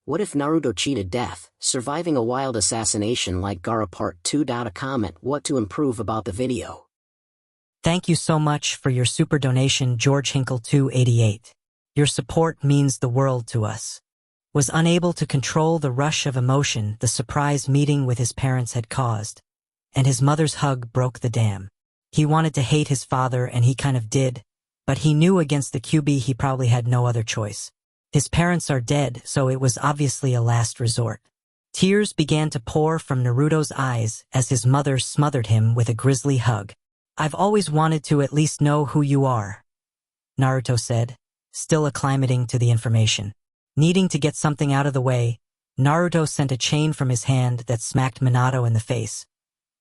What if Naruto cheated death, surviving a wild assassination like Gaara Part 2? A comment what to improve about the video. Thank you so much for your super donation, George Hinkle 288. Your support means the world to us. Was unable to control the rush of emotion the surprise meeting with his parents had caused, and his mother's hug broke the dam. He wanted to hate his father, and he kind of did, but he knew against the QB he probably had no other choice. His parents are dead, so it was obviously a last resort. Tears began to pour from Naruto's eyes as his mother smothered him with a grisly hug. "I've always wanted to at least know who you are," Naruto said, still acclimating to the information. Needing to get something out of the way, Naruto sent a chain from his hand that smacked Minato in the face,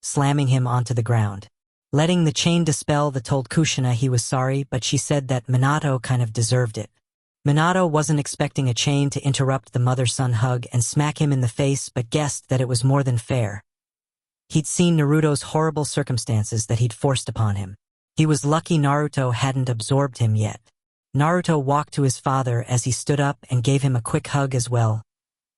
slamming him onto the ground. Letting the chain dispel the told Kushina he was sorry, but she said that Minato kind of deserved it. Minato wasn't expecting a chain to interrupt the mother-son hug and smack him in the face, but guessed that it was more than fair. He'd seen Naruto's horrible circumstances that he'd forced upon him. He was lucky Naruto hadn't absorbed him yet. Naruto walked to his father as he stood up and gave him a quick hug as well,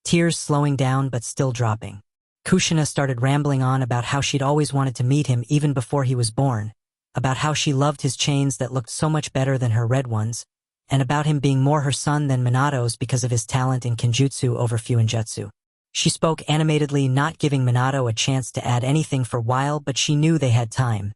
tears slowing down but still dropping. Kushina started rambling on about how she'd always wanted to meet him even before he was born, about how she loved his chains that looked so much better than her red ones, and about him being more her son than Minato's because of his talent in Kenjutsu over Fuinjutsu. She spoke animatedly, not giving Minato a chance to add anything for a while, but she knew they had time.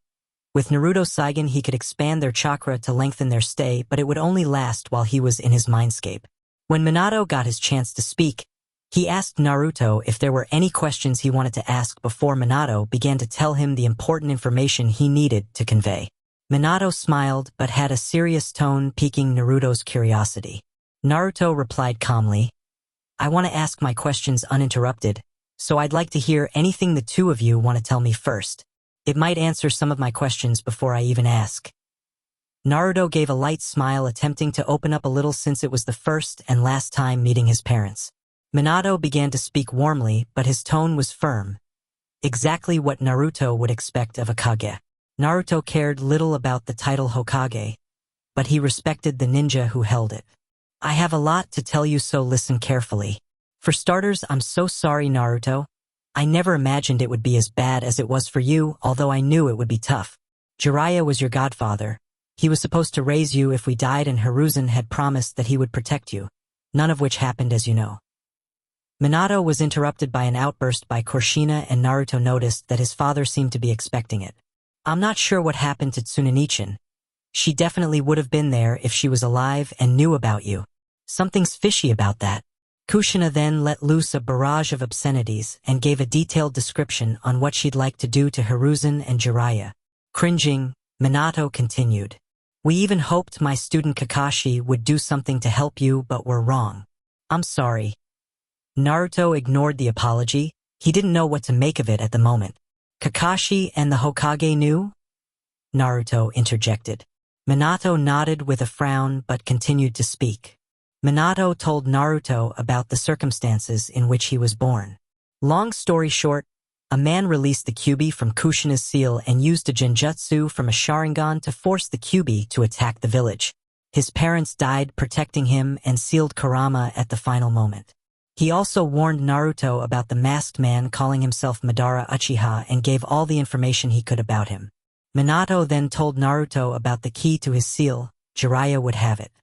With Naruto Saigen, he could expand their chakra to lengthen their stay, but it would only last while he was in his mindscape. When Minato got his chance to speak, he asked Naruto if there were any questions he wanted to ask before Minato began to tell him the important information he needed to convey. Minato smiled but had a serious tone, piquing Naruto's curiosity. Naruto replied calmly, "I want to ask my questions uninterrupted, so I'd like to hear anything the two of you want to tell me first. It might answer some of my questions before I even ask." Naruto gave a light smile, attempting to open up a little since it was the first and last time meeting his parents. Minato began to speak warmly, but his tone was firm. Exactly what Naruto would expect of a Kage. Naruto cared little about the title Hokage, but he respected the ninja who held it. "I have a lot to tell you, so listen carefully. For starters, I'm so sorry, Naruto. I never imagined it would be as bad as it was for you, although I knew it would be tough. Jiraiya was your godfather. He was supposed to raise you if we died, and Hiruzen had promised that he would protect you, none of which happened, as you know." Minato was interrupted by an outburst by Kushina, and Naruto noticed that his father seemed to be expecting it. "I'm not sure what happened to Tsunanichin. She definitely would have been there if she was alive and knew about you. Something's fishy about that." Kushina then let loose a barrage of obscenities and gave a detailed description on what she'd like to do to Hiruzen and Jiraiya. Cringing, Minato continued, "We even hoped my student Kakashi would do something to help you, but we're wrong. I'm sorry." Naruto ignored the apology. He didn't know what to make of it at the moment. "Kakashi and the Hokage knew?" Naruto interjected. Minato nodded with a frown but continued to speak. Minato told Naruto about the circumstances in which he was born. Long story short, a man released the Kyuubi from Kushina's seal and used a genjutsu from a Sharingan to force the Kyuubi to attack the village. His parents died protecting him and sealed Kurama at the final moment. He also warned Naruto about the masked man calling himself Madara Uchiha and gave all the information he could about him. Minato then told Naruto about the key to his seal. Jiraiya would have it.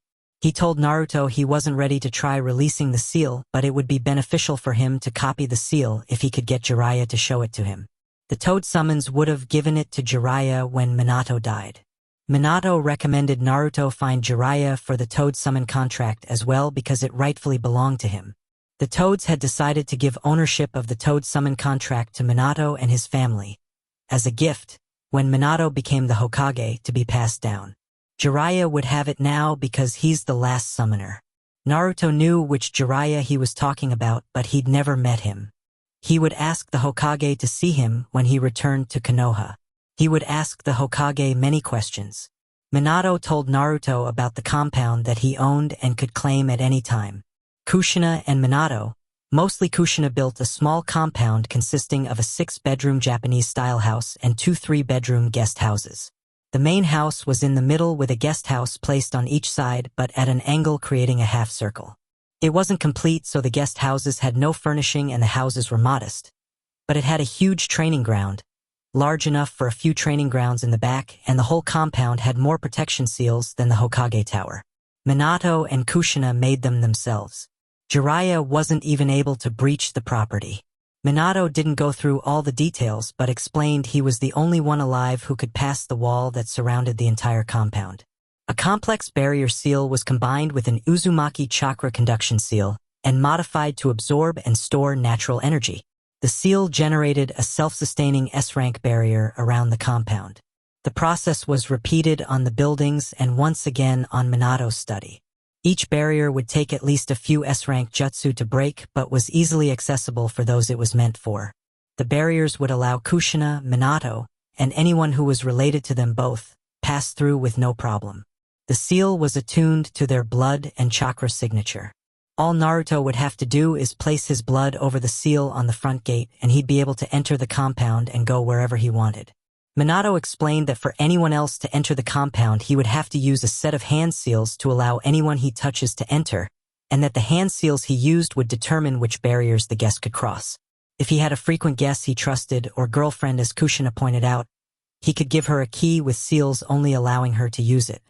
He told Naruto he wasn't ready to try releasing the seal, but it would be beneficial for him to copy the seal if he could get Jiraiya to show it to him. The Toad Summons would have given it to Jiraiya when Minato died. Minato recommended Naruto find Jiraiya for the Toad Summon contract as well because it rightfully belonged to him. The Toads had decided to give ownership of the Toad Summon contract to Minato and his family, as a gift, when Minato became the Hokage, to be passed down. Jiraiya would have it now because he's the last summoner. Naruto knew which Jiraiya he was talking about, but he'd never met him. He would ask the Hokage to see him when he returned to Konoha. He would ask the Hokage many questions. Minato told Naruto about the compound that he owned and could claim at any time. Kushina and Minato, mostly Kushina, built a small compound consisting of a 6-bedroom Japanese-style house and 2 3-bedroom guest houses. The main house was in the middle with a guest house placed on each side but at an angle, creating a half circle. It wasn't complete, so the guest houses had no furnishing and the houses were modest. But it had a huge training ground, large enough for a few training grounds in the back, and the whole compound had more protection seals than the Hokage Tower. Minato and Kushina made them themselves. Jiraiya wasn't even able to breach the property. Minato didn't go through all the details but explained he was the only one alive who could pass the wall that surrounded the entire compound. A complex barrier seal was combined with an Uzumaki chakra conduction seal and modified to absorb and store natural energy. The seal generated a self-sustaining S-rank barrier around the compound. The process was repeated on the buildings and once again on Minato's study. Each barrier would take at least a few S-rank jutsu to break but was easily accessible for those it was meant for. The barriers would allow Kushina, Minato, and anyone who was related to them both pass through with no problem. The seal was attuned to their blood and chakra signature. All Naruto would have to do is place his blood over the seal on the front gate and he'd be able to enter the compound and go wherever he wanted. Minato explained that for anyone else to enter the compound he would have to use a set of hand seals to allow anyone he touches to enter, and that the hand seals he used would determine which barriers the guest could cross. If he had a frequent guest he trusted or girlfriend, as Kushina pointed out, he could give her a key with seals only allowing her to use it.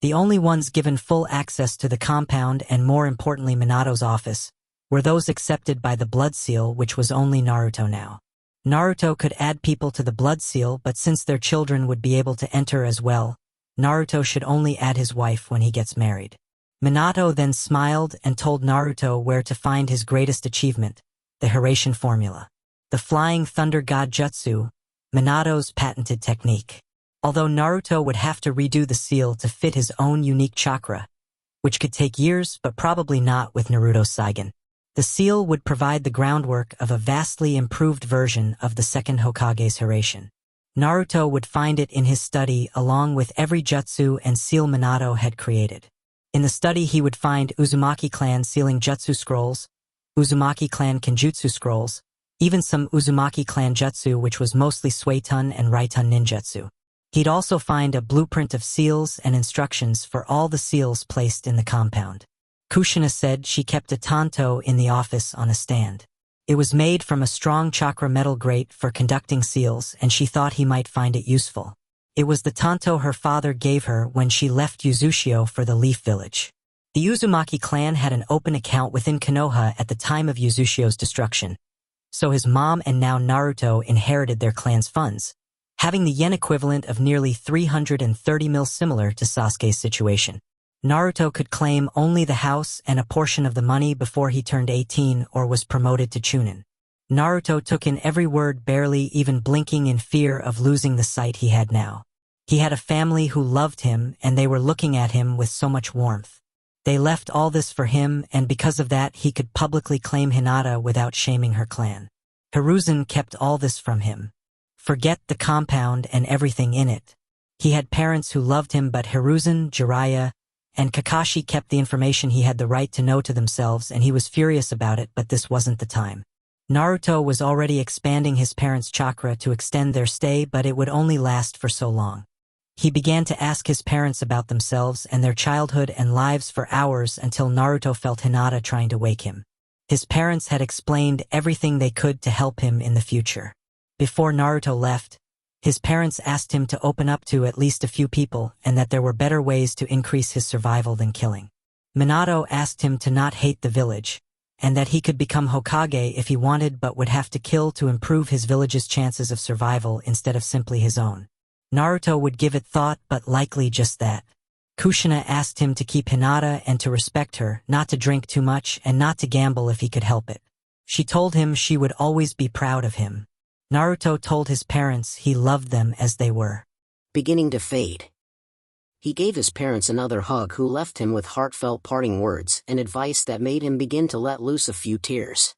The only ones given full access to the compound, and more importantly Minato's office, were those accepted by the blood seal, which was only Naruto now. Naruto could add people to the blood seal, but since their children would be able to enter as well, Naruto should only add his wife when he gets married. Minato then smiled and told Naruto where to find his greatest achievement, the Hiraishin formula. The Flying Thunder God Jutsu, Minato's patented technique. Although Naruto would have to redo the seal to fit his own unique chakra, which could take years but probably not with Naruto's Saigen. The seal would provide the groundwork of a vastly improved version of the second Hokage's Hiraishin. Naruto would find it in his study along with every jutsu and seal Minato had created. In the study he would find Uzumaki clan sealing jutsu scrolls, Uzumaki clan kenjutsu scrolls, even some Uzumaki clan jutsu which was mostly Suiton and Raiton ninjutsu. He'd also find a blueprint of seals and instructions for all the seals placed in the compound. Kushina said she kept a tanto in the office on a stand. It was made from a strong chakra metal grate for conducting seals, and she thought he might find it useful. It was the tanto her father gave her when she left Uzushio for the Leaf Village. The Uzumaki clan had an open account within Konoha at the time of Uzushio's destruction, so his mom and now Naruto inherited their clan's funds, having the yen equivalent of nearly 330 mil, similar to Sasuke's situation. Naruto could claim only the house and a portion of the money before he turned 18 or was promoted to Chunin. Naruto took in every word, barely even blinking in fear of losing the sight he had now. He had a family who loved him and they were looking at him with so much warmth. They left all this for him, and because of that he could publicly claim Hinata without shaming her clan. Hiruzen kept all this from him. Forget the compound and everything in it. He had parents who loved him, but Hiruzen, Jiraiya, and Kakashi kept the information he had the right to know to themselves, and he was furious about it, but this wasn't the time. Naruto was already expanding his parents' chakra to extend their stay, but it would only last for so long. He began to ask his parents about themselves and their childhood and lives for hours until Naruto felt Hinata trying to wake him. His parents had explained everything they could to help him in the future. Before Naruto left, his parents asked him to open up to at least a few people and that there were better ways to increase his survival than killing. Minato asked him to not hate the village, and that he could become Hokage if he wanted but would have to kill to improve his village's chances of survival instead of simply his own. Naruto would give it thought, but likely just that. Kushina asked him to keep Hinata and to respect her, not to drink too much, and not to gamble if he could help it. She told him she would always be proud of him. Naruto told his parents he loved them as they were. Beginning to fade. He gave his parents another hug, who left him with heartfelt parting words and advice that made him begin to let loose a few tears.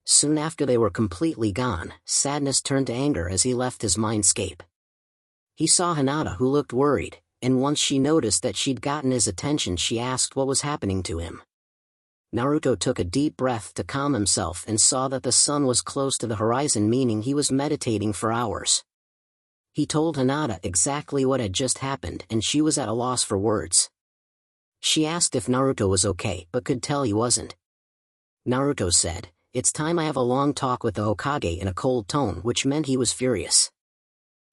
Soon after they were completely gone, sadness turned to anger as he left his mindscape. He saw Hinata, who looked worried, and once she noticed that she'd gotten his attention, she asked what was happening to him. Naruto took a deep breath to calm himself and saw that the sun was close to the horizon, meaning he was meditating for hours. He told Hinata exactly what had just happened, and she was at a loss for words. She asked if Naruto was okay but could tell he wasn't. Naruto said, "It's time I have a long talk with the Hokage," in a cold tone, which meant he was furious.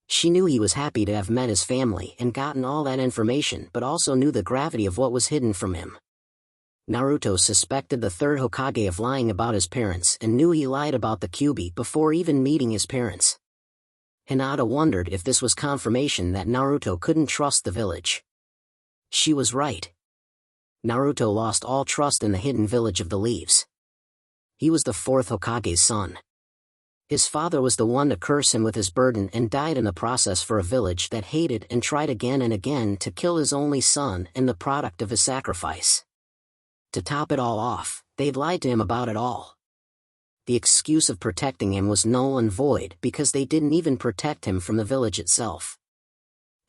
She knew he was happy to have met his family and gotten all that information, but also knew the gravity of what was hidden from him. Naruto suspected the third Hokage of lying about his parents and knew he lied about the Kyuubi before even meeting his parents. Hinata wondered if this was confirmation that Naruto couldn't trust the village. She was right. Naruto lost all trust in the hidden village of the leaves. He was the fourth Hokage's son. His father was the one to curse him with his burden and died in the process for a village that hated and tried again and again to kill his only son and the product of his sacrifice. To top it all off, they'd lied to him about it all. The excuse of protecting him was null and void because they didn't even protect him from the village itself.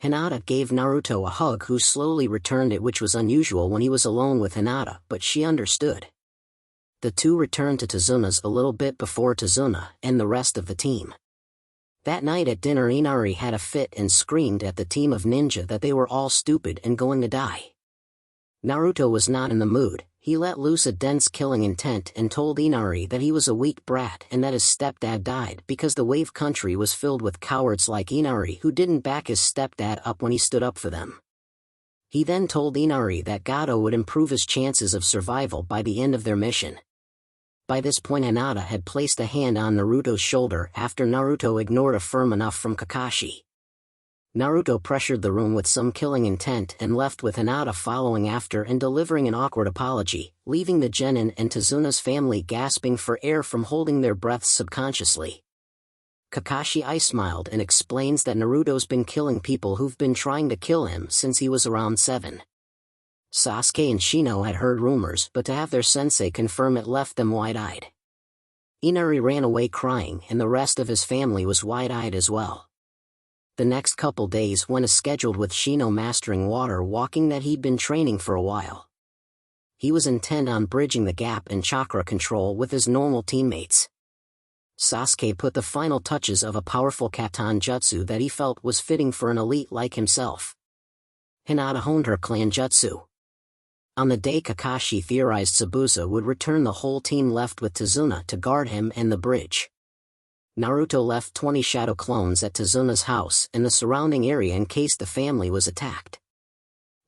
Hinata gave Naruto a hug, who slowly returned it, which was unusual when he was alone with Hinata, but she understood. The two returned to Tazuna's a little bit before Tazuna and the rest of the team. That night at dinner, Inari had a fit and screamed at the team of ninja that they were all stupid and going to die. Naruto was not in the mood. He let loose a dense killing intent and told Inari that he was a weak brat and that his stepdad died because the wave country was filled with cowards like Inari who didn't back his stepdad up when he stood up for them. He then told Inari that Gaara would improve his chances of survival by the end of their mission. By this point, Hinata had placed a hand on Naruto's shoulder after Naruto ignored a firm enough from Kakashi. Naruto pressured the room with some killing intent and left with Hinata following after and delivering an awkward apology, leaving the genin and Tazuna's family gasping for air from holding their breaths subconsciously. Kakashi smiled and explains that Naruto's been killing people who've been trying to kill him since he was around 7. Sasuke and Shino had heard rumors, but to have their sensei confirm it left them wide-eyed. Inari ran away crying, and the rest of his family was wide-eyed as well. The next couple days went as scheduled, with Shino mastering water walking that he'd been training for a while. He was intent on bridging the gap in chakra control with his normal teammates. Sasuke put the final touches of a powerful katan jutsu that he felt was fitting for an elite like himself. Hinata honed her clan jutsu. On the day Kakashi theorized Sabusa would return, the whole team left with Tazuna to guard him and the bridge. Naruto left 20 shadow clones at Tazuna's house and the surrounding area in case the family was attacked.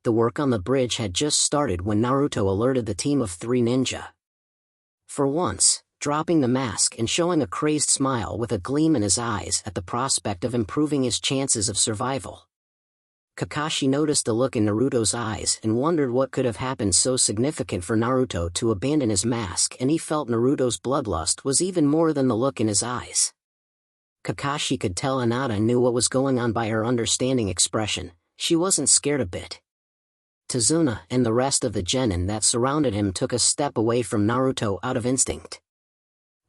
The work on the bridge had just started when Naruto alerted the team of 3 ninja. For once, dropping the mask and showing a crazed smile with a gleam in his eyes at the prospect of improving his chances of survival. Kakashi noticed the look in Naruto's eyes and wondered what could have happened so significant for Naruto to abandon his mask, and he felt Naruto's bloodlust was even more than the look in his eyes. Kakashi could tell Hinata knew what was going on by her understanding expression. She wasn't scared a bit. Tazuna and the rest of the genin that surrounded him took a step away from Naruto out of instinct.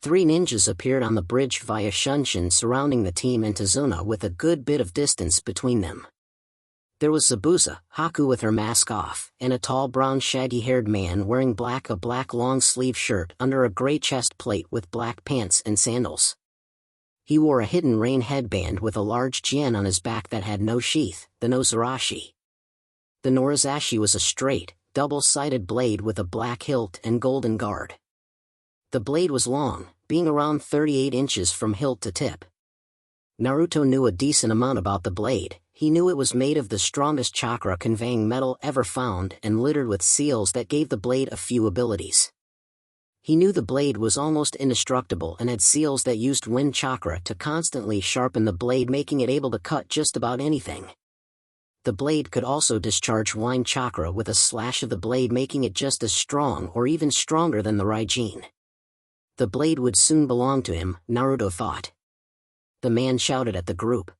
3 ninjas appeared on the bridge via Shunshin, surrounding the team and Tazuna with a good bit of distance between them. There was Zabuza, Haku with her mask off, and a tall brown shaggy-haired man wearing a black long-sleeve shirt under a gray chest plate with black pants and sandals. He wore a hidden rain headband with a large gen on his back that had no sheath, the nozarashi. The norizashi was a straight, double-sided blade with a black hilt and golden guard. The blade was long, being around 38 inches from hilt to tip. Naruto knew a decent amount about the blade. He knew it was made of the strongest chakra-conveying metal ever found and littered with seals that gave the blade a few abilities. He knew the blade was almost indestructible and had seals that used wind chakra to constantly sharpen the blade, making it able to cut just about anything. The blade could also discharge wind chakra with a slash of the blade, making it just as strong or even stronger than the Raijin. The blade would soon belong to him, Naruto thought. The man shouted at the group.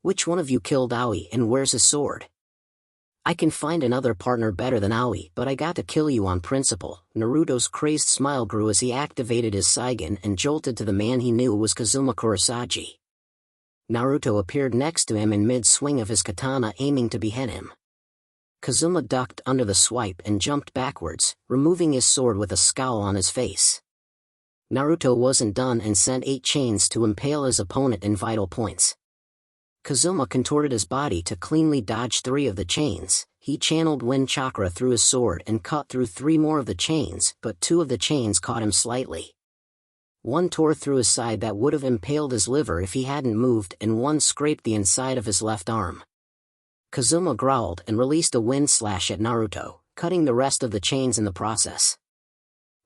"Which one of you killed Aoi and where's his sword?" "I can find another partner better than Aoi, but I got to kill you on principle." Naruto's crazed smile grew as he activated his Saigen and jolted to the man he knew was Kazuma Kurosagi. Naruto appeared next to him in mid-swing of his katana, aiming to behead him. Kazuma ducked under the swipe and jumped backwards, removing his sword with a scowl on his face. Naruto wasn't done and sent 8 chains to impale his opponent in vital points. Kazuma contorted his body to cleanly dodge 3 of the chains. He channeled wind chakra through his sword and cut through 3 more of the chains, but 2 of the chains caught him slightly. One tore through his side that would have impaled his liver if he hadn't moved, and one scraped the inside of his left arm. Kazuma growled and released a wind slash at Naruto, cutting the rest of the chains in the process.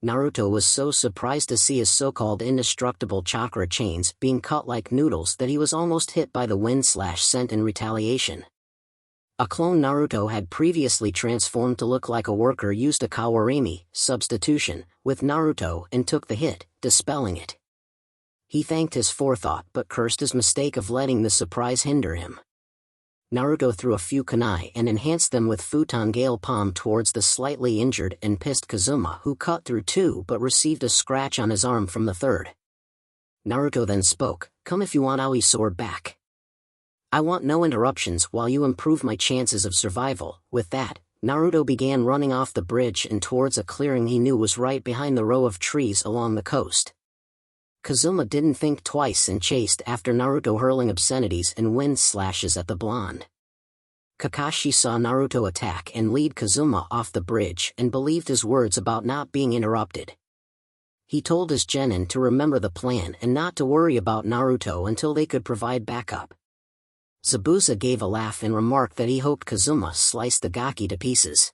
Naruto was so surprised to see his so-called indestructible chakra chains being cut like noodles that he was almost hit by the wind slash sent in retaliation. A clone Naruto had previously transformed to look like a worker used a kawarimi substitution with Naruto and took the hit, dispelling it. He thanked his forethought but cursed his mistake of letting the surprise hinder him. Naruto threw a few kunai and enhanced them with futon gale palm towards the slightly injured and pissed Kazuma, who cut through 2 but received a scratch on his arm from the 3rd. Naruto then spoke, "Come if you want Aoi's sword back. I want no interruptions while you improve my chances of survival." With that, Naruto began running off the bridge and towards a clearing he knew was right behind the row of trees along the coast. Kazuma didn't think twice and chased after Naruto, hurling obscenities and wind slashes at the blonde. Kakashi saw Naruto attack and lead Kazuma off the bridge and believed his words about not being interrupted. He told his genin to remember the plan and not to worry about Naruto until they could provide backup. Zabuza gave a laugh and remarked that he hoped Kazuma sliced the gaki to pieces.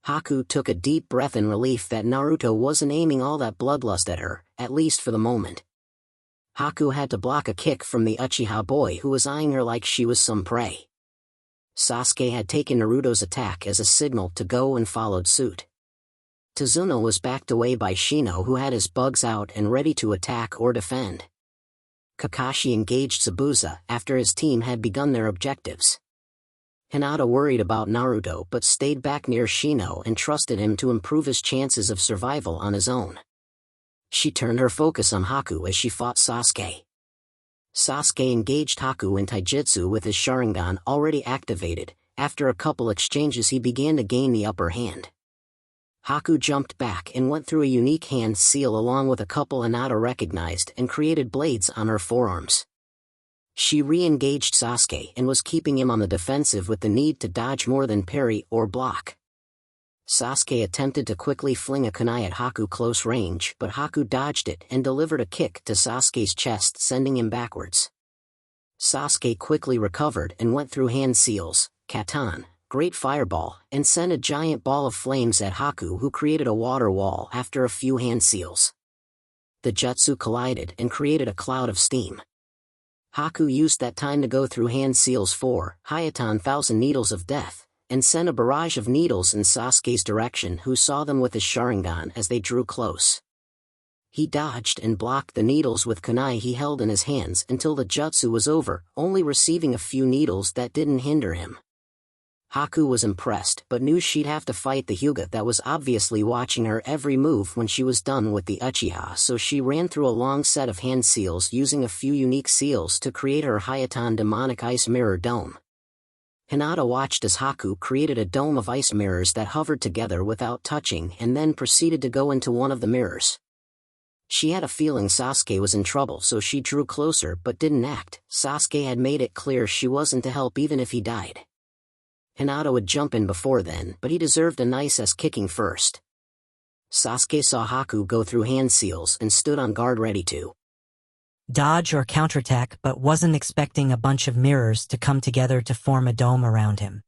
Haku took a deep breath in relief that Naruto wasn't aiming all that bloodlust at her, at least for the moment. Haku had to block a kick from the Uchiha boy who was eyeing her like she was some prey. Sasuke had taken Naruto's attack as a signal to go and followed suit. Tsuno was backed away by Shino, who had his bugs out and ready to attack or defend. Kakashi engaged Zabuza after his team had begun their objectives. Hinata worried about Naruto but stayed back near Shino and trusted him to improve his chances of survival on his own. She turned her focus on Haku as she fought Sasuke. Sasuke engaged Haku in taijutsu with his Sharingan already activated. After a couple exchanges he began to gain the upper hand. Haku jumped back and went through a unique hand seal along with a couple Hinata recognized and created blades on her forearms. She re-engaged Sasuke and was keeping him on the defensive with the need to dodge more than parry or block. Sasuke attempted to quickly fling a kunai at Haku close range, but Haku dodged it and delivered a kick to Sasuke's chest, sending him backwards. Sasuke quickly recovered and went through hand seals, katan, great fireball, and sent a giant ball of flames at Haku, who created a water wall after a few hand seals. The jutsu collided and created a cloud of steam. Haku used that time to go through hand seals 4, Hayatan 1000 Needles of Death, and sent a barrage of needles in Sasuke's direction, who saw them with his Sharingan as they drew close. He dodged and blocked the needles with kunai he held in his hands until the jutsu was over, only receiving a few needles that didn't hinder him. Haku was impressed but knew she'd have to fight the Hyuga that was obviously watching her every move when she was done with the Uchiha, so she ran through a long set of hand seals using a few unique seals to create her Hayatan demonic ice mirror dome. Hinata watched as Haku created a dome of ice mirrors that hovered together without touching and then proceeded to go into one of the mirrors. She had a feeling Sasuke was in trouble, so she drew closer but didn't act. Sasuke had made it clear she wasn't to help even if he died. Hinata would jump in before then, but he deserved a nice ass kicking first. Sasuke saw Haku go through hand seals and stood on guard ready to dodge or counterattack, but wasn't expecting a bunch of mirrors to come together to form a dome around him.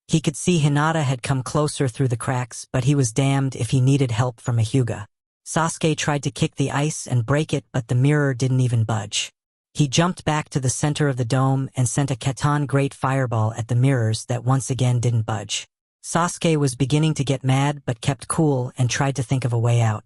He could see Hinata had come closer through the cracks, but he was damned if he needed help from a Hyuga. Sasuke tried to kick the ice and break it, but the mirror didn't even budge. He jumped back to the center of the dome and sent a Katan Great Fireball at the mirrors that once again didn't budge. Sasuke was beginning to get mad but kept cool and tried to think of a way out.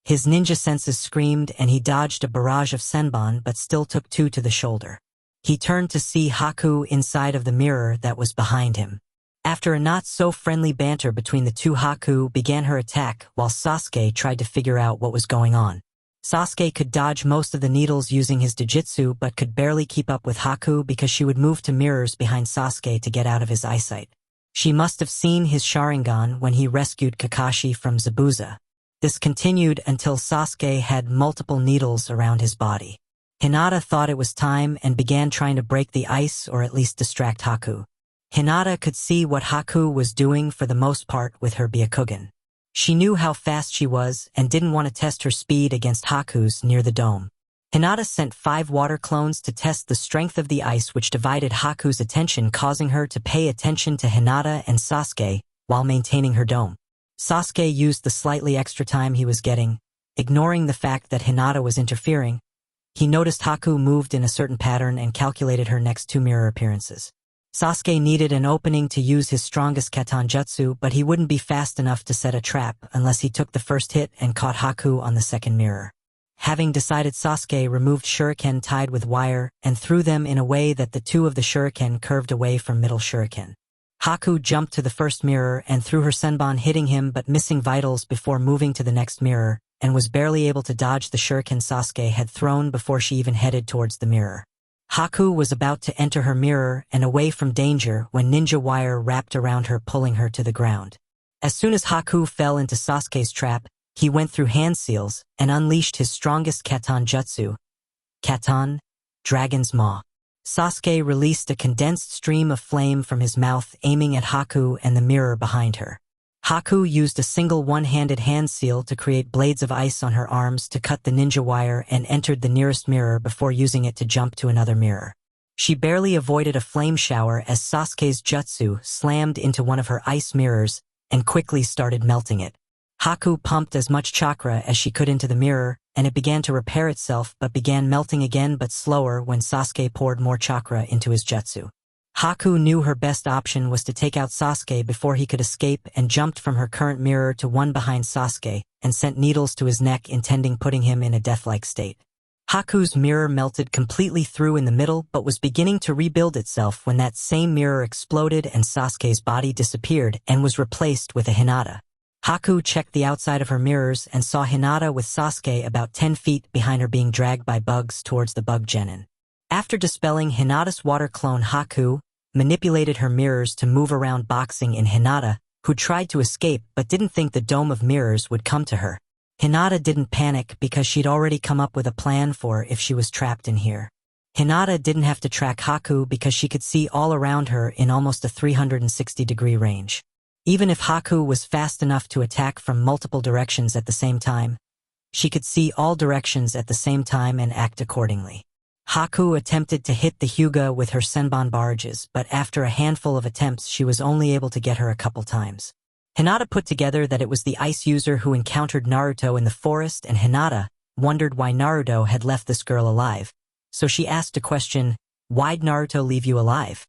His ninja senses screamed and he dodged a barrage of Senbon but still took 2 to the shoulder. He turned to see Haku inside of the mirror that was behind him. After a not-so-friendly banter between the two, Haku began her attack while Sasuke tried to figure out what was going on. Sasuke could dodge most of the needles using his Jujutsu but could barely keep up with Haku because she would move to mirrors behind Sasuke to get out of his eyesight. She must have seen his Sharingan when he rescued Kakashi from Zabuza. This continued until Sasuke had multiple needles around his body. Hinata thought it was time and began trying to break the ice or at least distract Haku. Hinata could see what Haku was doing for the most part with her Byakugan. She knew how fast she was and didn't want to test her speed against Haku's near the dome. Hinata sent 5 water clones to test the strength of the ice, which divided Haku's attention, causing her to pay attention to Hinata and Sasuke while maintaining her dome. Sasuke used the slightly extra time he was getting, ignoring the fact that Hinata was interfering. He noticed Haku moved in a certain pattern and calculated her next 2 mirror appearances. Sasuke needed an opening to use his strongest Katan Jutsu, but he wouldn't be fast enough to set a trap unless he took the first hit and caught Haku on the second mirror. Having decided, Sasuke removed shuriken tied with wire and threw them in a way that the 2 of the shuriken curved away from middle shuriken. Haku jumped to the first mirror and threw her senbon, hitting him but missing vitals before moving to the next mirror, and was barely able to dodge the shuriken Sasuke had thrown before she even headed towards the mirror. Haku was about to enter her mirror and away from danger when ninja wire wrapped around her, pulling her to the ground. As soon as Haku fell into Sasuke's trap, he went through hand seals and unleashed his strongest Katan Jutsu, Katan, Dragon's Maw. Sasuke released a condensed stream of flame from his mouth, aiming at Haku and the mirror behind her. Haku used a single one-handed hand seal to create blades of ice on her arms to cut the ninja wire and entered the nearest mirror before using it to jump to another mirror. She barely avoided a flame shower as Sasuke's jutsu slammed into one of her ice mirrors and quickly started melting it. Haku pumped as much chakra as she could into the mirror, and it began to repair itself but began melting again, but slower when Sasuke poured more chakra into his jutsu. Haku knew her best option was to take out Sasuke before he could escape, and jumped from her current mirror to one behind Sasuke and sent needles to his neck, intending putting him in a death-like state. Haku's mirror melted completely through in the middle but was beginning to rebuild itself when that same mirror exploded and Sasuke's body disappeared and was replaced with a Hinata. Haku checked the outside of her mirrors and saw Hinata with Sasuke about 10 feet behind her, being dragged by bugs towards the bug genin. After dispelling Hinata's water clone, Haku manipulated her mirrors to move around, boxing in Hinata, who tried to escape but didn't think the dome of mirrors would come to her. Hinata didn't panic because she'd already come up with a plan for if she was trapped in here. Hinata didn't have to track Haku because she could see all around her in almost a 360-degree range. Even if Haku was fast enough to attack from multiple directions at the same time, she could see all directions at the same time and act accordingly. Haku attempted to hit the Hyuga with her senbon barrages, but after a handful of attempts she was only able to get her a couple times. Hinata put together that it was the ice user who encountered Naruto in the forest, and Hinata wondered why Naruto had left this girl alive, so she asked a question, "Why'd Naruto leave you alive?"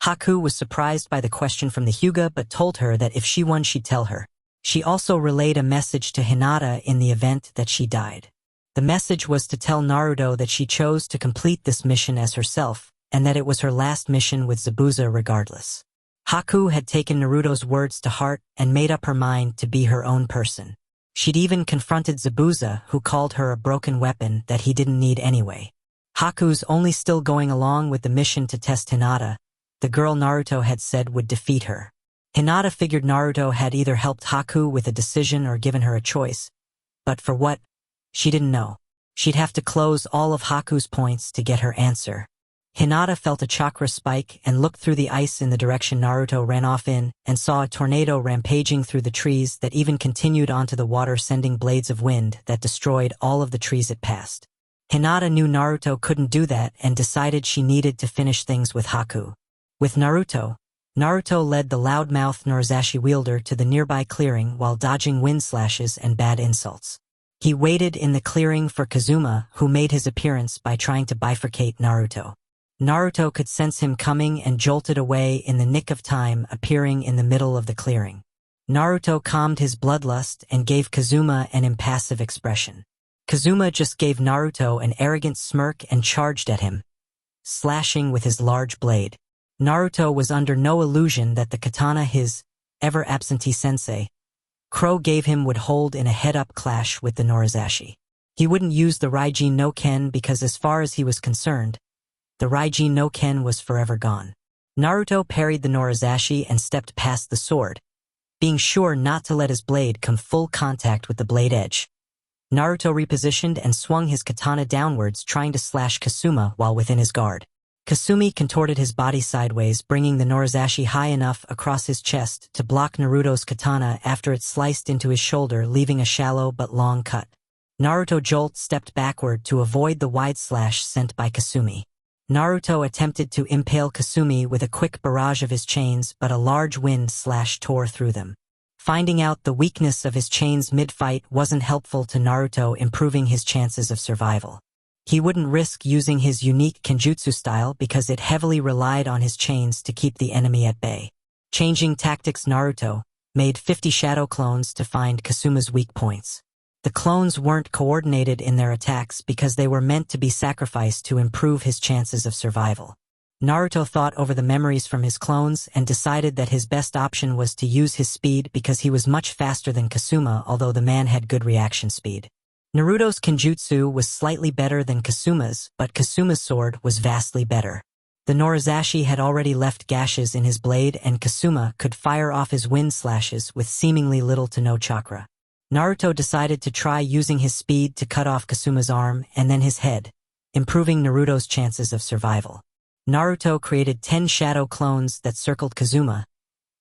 Haku was surprised by the question from the Hyuga but told her that if she won she'd tell her. She also relayed a message to Hinata in the event that she died. The message was to tell Naruto that she chose to complete this mission as herself, and that it was her last mission with Zabuza regardless. Haku had taken Naruto's words to heart and made up her mind to be her own person. She'd even confronted Zabuza, who called her a broken weapon that he didn't need anyway. Haku's only still going along with the mission to test Hinata, the girl Naruto had said would defeat her. Hinata figured Naruto had either helped Haku with a decision or given her a choice, but for what? She didn't know. She'd have to close all of Haku's points to get her answer. Hinata felt a chakra spike and looked through the ice in the direction Naruto ran off in, and saw a tornado rampaging through the trees that even continued onto the water, sending blades of wind that destroyed all of the trees it passed. Hinata knew Naruto couldn't do that and decided she needed to finish things with Haku. With Naruto led the loudmouth Norizashi wielder to the nearby clearing while dodging wind slashes and bad insults. He waited in the clearing for Kazuma, who made his appearance by trying to bifurcate Naruto. Naruto could sense him coming and jolted away in the nick of time, appearing in the middle of the clearing. Naruto calmed his bloodlust and gave Kazuma an impassive expression. Kazuma just gave Naruto an arrogant smirk and charged at him, slashing with his large blade. Naruto was under no illusion that the katana his ever-absentee sensei, Crow, gave him would hold in a head-up clash with the Norizashi. He wouldn't use the Raijin no Ken because, as far as he was concerned, the Raijin no Ken was forever gone. Naruto parried the Norizashi and stepped past the sword, being sure not to let his blade come full contact with the blade edge. Naruto repositioned and swung his katana downwards, trying to slash Kazuma while within his guard. Kasumi contorted his body sideways, bringing the norizashi high enough across his chest to block Naruto's katana after it sliced into his shoulder, leaving a shallow but long cut. Naruto Jolt stepped backward to avoid the wide slash sent by Kasumi. Naruto attempted to impale Kasumi with a quick barrage of his chains, but a large wind slash tore through them. Finding out the weakness of his chains mid-fight wasn't helpful to Naruto, improving his chances of survival. He wouldn't risk using his unique kenjutsu style because it heavily relied on his chains to keep the enemy at bay. Changing tactics, Naruto made 50 shadow clones to find Kasuma's weak points. The clones weren't coordinated in their attacks because they were meant to be sacrificed to improve his chances of survival. Naruto thought over the memories from his clones and decided that his best option was to use his speed because he was much faster than Kasuma, although the man had good reaction speed. Naruto's kenjutsu was slightly better than Kasuma's, but Kasuma's sword was vastly better. The norizashi had already left gashes in his blade, and Kasuma could fire off his wind slashes with seemingly little to no chakra. Naruto decided to try using his speed to cut off Kasuma's arm and then his head, improving Naruto's chances of survival. Naruto created 10 shadow clones that circled Kazuma,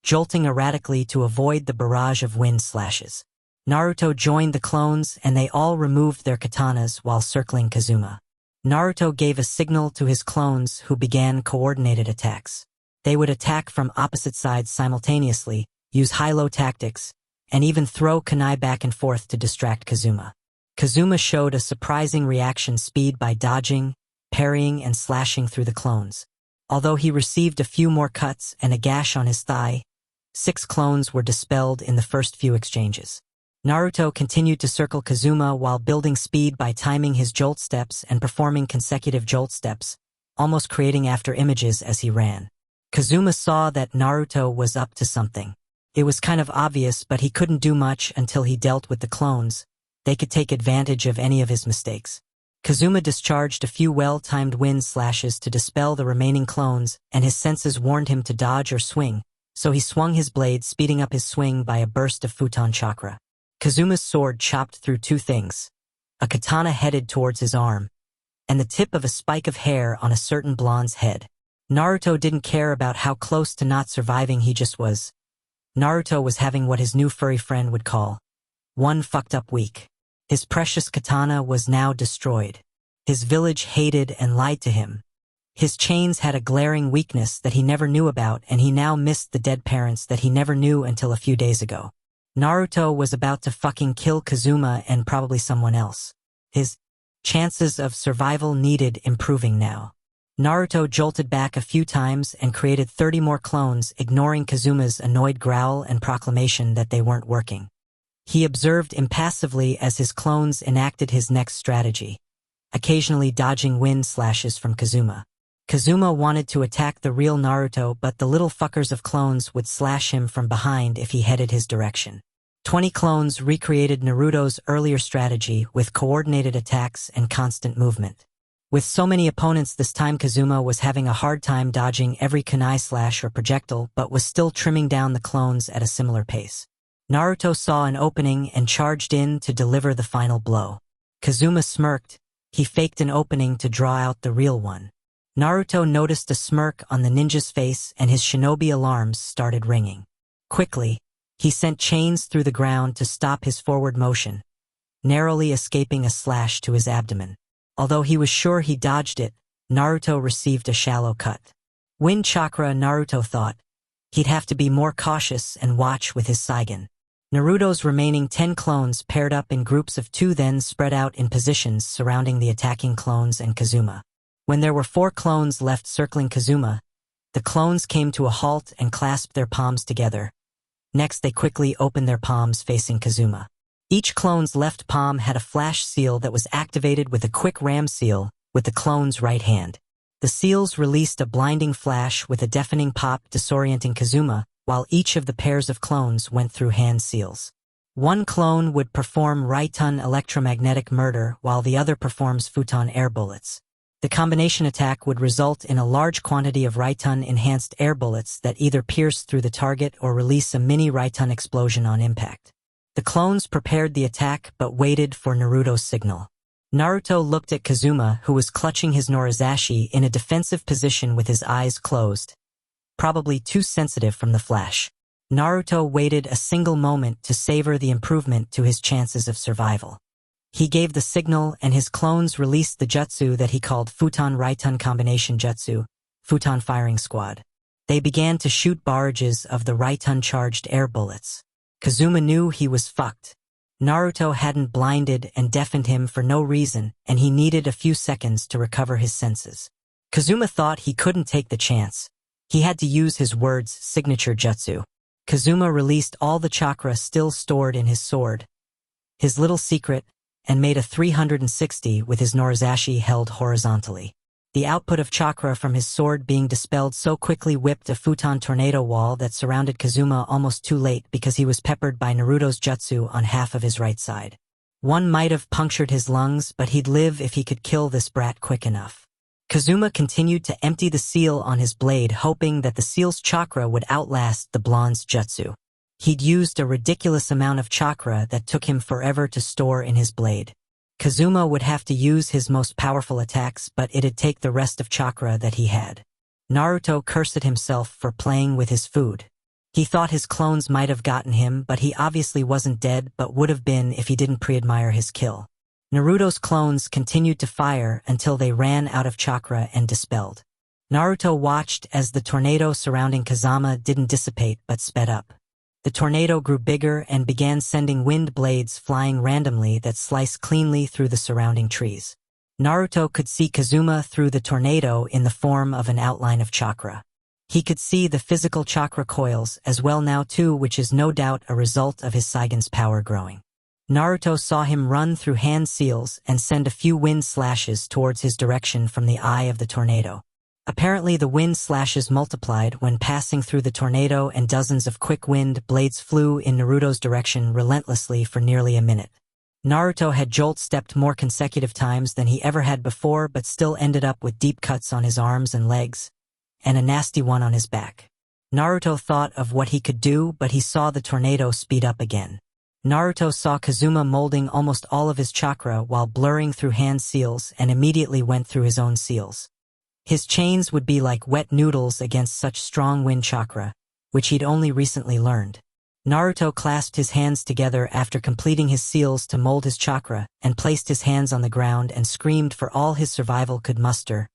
jolting erratically to avoid the barrage of wind slashes. Naruto joined the clones and they all removed their katanas while circling Kazuma. Naruto gave a signal to his clones, who began coordinated attacks. They would attack from opposite sides simultaneously, use high-low tactics, and even throw kunai back and forth to distract Kazuma. Kazuma showed a surprising reaction speed by dodging, parrying, and slashing through the clones. Although he received a few more cuts and a gash on his thigh, 6 clones were dispelled in the first few exchanges. Naruto continued to circle Kazuma while building speed by timing his jolt steps and performing consecutive jolt steps, almost creating after images as he ran. Kazuma saw that Naruto was up to something. It was kind of obvious, but he couldn't do much until he dealt with the clones. They could take advantage of any of his mistakes. Kazuma discharged a few well-timed wind slashes to dispel the remaining clones, and his senses warned him to dodge or swing, so he swung his blade, speeding up his swing by a burst of futon chakra. Kazuma's sword chopped through 2 things: a katana headed towards his arm, and the tip of a spike of hair on a certain blonde's head. Naruto didn't care about how close to not surviving he just was. Naruto was having what his new furry friend would call one fucked up week. His precious katana was now destroyed. His village hated and lied to him. His chains had a glaring weakness that he never knew about, and he now missed the dead parents that he never knew until a few days ago. Naruto was about to fucking kill Kazuma and probably someone else. His chances of survival needed improving now. Naruto jolted back a few times and created 30 more clones, ignoring Kazuma's annoyed growl and proclamation that they weren't working. He observed impassively as his clones enacted his next strategy, occasionally dodging wind slashes from Kazuma. Kazuma wanted to attack the real Naruto, but the little fuckers of clones would slash him from behind if he headed his direction. 20 clones recreated Naruto's earlier strategy with coordinated attacks and constant movement. With so many opponents this time, Kazuma was having a hard time dodging every kunai slash or projectile, but was still trimming down the clones at a similar pace. Naruto saw an opening and charged in to deliver the final blow. Kazuma smirked. He faked an opening to draw out the real one. Naruto noticed a smirk on the ninja's face, and his shinobi alarms started ringing. Quickly, he sent chains through the ground to stop his forward motion, narrowly escaping a slash to his abdomen. Although he was sure he dodged it, Naruto received a shallow cut. Wind chakra, Naruto thought. He'd have to be more cautious and watch with his Saigon. Naruto's remaining 10 clones paired up in groups of 2, then spread out in positions surrounding the attacking clones and Kazuma. When there were 4 clones left circling Kazuma, the clones came to a halt and clasped their palms together. Next, they quickly opened their palms facing Kazuma. Each clone's left palm had a flash seal that was activated with a quick ram seal with the clone's right hand. The seals released a blinding flash with a deafening pop, disorienting Kazuma, while each of the pairs of clones went through hand seals. One clone would perform Raiton electromagnetic murder while the other performs futon air bullets. The combination attack would result in a large quantity of Raiton-enhanced air bullets that either pierce through the target or release a mini Raiton explosion on impact. The clones prepared the attack but waited for Naruto's signal. Naruto looked at Kazuma, who was clutching his norizashi in a defensive position with his eyes closed, probably too sensitive from the flash. Naruto waited a single moment to savor the improvement to his chances of survival. He gave the signal and his clones released the jutsu that he called Futon Raitun Combination Jutsu, Futon Firing Squad. They began to shoot barrages of the Raitun-charged air bullets. Kazuma knew he was fucked. Naruto hadn't blinded and deafened him for no reason, and he needed a few seconds to recover his senses. Kazuma thought he couldn't take the chance. He had to use his word's signature jutsu. Kazuma released all the chakra still stored in his sword, his little secret, and made a 360 with his norizashi held horizontally. The output of chakra from his sword being dispelled so quickly whipped a futon tornado wall that surrounded Kazuma almost too late because he was peppered by Naruto's jutsu on half of his right side. One might have punctured his lungs, but he'd live if he could kill this brat quick enough. Kazuma continued to empty the seal on his blade, hoping that the seal's chakra would outlast the blonde's jutsu. He'd used a ridiculous amount of chakra that took him forever to store in his blade. Kazuma would have to use his most powerful attacks, but it'd take the rest of chakra that he had. Naruto cursed himself for playing with his food. He thought his clones might have gotten him, but he obviously wasn't dead but would have been if he didn't pre-admire his kill. Naruto's clones continued to fire until they ran out of chakra and dispelled. Naruto watched as the tornado surrounding Kazama didn't dissipate but sped up. The tornado grew bigger and began sending wind blades flying randomly that sliced cleanly through the surrounding trees. Naruto could see Kazuma through the tornado in the form of an outline of chakra. He could see the physical chakra coils as well now too, which is no doubt a result of his Saigen's power growing. Naruto saw him run through hand seals and send a few wind slashes towards his direction from the eye of the tornado. Apparently the wind slashes multiplied when passing through the tornado and dozens of quick wind blades flew in Naruto's direction relentlessly for nearly a minute. Naruto had jolt-stepped more consecutive times than he ever had before but still ended up with deep cuts on his arms and legs, and a nasty one on his back. Naruto thought of what he could do, but he saw the tornado speed up again. Naruto saw Kazuma molding almost all of his chakra while blurring through hand seals and immediately went through his own seals. His chains would be like wet noodles against such strong wind chakra, which he'd only recently learned. Naruto clasped his hands together after completing his seals to mold his chakra and placed his hands on the ground and screamed for all his survival could muster,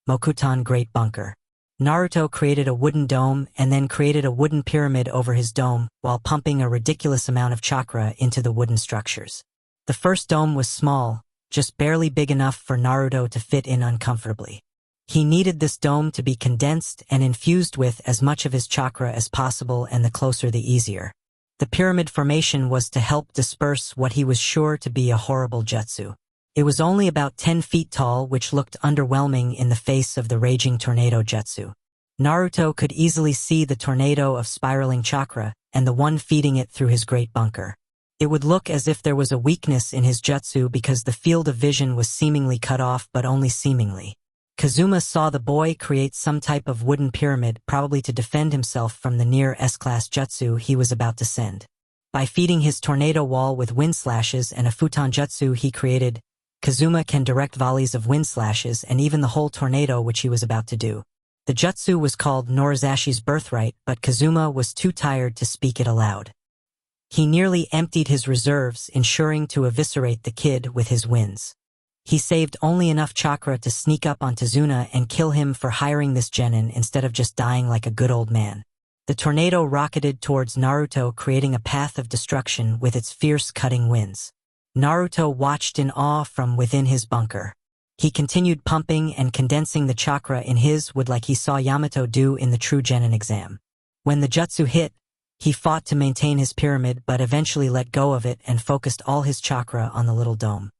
"Mokutan Great Bunker." Naruto created a wooden dome and then created a wooden pyramid over his dome while pumping a ridiculous amount of chakra into the wooden structures. The first dome was small, just barely big enough for Naruto to fit in uncomfortably. He needed this dome to be condensed and infused with as much of his chakra as possible, and the closer the easier. The pyramid formation was to help disperse what he was sure to be a horrible jutsu. It was only about 10 feet tall, which looked underwhelming in the face of the raging tornado jutsu. Naruto could easily see the tornado of spiraling chakra and the one feeding it through his great bunker. It would look as if there was a weakness in his jutsu because the field of vision was seemingly cut off, but only seemingly. Kazuma saw the boy create some type of wooden pyramid, probably to defend himself from the near S-class jutsu he was about to send. By feeding his tornado wall with wind slashes and a futon jutsu he created, Kazuma can direct volleys of wind slashes and even the whole tornado, which he was about to do. The jutsu was called Norizashi's Birthright, but Kazuma was too tired to speak it aloud. He nearly emptied his reserves, ensuring to eviscerate the kid with his winds. He saved only enough chakra to sneak up on Tazuna and kill him for hiring this genin instead of just dying like a good old man. The tornado rocketed towards Naruto, creating a path of destruction with its fierce cutting winds. Naruto watched in awe from within his bunker. He continued pumping and condensing the chakra in his wood like he saw Yamato do in the true genin exam. When the jutsu hit, he fought to maintain his pyramid but eventually let go of it and focused all his chakra on the little dome.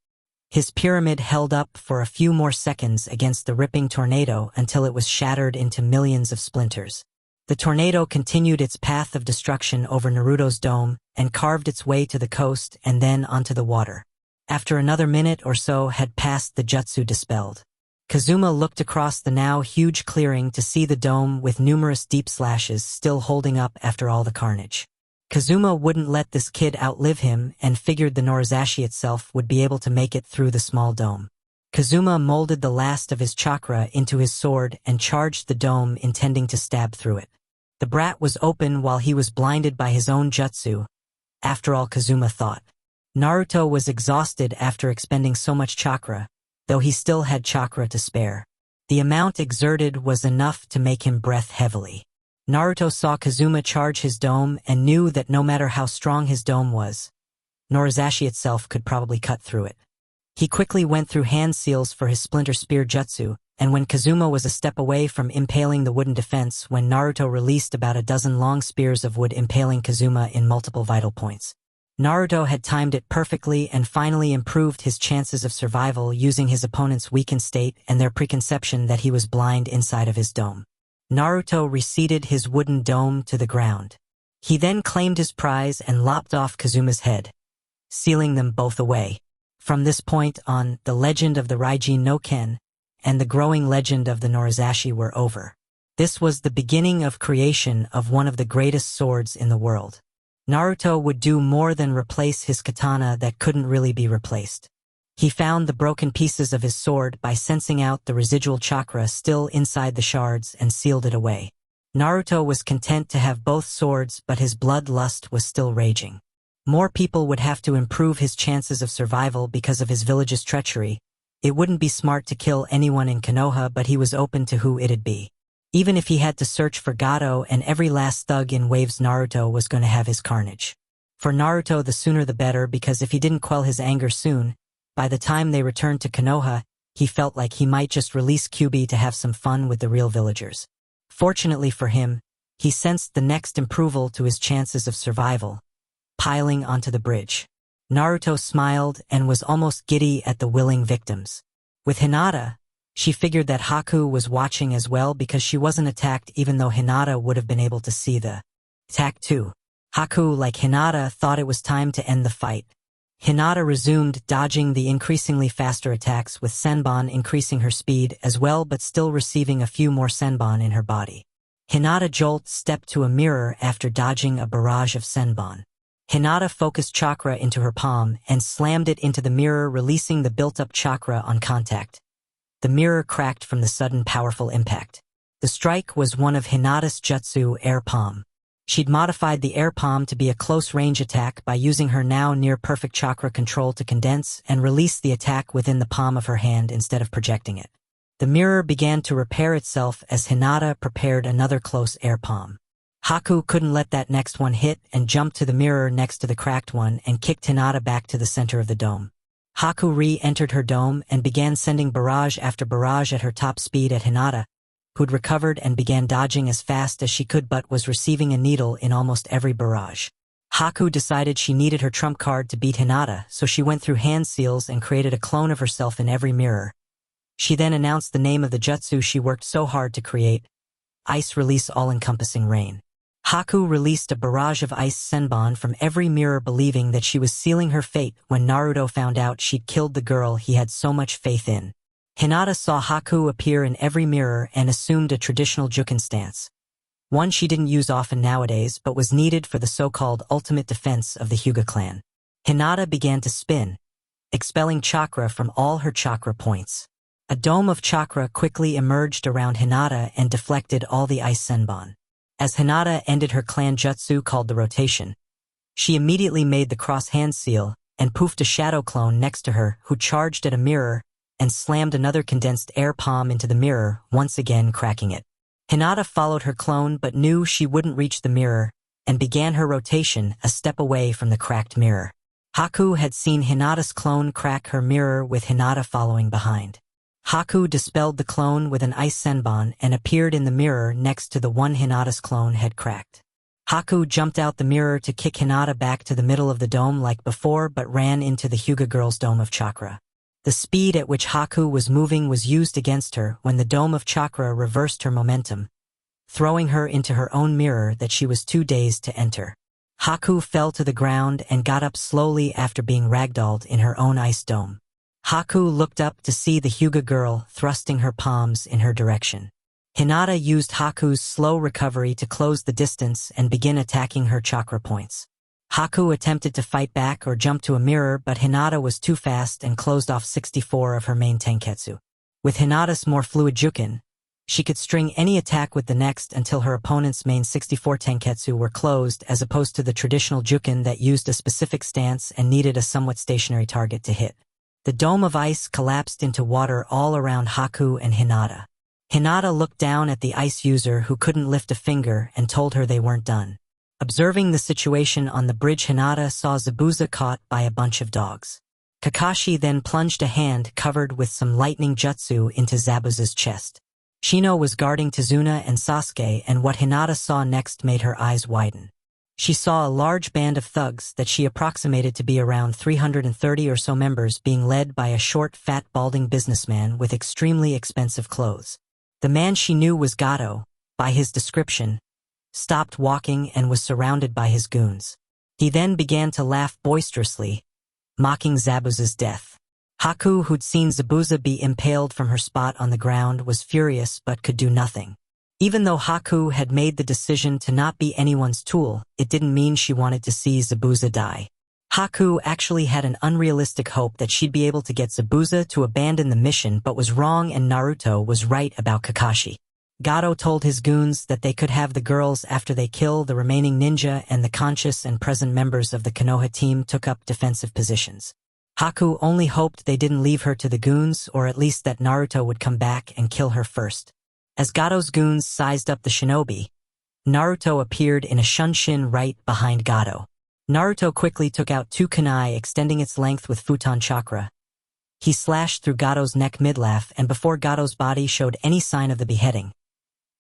His pyramid held up for a few more seconds against the ripping tornado until it was shattered into millions of splinters. The tornado continued its path of destruction over Naruto's dome and carved its way to the coast and then onto the water. After another minute or so had passed, the jutsu dispelled. Kazuma looked across the now huge clearing to see the dome with numerous deep slashes still holding up after all the carnage. Kazuma wouldn't let this kid outlive him and figured the Norizashi itself would be able to make it through the small dome. Kazuma molded the last of his chakra into his sword and charged the dome, intending to stab through it. The brat was open while he was blinded by his own jutsu. After all, Kazuma thought. Naruto was exhausted after expending so much chakra, though he still had chakra to spare. The amount exerted was enough to make him breath heavily. Naruto saw Kazuma charge his dome and knew that no matter how strong his dome was, Norizashi itself could probably cut through it. He quickly went through hand seals for his splinter spear jutsu, and when Kazuma was a step away from impaling the wooden defense when Naruto released about a dozen long spears of wood impaling Kazuma in multiple vital points. Naruto had timed it perfectly and finally improved his chances of survival using his opponent's weakened state and their preconception that he was blind inside of his dome. Naruto reseated his wooden dome to the ground. He then claimed his prize and lopped off Kazuma's head, sealing them both away. From this point on, the legend of the Raijin no Ken and the growing legend of the Norizashi were over. This was the beginning of creation of one of the greatest swords in the world. Naruto would do more than replace his katana that couldn't really be replaced. He found the broken pieces of his sword by sensing out the residual chakra still inside the shards and sealed it away. Naruto was content to have both swords, but his bloodlust was still raging. More people would have to improve his chances of survival because of his village's treachery. It wouldn't be smart to kill anyone in Konoha, but he was open to who it'd be. Even if he had to search for Gato and every last thug in Waves, Naruto was going to have his carnage. For Naruto, the sooner the better, because if he didn't quell his anger soon, by the time they returned to Konoha, he felt like he might just release Kyuubi to have some fun with the real villagers. Fortunately for him, he sensed the next improval to his chances of survival, piling onto the bridge. Naruto smiled and was almost giddy at the willing victims. With Hinata, she figured that Haku was watching as well because she wasn't attacked, even though Hinata would have been able to see the attack too. Haku, like Hinata, thought it was time to end the fight. Hinata resumed dodging the increasingly faster attacks, with Senbon increasing her speed as well, but still receiving a few more Senbon in her body. Hinata Jolt stepped to a mirror after dodging a barrage of Senbon. Hinata focused chakra into her palm and slammed it into the mirror, releasing the built-up chakra on contact. The mirror cracked from the sudden powerful impact. The strike was one of Hinata's jutsu, Air Palm. She'd modified the Air Palm to be a close-range attack by using her now near-perfect chakra control to condense and release the attack within the palm of her hand instead of projecting it. The mirror began to repair itself as Hinata prepared another close Air Palm. Haku couldn't let that next one hit and jumped to the mirror next to the cracked one and kicked Hinata back to the center of the dome. Haku re-entered her dome and began sending barrage after barrage at her top speed at Hinata, who'd recovered and began dodging as fast as she could but was receiving a needle in almost every barrage. Haku decided she needed her trump card to beat Hinata, so she went through hand seals and created a clone of herself in every mirror. She then announced the name of the jutsu she worked so hard to create: Ice Release All-Encompassing Rain. Haku released a barrage of ice senbon from every mirror, believing that she was sealing her fate when Naruto found out she'd killed the girl he had so much faith in. Hinata saw Haku appear in every mirror and assumed a traditional Juken stance. One she didn't use often nowadays but was needed for the so-called ultimate defense of the Hyuga clan. Hinata began to spin, expelling chakra from all her chakra points. A dome of chakra quickly emerged around Hinata and deflected all the ice senbon. As Hinata ended her clan jutsu called the rotation, she immediately made the cross hand seal and poofed a shadow clone next to her, who charged at a mirror and slammed another condensed air palm into the mirror, once again cracking it. Hinata followed her clone but knew she wouldn't reach the mirror and began her rotation a step away from the cracked mirror. Haku had seen Hinata's clone crack her mirror, with Hinata following behind. Haku dispelled the clone with an ice senbon and appeared in the mirror next to the one Hinata's clone had cracked. Haku jumped out the mirror to kick Hinata back to the middle of the dome like before, but ran into the Hyuga girl's dome of chakra. The speed at which Haku was moving was used against her when the dome of chakra reversed her momentum, throwing her into her own mirror that she was too dazed to enter. Haku fell to the ground and got up slowly after being ragdolled in her own ice dome. Haku looked up to see the Hyuga girl thrusting her palms in her direction. Hinata used Haku's slow recovery to close the distance and begin attacking her chakra points. Haku attempted to fight back or jump to a mirror, but Hinata was too fast and closed off 64 of her main tenketsu. With Hinata's more fluid juken, she could string any attack with the next until her opponent's main 64 tenketsu were closed, as opposed to the traditional juken that used a specific stance and needed a somewhat stationary target to hit. The dome of ice collapsed into water all around Haku and Hinata. Hinata looked down at the ice user who couldn't lift a finger and told her they weren't done. Observing the situation on the bridge, Hinata saw Zabuza caught by a bunch of dogs. Kakashi then plunged a hand covered with some lightning jutsu into Zabuza's chest. Shino was guarding Tazuna and Sasuke, and what Hinata saw next made her eyes widen. She saw a large band of thugs that she approximated to be around 330 or so members, being led by a short, fat, balding businessman with extremely expensive clothes. The man she knew was Gato, by his description, stopped walking and was surrounded by his goons. He then began to laugh boisterously, mocking Zabuza's death. Haku, who'd seen Zabuza be impaled from her spot on the ground, was furious but could do nothing. Even though Haku had made the decision to not be anyone's tool, it didn't mean she wanted to see Zabuza die. Haku actually had an unrealistic hope that she'd be able to get Zabuza to abandon the mission, but was wrong, and Naruto was right about Kakashi. Gato told his goons that they could have the girls after they kill the remaining ninja, and the conscious and present members of the Konoha team took up defensive positions. Haku only hoped they didn't leave her to the goons, or at least that Naruto would come back and kill her first. As Gato's goons sized up the shinobi, Naruto appeared in a shunshin right behind Gato. Naruto quickly took out two kunai, extending its length with futon chakra. He slashed through Gato's neck mid-laugh, and before Gato's body showed any sign of the beheading,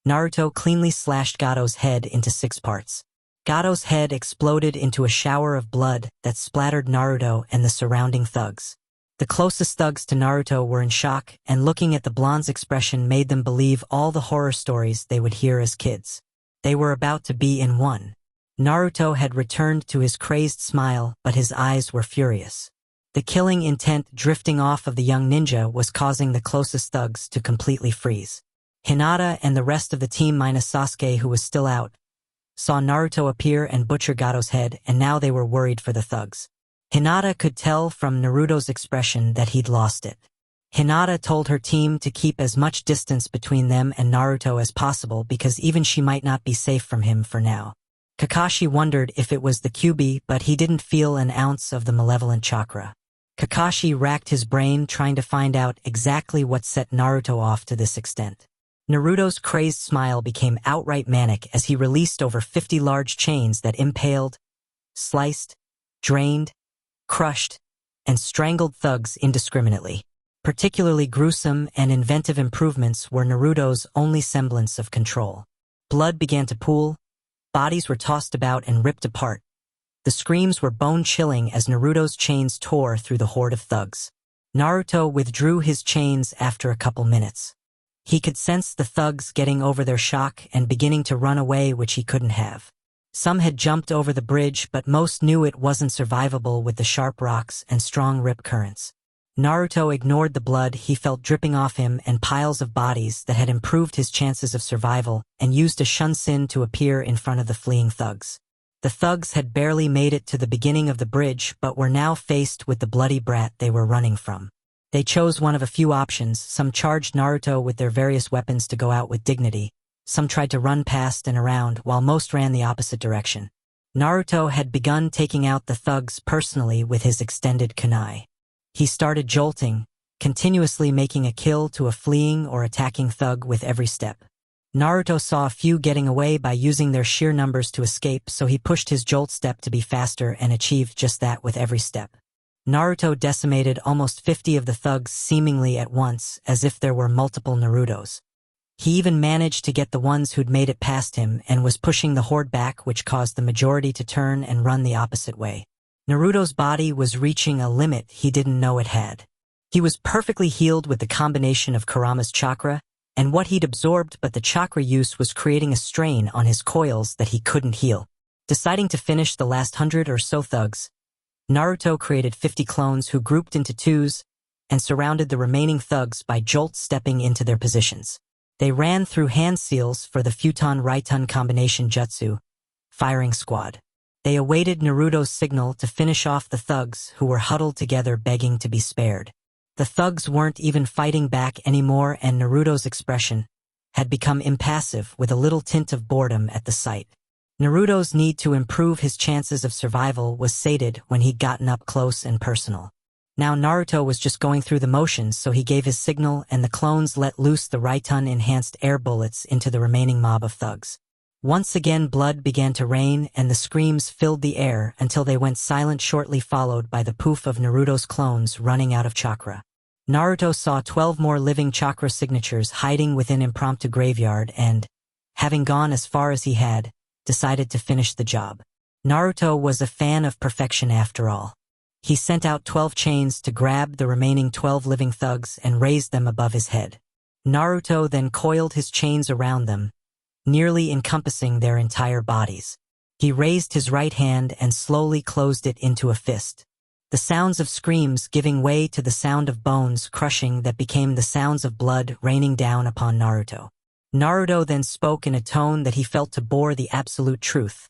Naruto cleanly slashed Gato's head into 6 parts. Gato's head exploded into a shower of blood that splattered Naruto and the surrounding thugs. The closest thugs to Naruto were in shock, and looking at the blonde's expression made them believe all the horror stories they would hear as kids. They were about to be in one. Naruto had returned to his crazed smile, but his eyes were furious. The killing intent drifting off of the young ninja was causing the closest thugs to completely freeze. Hinata and the rest of the team minus Sasuke, who was still out, saw Naruto appear and butcher Gato's head, and now they were worried for the thugs. Hinata could tell from Naruto's expression that he'd lost it. Hinata told her team to keep as much distance between them and Naruto as possible, because even she might not be safe from him for now. Kakashi wondered if it was the Kyuubi, but he didn't feel an ounce of the malevolent chakra. Kakashi racked his brain trying to find out exactly what set Naruto off to this extent. Naruto's crazed smile became outright manic as he released over 50 large chains that impaled, sliced, drained, crushed, and strangled thugs indiscriminately. Particularly gruesome and inventive improvements were Naruto's only semblance of control. Blood began to pool, bodies were tossed about and ripped apart. The screams were bone-chilling as Naruto's chains tore through the horde of thugs. Naruto withdrew his chains after a couple minutes. He could sense the thugs getting over their shock and beginning to run away, which he couldn't have. Some had jumped over the bridge, but most knew it wasn't survivable with the sharp rocks and strong rip currents. Naruto ignored the blood he felt dripping off him and piles of bodies that had improved his chances of survival, and used a shunsin to appear in front of the fleeing thugs. The thugs had barely made it to the beginning of the bridge, but were now faced with the bloody brat they were running from. They chose one of a few options. Some charged Naruto with their various weapons to go out with dignity. Some tried to run past and around, while most ran the opposite direction. Naruto had begun taking out the thugs personally with his extended kunai. He started jolting, continuously making a kill to a fleeing or attacking thug with every step. Naruto saw a few getting away by using their sheer numbers to escape, so he pushed his jolt step to be faster and achieved just that with every step. Naruto decimated almost 50 of the thugs seemingly at once, as if there were multiple Narutos. He even managed to get the ones who'd made it past him and was pushing the horde back, which caused the majority to turn and run the opposite way. Naruto's body was reaching a limit he didn't know it had. He was perfectly healed with the combination of Kurama's chakra and what he'd absorbed, but the chakra use was creating a strain on his coils that he couldn't heal. Deciding to finish the last 100 or so thugs, Naruto created 50 clones who grouped into twos and surrounded the remaining thugs by jolt stepping into their positions. They ran through hand seals for the futon-raiton combination jutsu, firing squad. They awaited Naruto's signal to finish off the thugs who were huddled together begging to be spared. The thugs weren't even fighting back anymore, and Naruto's expression had become impassive with a little tint of boredom at the sight. Naruto's need to improve his chances of survival was sated when he'd gotten up close and personal. Now Naruto was just going through the motions, so he gave his signal and the clones let loose the Raiton-enhanced air bullets into the remaining mob of thugs. Once again blood began to rain and the screams filled the air until they went silent, shortly followed by the poof of Naruto's clones running out of chakra. Naruto saw 12 more living chakra signatures hiding within impromptu graveyard and, having gone as far as he had, decided to finish the job. Naruto was a fan of perfection after all. He sent out 12 chains to grab the remaining 12 living thugs and raised them above his head. Naruto then coiled his chains around them, nearly encompassing their entire bodies. He raised his right hand and slowly closed it into a fist. The sounds of screams giving way to the sound of bones crushing that became the sounds of blood raining down upon Naruto. Naruto then spoke in a tone that he felt to bore the absolute truth.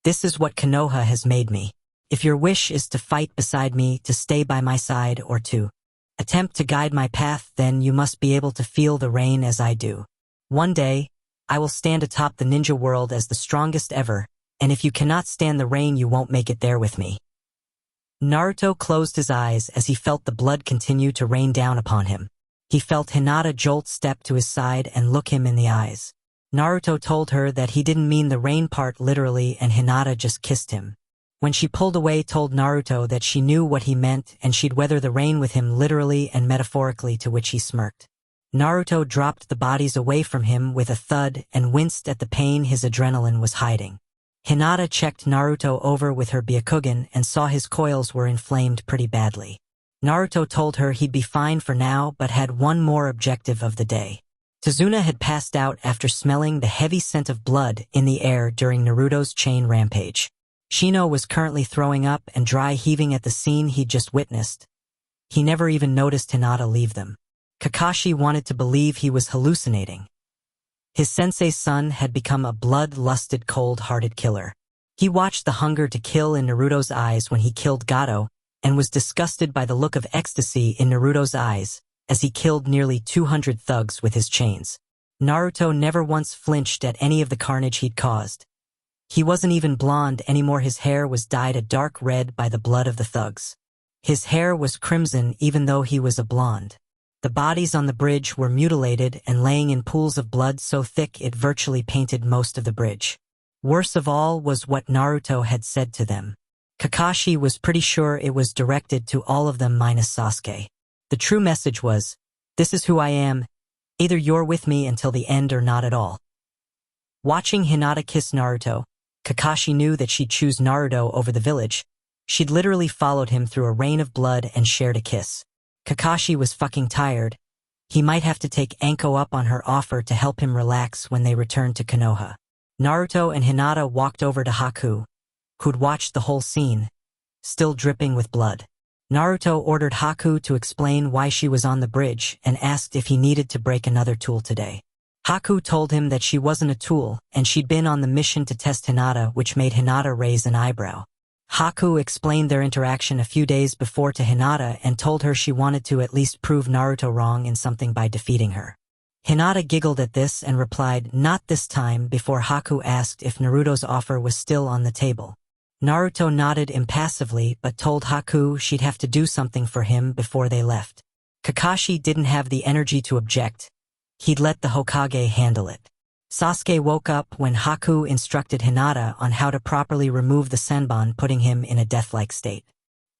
"This is what Konoha has made me. If your wish is to fight beside me, to stay by my side, or to attempt to guide my path, then you must be able to feel the rain as I do. One day, I will stand atop the ninja world as the strongest ever, and if you cannot stand the rain, you won't make it there with me." Naruto closed his eyes as he felt the blood continue to rain down upon him. He felt Hinata jolt step to his side and look him in the eyes. Naruto told her that he didn't mean the rain part literally, and Hinata just kissed him. When she pulled away, told Naruto that she knew what he meant and she'd weather the rain with him literally and metaphorically, to which he smirked. Naruto dropped the bodies away from him with a thud and winced at the pain his adrenaline was hiding. Hinata checked Naruto over with her Byakugan and saw his coils were inflamed pretty badly. Naruto told her he'd be fine for now but had one more objective of the day. Tazuna had passed out after smelling the heavy scent of blood in the air during Naruto's chain rampage. Shino was currently throwing up and dry heaving at the scene he'd just witnessed. He never even noticed Hinata leave them. Kakashi wanted to believe he was hallucinating. His sensei's son had become a blood-lusted, cold-hearted killer. He watched the hunger to kill in Naruto's eyes when he killed Gato, and was disgusted by the look of ecstasy in Naruto's eyes as he killed nearly 200 thugs with his chains. Naruto never once flinched at any of the carnage he'd caused. He wasn't even blonde anymore. His hair was dyed a dark red by the blood of the thugs. His hair was crimson even though he was a blonde. The bodies on the bridge were mutilated and laying in pools of blood so thick it virtually painted most of the bridge. Worst of all was what Naruto had said to them. Kakashi was pretty sure it was directed to all of them minus Sasuke. The true message was, "This is who I am. Either you're with me until the end or not at all." Watching Hinata kiss Naruto, Kakashi knew that she'd choose Naruto over the village. She'd literally followed him through a rain of blood and shared a kiss. Kakashi was fucking tired. He might have to take Anko up on her offer to help him relax when they returned to Konoha. Naruto and Hinata walked over to Haku, who'd watched the whole scene, still dripping with blood. Naruto ordered Haku to explain why she was on the bridge and asked if he needed to break another tool today. Haku told him that she wasn't a tool and she'd been on the mission to test Hinata, which made Hinata raise an eyebrow. Haku explained their interaction a few days before to Hinata and told her she wanted to at least prove Naruto wrong in something by defeating her. Hinata giggled at this and replied, "Not this time," before Haku asked if Naruto's offer was still on the table. Naruto nodded impassively but told Haku she'd have to do something for him before they left. Kakashi didn't have the energy to object. He'd let the Hokage handle it. Sasuke woke up when Haku instructed Hinata on how to properly remove the Senbon, putting him in a death-like state.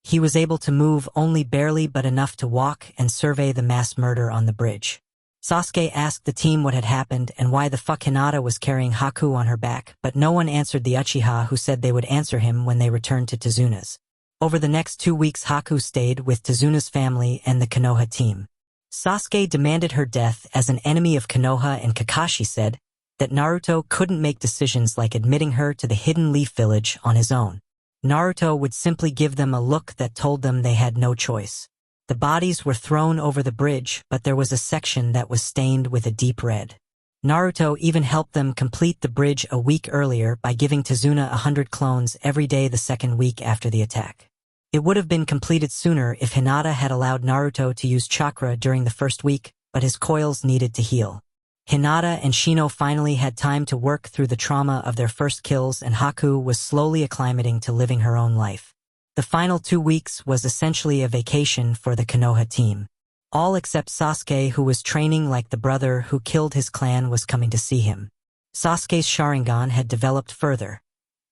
He was able to move only barely but enough to walk and survey the mass murder on the bridge. Sasuke asked the team what had happened and why the fuck Hinata was carrying Haku on her back, but no one answered the Uchiha, who said they would answer him when they returned to Tazuna's. Over the next 2 weeks, Haku stayed with Tazuna's family and the Konoha team. Sasuke demanded her death as an enemy of Konoha, and Kakashi said that Naruto couldn't make decisions like admitting her to the Hidden Leaf Village on his own. Naruto would simply give them a look that told them they had no choice. The bodies were thrown over the bridge, but there was a section that was stained with a deep red. Naruto even helped them complete the bridge a week earlier by giving Tazuna 100 clones every day the second week after the attack. It would have been completed sooner if Hinata had allowed Naruto to use chakra during the first week, but his coils needed to heal. Hinata and Shino finally had time to work through the trauma of their first kills, and Haku was slowly acclimating to living her own life. The final 2 weeks was essentially a vacation for the Konoha team. All except Sasuke, who was training like the brother who killed his clan was coming to see him. Sasuke's Sharingan had developed further,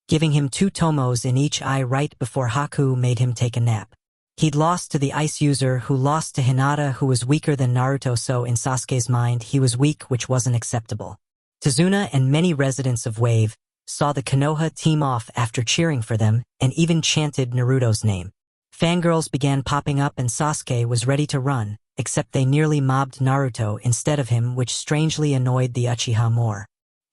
giving him 2 tomos in each eye right before Haku made him take a nap. He'd lost to the ice user who lost to Hinata, who was weaker than Naruto, so in Sasuke's mind he was weak, which wasn't acceptable. Tazuna and many residents of Wave saw the Konoha team off after cheering for them and even chanted Naruto's name. Fangirls began popping up and Sasuke was ready to run, except they nearly mobbed Naruto instead of him, which strangely annoyed the Uchiha more.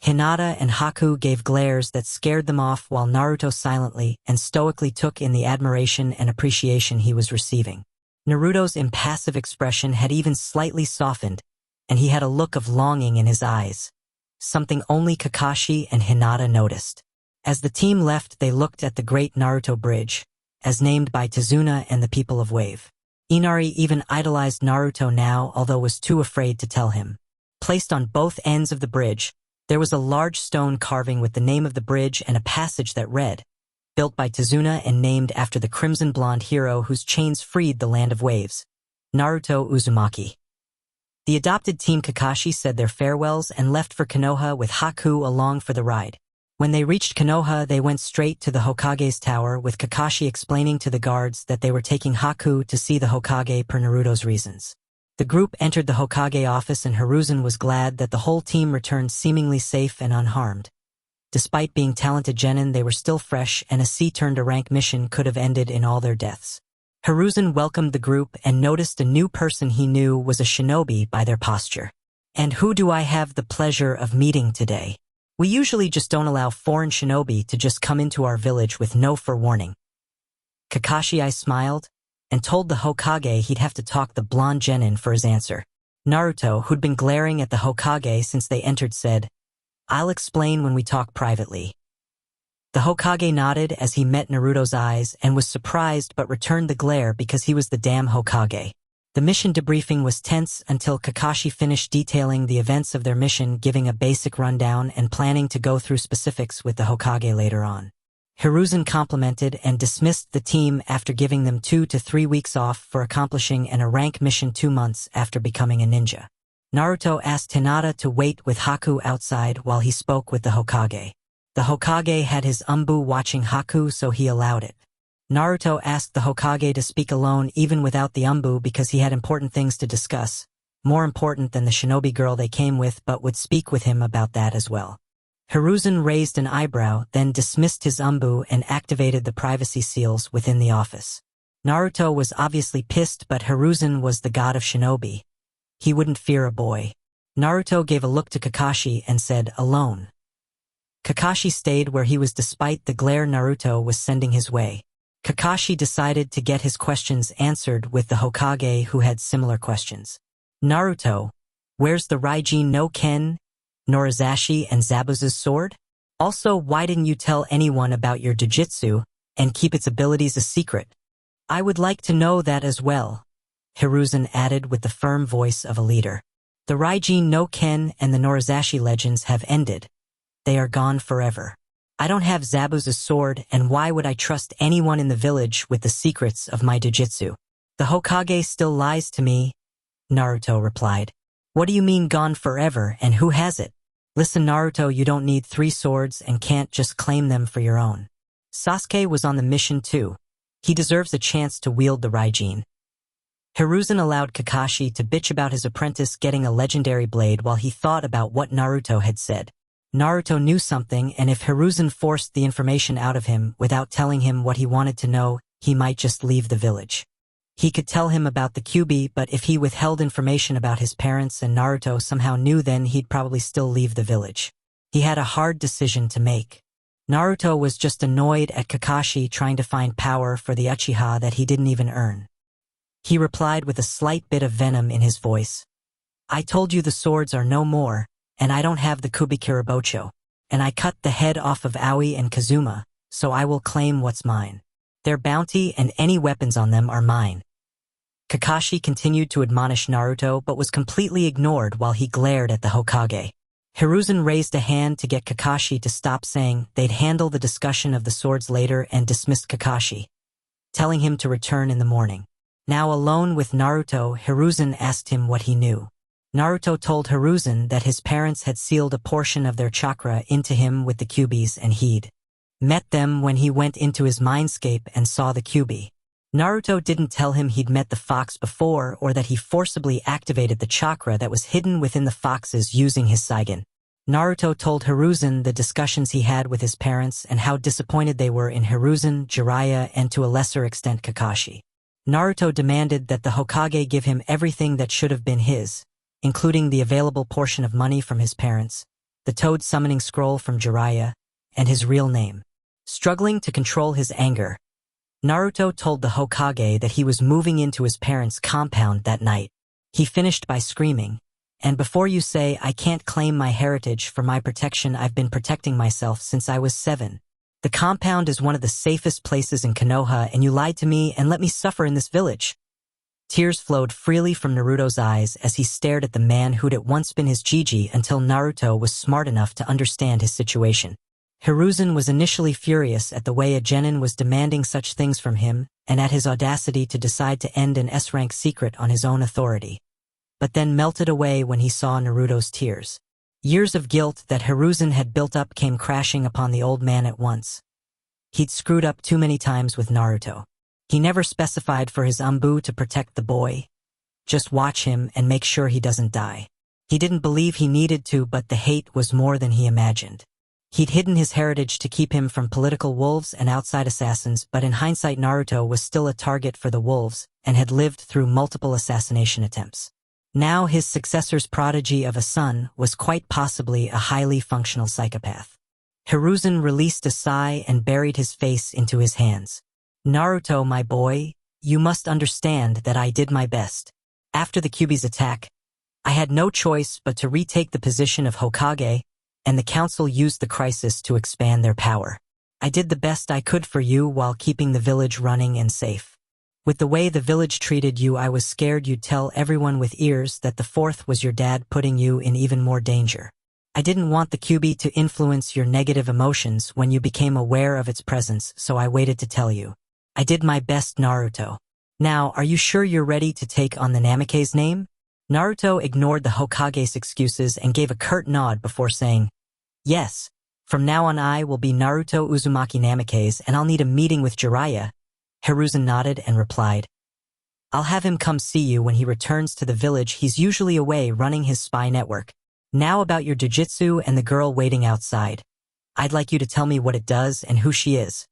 Hinata and Haku gave glares that scared them off while Naruto silently and stoically took in the admiration and appreciation he was receiving. Naruto's impassive expression had even slightly softened, and he had a look of longing in his eyes, something only Kakashi and Hinata noticed. As the team left, they looked at the Great Naruto Bridge, as named by Tazuna and the people of Wave. Inari even idolized Naruto now, although was too afraid to tell him. Placed on both ends of the bridge, there was a large stone carving with the name of the bridge and a passage that read, built by Tazuna and named after the crimson blonde hero whose chains freed the land of waves, Naruto Uzumaki. The adopted Team Kakashi said their farewells and left for Konoha with Haku along for the ride. When they reached Konoha, they went straight to the Hokage's tower, with Kakashi explaining to the guards that they were taking Haku to see the Hokage per Naruto's reasons. The group entered the Hokage office and Hiruzen was glad that the whole team returned seemingly safe and unharmed. Despite being talented genin, they were still fresh, and a C-turned-to-rank mission could have ended in all their deaths. Hiruzen welcomed the group and noticed a new person he knew was a shinobi by their posture. "And who do I have the pleasure of meeting today? We usually just don't allow foreign shinobi to just come into our village with no forewarning." Kakashi smiled and told the Hokage he'd have to talk the blonde genin for his answer. Naruto, who'd been glaring at the Hokage since they entered, said, "I'll explain when we talk privately." The Hokage nodded as he met Naruto's eyes and was surprised but returned the glare because he was the damn Hokage. The mission debriefing was tense until Kakashi finished detailing the events of their mission, giving a basic rundown and planning to go through specifics with the Hokage later on. Hiruzen complimented and dismissed the team after giving them 2 to 3 weeks off for accomplishing a rank mission 2 months after becoming a ninja. Naruto asked Hinata to wait with Haku outside while he spoke with the Hokage. The Hokage had his Umbu watching Haku, so he allowed it. Naruto asked the Hokage to speak alone even without the Umbu because he had important things to discuss, more important than the shinobi girl they came with, but would speak with him about that as well. Hiruzen raised an eyebrow, then dismissed his Umbu and activated the privacy seals within the office. Naruto was obviously pissed, but Hiruzen was the god of shinobi. He wouldn't fear a boy. Naruto gave a look to Kakashi and said, "Alone." Kakashi stayed where he was despite the glare Naruto was sending his way. Kakashi decided to get his questions answered with the Hokage, who had similar questions. "Naruto, where's the Raijin no Ken, Norizashi, and Zabuza's sword? Also, why didn't you tell anyone about your jujitsu and keep its abilities a secret? I would like to know that as well," Hiruzen added with the firm voice of a leader. "The Raijin no Ken and the Norizashi legends have ended. They are gone forever. I don't have Zabuza's sword, and why would I trust anyone in the village with the secrets of my jujitsu? The Hokage still lies to me," Naruto replied. "What do you mean gone forever, and who has it? Listen, Naruto, you don't need 3 swords and can't just claim them for your own. Sasuke was on the mission too. He deserves a chance to wield the Raijin." Hiruzen allowed Kakashi to bitch about his apprentice getting a legendary blade while he thought about what Naruto had said. Naruto knew something, and if Hiruzen forced the information out of him without telling him what he wanted to know, he might just leave the village. He could tell him about the Kyuubi, but if he withheld information about his parents and Naruto somehow knew, then he'd probably still leave the village. He had a hard decision to make. Naruto was just annoyed at Kakashi trying to find power for the Uchiha that he didn't even earn. He replied with a slight bit of venom in his voice. I told you the swords are no more, and I don't have the Kubikirabocho, and I cut the head off of Aoi and Kazuma, so I will claim what's mine. Their bounty and any weapons on them are mine. Kakashi continued to admonish Naruto but was completely ignored while he glared at the Hokage. Hiruzen raised a hand to get Kakashi to stop, saying they'd handle the discussion of the swords later, and dismissed Kakashi, telling him to return in the morning. Now alone with Naruto, Hiruzen asked him what he knew. Naruto told Hiruzen that his parents had sealed a portion of their chakra into him with the Kyubis, and he'd met them when he went into his mindscape and saw the Kyubi. Naruto didn't tell him he'd met the fox before or that he forcibly activated the chakra that was hidden within the foxes using his Saigan. Naruto told Hiruzen the discussions he had with his parents and how disappointed they were in Hiruzen, Jiraiya, and to a lesser extent Kakashi. Naruto demanded that the Hokage give him everything that should have been his, including the available portion of money from his parents, the Toad summoning scroll from Jiraiya, and his real name. Struggling to control his anger, Naruto told the Hokage that he was moving into his parents' compound that night. He finished by screaming, "And before you say I can't claim my heritage for my protection, I've been protecting myself since I was 7. The compound is one of the safest places in Konoha, and you lied to me and let me suffer in this village." Tears flowed freely from Naruto's eyes as he stared at the man who'd at once been his Jiji until Naruto was smart enough to understand his situation. Hiruzen was initially furious at the way a genin was demanding such things from him and at his audacity to decide to end an S-rank secret on his own authority, but then melted away when he saw Naruto's tears. Years of guilt that Hiruzen had built up came crashing upon the old man at once. He'd screwed up too many times with Naruto. He never specified for his Anbu to protect the boy. Just watch him and make sure he doesn't die. He didn't believe he needed to, but the hate was more than he imagined. He'd hidden his heritage to keep him from political wolves and outside assassins, but in hindsight Naruto was still a target for the wolves and had lived through multiple assassination attempts. Now his successor's prodigy of a son was quite possibly a highly functional psychopath. Hiruzen released a sigh and buried his face into his hands. "Naruto, my boy, you must understand that I did my best. After the Kyubi's attack, I had no choice but to retake the position of Hokage, and the council used the crisis to expand their power. I did the best I could for you while keeping the village running and safe. With the way the village treated you, I was scared you'd tell everyone with ears that the fourth was your dad, putting you in even more danger. I didn't want the Kyubi to influence your negative emotions when you became aware of its presence, so I waited to tell you. I did my best, Naruto. Now, are you sure you're ready to take on the Namake's name?" Naruto ignored the Hokage's excuses and gave a curt nod before saying, "Yes, from now on I will be Naruto Uzumaki Namake's, and I'll need a meeting with Jiraiya." Hiruzen nodded and replied, "I'll have him come see you when he returns to the village. He's usually away running his spy network. Now about your jujitsu and the girl waiting outside. I'd like you to tell me what it does and who she is."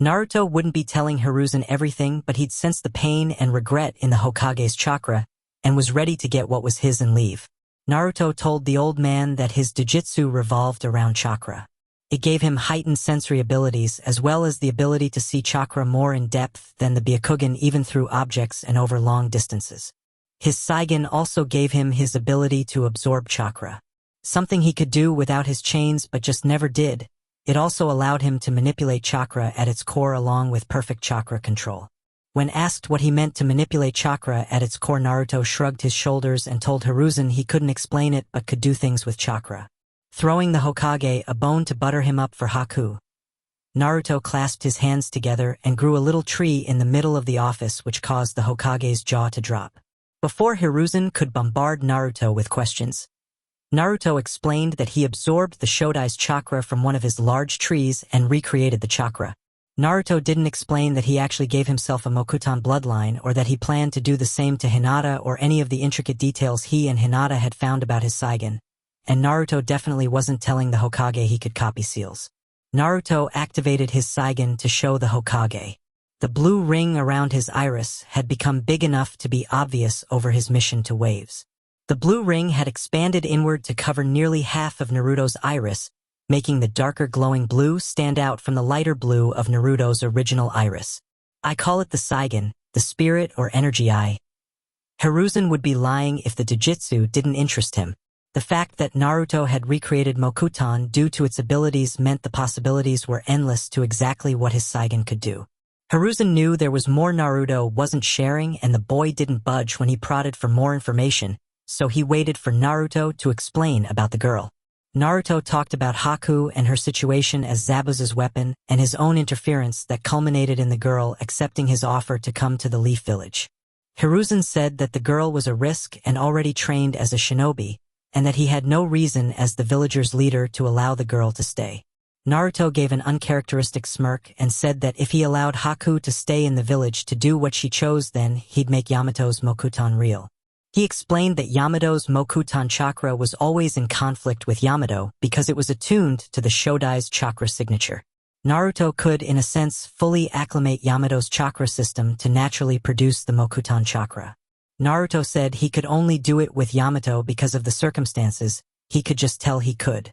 Naruto wouldn't be telling Hiruzen everything, but he'd sensed the pain and regret in the Hokage's chakra and was ready to get what was his and leave. Naruto told the old man that his jujitsu revolved around chakra. It gave him heightened sensory abilities as well as the ability to see chakra more in depth than the Byakugan, even through objects and over long distances. His Saigan also gave him his ability to absorb chakra, something he could do without his chains but just never did. It also allowed him to manipulate chakra at its core along with perfect chakra control. When asked what he meant to manipulate chakra at its core, Naruto shrugged his shoulders and told Hiruzen he couldn't explain it but could do things with chakra. Throwing the Hokage a bone to butter him up for Haku, Naruto clasped his hands together and grew a little tree in the middle of the office, which caused the Hokage's jaw to drop. Before Hiruzen could bombard Naruto with questions, Naruto explained that he absorbed the Shodai's chakra from one of his large trees and recreated the chakra. Naruto didn't explain that he actually gave himself a Mokutan bloodline or that he planned to do the same to Hinata or any of the intricate details he and Hinata had found about his Saigan, and Naruto definitely wasn't telling the Hokage he could copy seals. Naruto activated his Saigan to show the Hokage. The blue ring around his iris had become big enough to be obvious over his mission to Waves. The blue ring had expanded inward to cover nearly half of Naruto's iris, making the darker glowing blue stand out from the lighter blue of Naruto's original iris. "I call it the Saigan, the spirit or energy eye. Hiruzen would be lying if the Jujutsu didn't interest him. The fact that Naruto had recreated Mokuton due to its abilities meant the possibilities were endless to exactly what his Saigen could do. Hiruzen knew there was more Naruto wasn't sharing, and the boy didn't budge when he prodded for more information, so he waited for Naruto to explain about the girl. Naruto talked about Haku and her situation as Zabuza's weapon and his own interference that culminated in the girl accepting his offer to come to the Leaf Village. Hiruzen said that the girl was a risk and already trained as a shinobi, and that he had no reason as the villagers' leader to allow the girl to stay. Naruto gave an uncharacteristic smirk and said that if he allowed Haku to stay in the village to do what she chose, then he'd make Yamato's Mokuton real. He explained that Yamato's Mokuton chakra was always in conflict with Yamato because it was attuned to the Shodai's chakra signature. Naruto could, in a sense, fully acclimate Yamato's chakra system to naturally produce the Mokuton chakra. Naruto said he could only do it with Yamato because of the circumstances. He could just tell he could.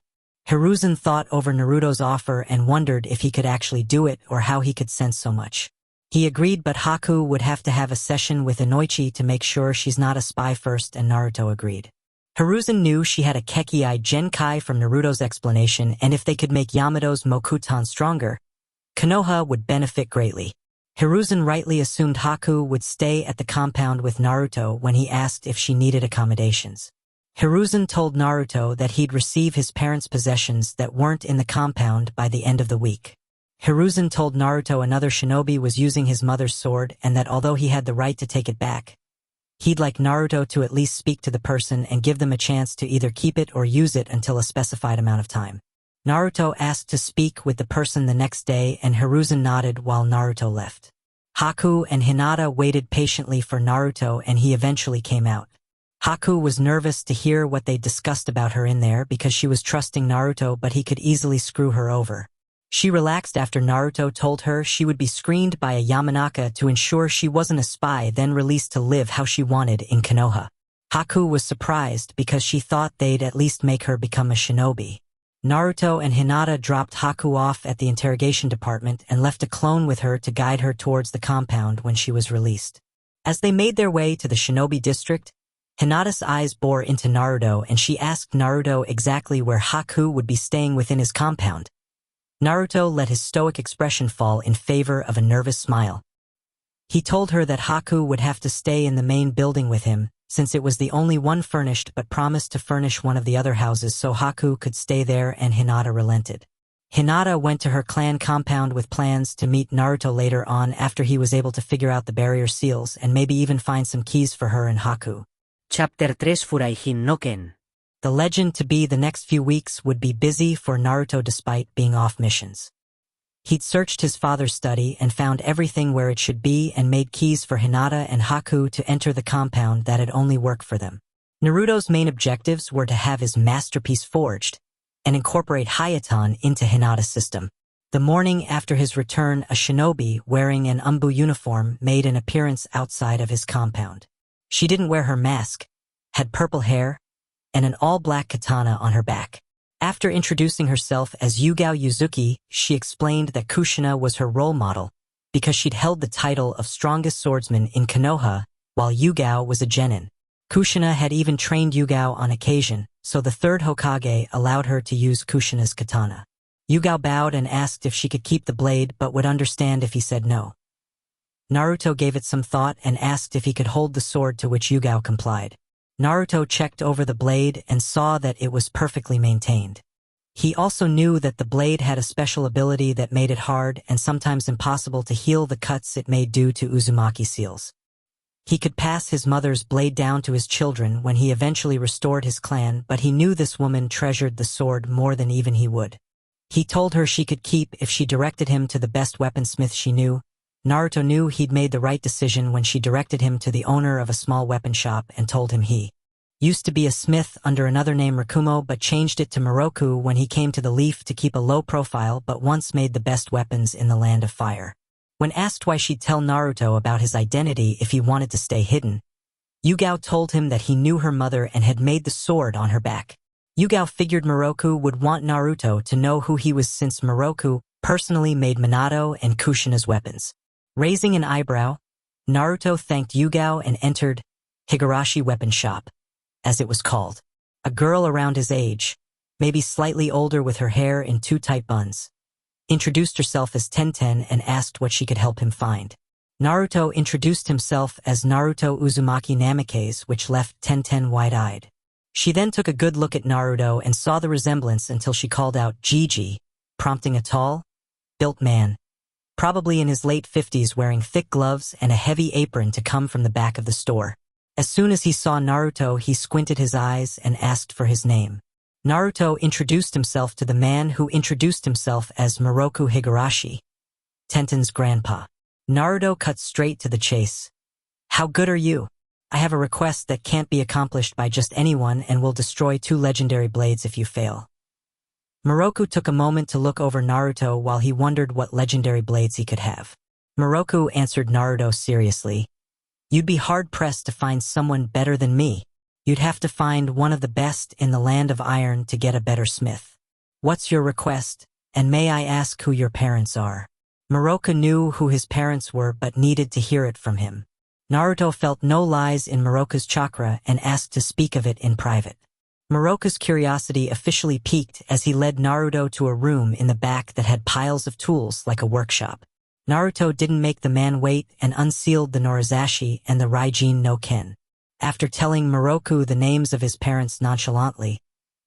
Hiruzen thought over Naruto's offer and wondered if he could actually do it or how he could sense so much. He agreed, but Haku would have to have a session with Inoichi to make sure she's not a spy first, and Naruto agreed. Hiruzen knew she had a Kekkei Genkai from Naruto's explanation, and if they could make Yamato's Mokuton stronger, Konoha would benefit greatly. Hiruzen rightly assumed Haku would stay at the compound with Naruto when he asked if she needed accommodations. Hiruzen told Naruto that he'd receive his parents' possessions that weren't in the compound by the end of the week. Hiruzen told Naruto another shinobi was using his mother's sword and that although he had the right to take it back, he'd like Naruto to at least speak to the person and give them a chance to either keep it or use it until a specified amount of time. Naruto asked to speak with the person the next day, and Hiruzen nodded while Naruto left. Haku and Hinata waited patiently for Naruto, and he eventually came out. Haku was nervous to hear what they discussed about her in there because she was trusting Naruto, but he could easily screw her over. She relaxed after Naruto told her she would be screened by a Yamanaka to ensure she wasn't a spy, then released to live how she wanted in Konoha. Haku was surprised because she thought they'd at least make her become a shinobi. Naruto and Hinata dropped Haku off at the interrogation department and left a clone with her to guide her towards the compound when she was released. As they made their way to the shinobi district, Hinata's eyes bore into Naruto, and she asked Naruto exactly where Haku would be staying within his compound. Naruto let his stoic expression fall in favor of a nervous smile. He told her that Haku would have to stay in the main building with him, since it was the only one furnished, but promised to furnish one of the other houses so Haku could stay there, and Hinata relented. Hinata went to her clan compound with plans to meet Naruto later on after he was able to figure out the barrier seals and maybe even find some keys for her and Haku. Chapter 3 Furaihin no Ken. The legend to be the next few weeks would be busy for Naruto despite being off missions. He'd searched his father's study and found everything where it should be and made keys for Hinata and Haku to enter the compound that'd only work for them. Naruto's main objectives were to have his masterpiece forged and incorporate Hayaton into Hinata's system. The morning after his return, a shinobi wearing an Umbu uniform made an appearance outside of his compound. She didn't wear her mask, had purple hair, and an all-black katana on her back. After introducing herself as Yugao Yuzuki, she explained that Kushina was her role model because she'd held the title of strongest swordsman in Konoha while Yugao was a genin. Kushina had even trained Yugao on occasion, so the third Hokage allowed her to use Kushina's katana. Yugao bowed and asked if she could keep the blade but would understand if he said no. Naruto gave it some thought and asked if he could hold the sword, to which Yugao complied. Naruto checked over the blade and saw that it was perfectly maintained. He also knew that the blade had a special ability that made it hard and sometimes impossible to heal the cuts it made due to Uzumaki seals. He could pass his mother's blade down to his children when he eventually restored his clan, but he knew this woman treasured the sword more than even he would. He told her she could keep if she directed him to the best weaponsmith she knew. Naruto knew he'd made the right decision when she directed him to the owner of a small weapon shop and told him he used to be a smith under another name, Rakumo, but changed it to Moroku when he came to the Leaf to keep a low profile, but once made the best weapons in the Land of Fire. When asked why she'd tell Naruto about his identity if he wanted to stay hidden, Yugao told him that he knew her mother and had made the sword on her back. Yugao figured Moroku would want Naruto to know who he was since Moroku personally made Minato and Kushina's weapons. Raising an eyebrow, Naruto thanked Yugao and entered Higurashi Weapon Shop, as it was called. A girl around his age, maybe slightly older with her hair in two tight buns, introduced herself as Tenten and asked what she could help him find. Naruto introduced himself as Naruto Uzumaki Namikaze, which left Tenten wide-eyed. She then took a good look at Naruto and saw the resemblance until she called out Gigi, prompting a tall, built man, probably in his late 50s, wearing thick gloves and a heavy apron, to come from the back of the store. As soon as he saw Naruto, he squinted his eyes and asked for his name. Naruto introduced himself to the man, who introduced himself as Moroku Higurashi, Tenten's grandpa. Naruto cut straight to the chase. "How good are you? I have a request that can't be accomplished by just anyone and will destroy 2 legendary blades if you fail." Moroku took a moment to look over Naruto while he wondered what legendary blades he could have. Moroku answered Naruto seriously, "You'd be hard-pressed to find someone better than me. You'd have to find one of the best in the land of iron to get a better smith. What's your request, and may I ask who your parents are?" Moroku knew who his parents were but needed to hear it from him. Naruto felt no lies in Moroku's chakra and asked to speak of it in private. Moroku's curiosity officially piqued as he led Naruto to a room in the back that had piles of tools like a workshop. Naruto didn't make the man wait and unsealed the Norizashi and the Raijin no Ken. After telling Moroku the names of his parents nonchalantly,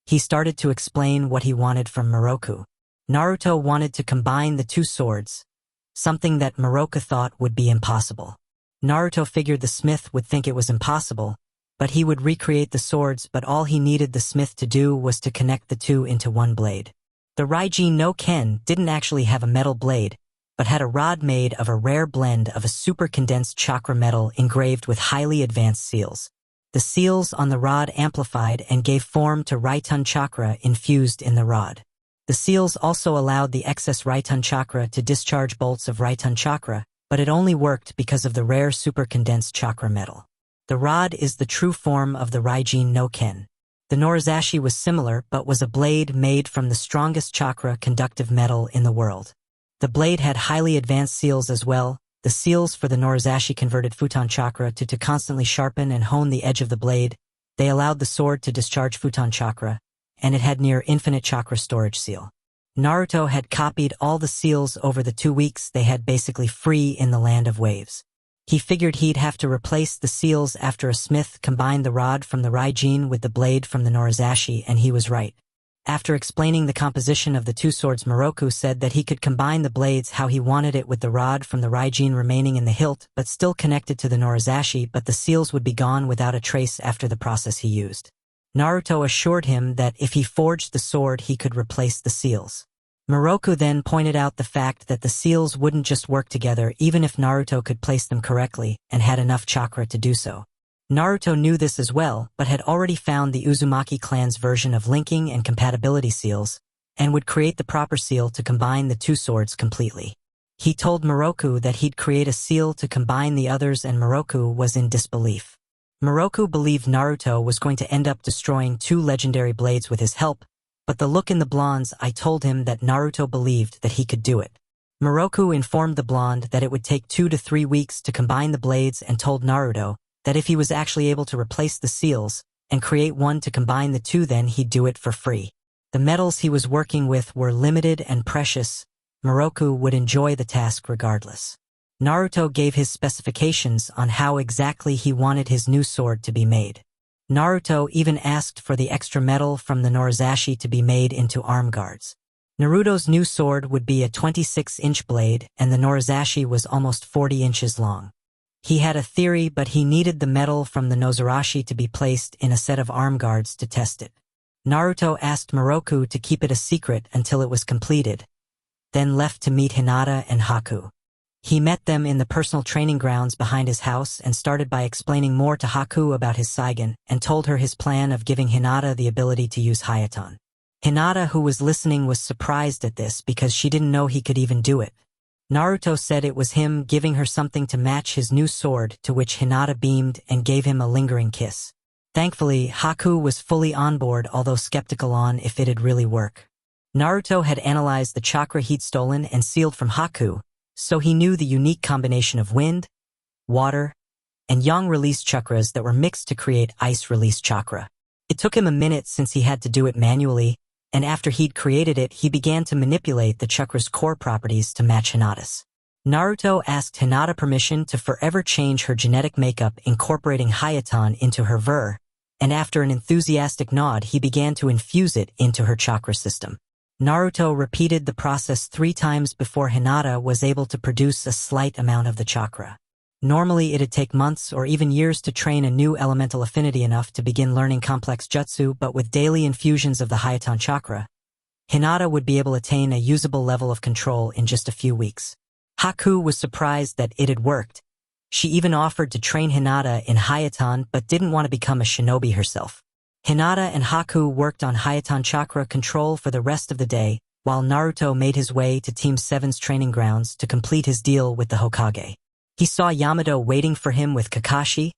he started to explain what he wanted from Moroku. Naruto wanted to combine the 2 swords, something that Moroku thought would be impossible. Naruto figured the smith would think it was impossible, but he would recreate the swords, but all he needed the smith to do was to connect the 2 into one blade. The Raijin no Ken didn't actually have a metal blade, but had a rod made of a rare blend of a super-condensed chakra metal engraved with highly advanced seals. The seals on the rod amplified and gave form to Raitun chakra infused in the rod. The seals also allowed the excess Raitun chakra to discharge bolts of Raitun chakra, but it only worked because of the rare super-condensed chakra metal. The rod is the true form of the Raijin no Ken. The Norizashi was similar but was a blade made from the strongest chakra conductive metal in the world. The blade had highly advanced seals as well. The seals for the Norizashi converted Futon chakra to constantly sharpen and hone the edge of the blade. They allowed the sword to discharge Futon chakra, and it had near infinite chakra storage seal. Naruto had copied all the seals over the 2 weeks they had basically free in the Land of Waves. He figured he'd have to replace the seals after a smith combined the rod from the Raijin with the blade from the Norizashi, and he was right. After explaining the composition of the 2 swords, Moroku said that he could combine the blades how he wanted it, with the rod from the Raijin remaining in the hilt but still connected to the Norizashi, but the seals would be gone without a trace after the process he used. Naruto assured him that if he forged the sword he could replace the seals. Moroku then pointed out the fact that the seals wouldn't just work together even if Naruto could place them correctly and had enough chakra to do so. Naruto knew this as well, but had already found the Uzumaki clan's version of linking and compatibility seals, and would create the proper seal to combine the 2 swords completely. He told Moroku that he'd create a seal to combine the others, and Moroku was in disbelief. Moroku believed Naruto was going to end up destroying 2 legendary blades with his help, but the look in the blonde's eye told him that Naruto believed that he could do it. Moroku informed the blonde that it would take 2 to 3 weeks to combine the blades and told Naruto that if he was actually able to replace the seals and create one to combine the 2, then he'd do it for free. The metals he was working with were limited and precious. Moroku would enjoy the task regardless. Naruto gave his specifications on how exactly he wanted his new sword to be made. Naruto even asked for the extra metal from the Norizashi to be made into arm guards. Naruto's new sword would be a 26-inch blade, and the Norizashi was almost 40 inches long. He had a theory, but he needed the metal from the Nozarashi to be placed in a set of arm guards to test it. Naruto asked Moroku to keep it a secret until it was completed, then left to meet Hinata and Haku. He met them in the personal training grounds behind his house and started by explaining more to Haku about his Saigon and told her his plan of giving Hinata the ability to use Hayaton. Hinata, who was listening, was surprised at this because she didn't know he could even do it. Naruto said it was him giving her something to match his new sword, to which Hinata beamed and gave him a lingering kiss. Thankfully, Haku was fully on board, although skeptical on if it'd really work. Naruto had analyzed the chakra he'd stolen and sealed from Haku, so he knew the unique combination of wind, water, and yang release chakras that were mixed to create ice release chakra. It took him a minute since he had to do it manually, and after he'd created it, he began to manipulate the chakra's core properties to match Hinata's. Naruto asked Hinata permission to forever change her genetic makeup, incorporating Hayatan into her ver, and after an enthusiastic nod, he began to infuse it into her chakra system. Naruto repeated the process 3 times before Hinata was able to produce a slight amount of the chakra. Normally, it'd take months or even years to train a new elemental affinity enough to begin learning complex jutsu, but with daily infusions of the Hayatan chakra, Hinata would be able to attain a usable level of control in just a few weeks. Haku was surprised that it had worked. She even offered to train Hinata in Hayatan but didn't want to become a shinobi herself. Hinata and Haku worked on Hayatan chakra control for the rest of the day, while Naruto made his way to Team 7's training grounds to complete his deal with the Hokage. He saw Yamato waiting for him with Kakashi,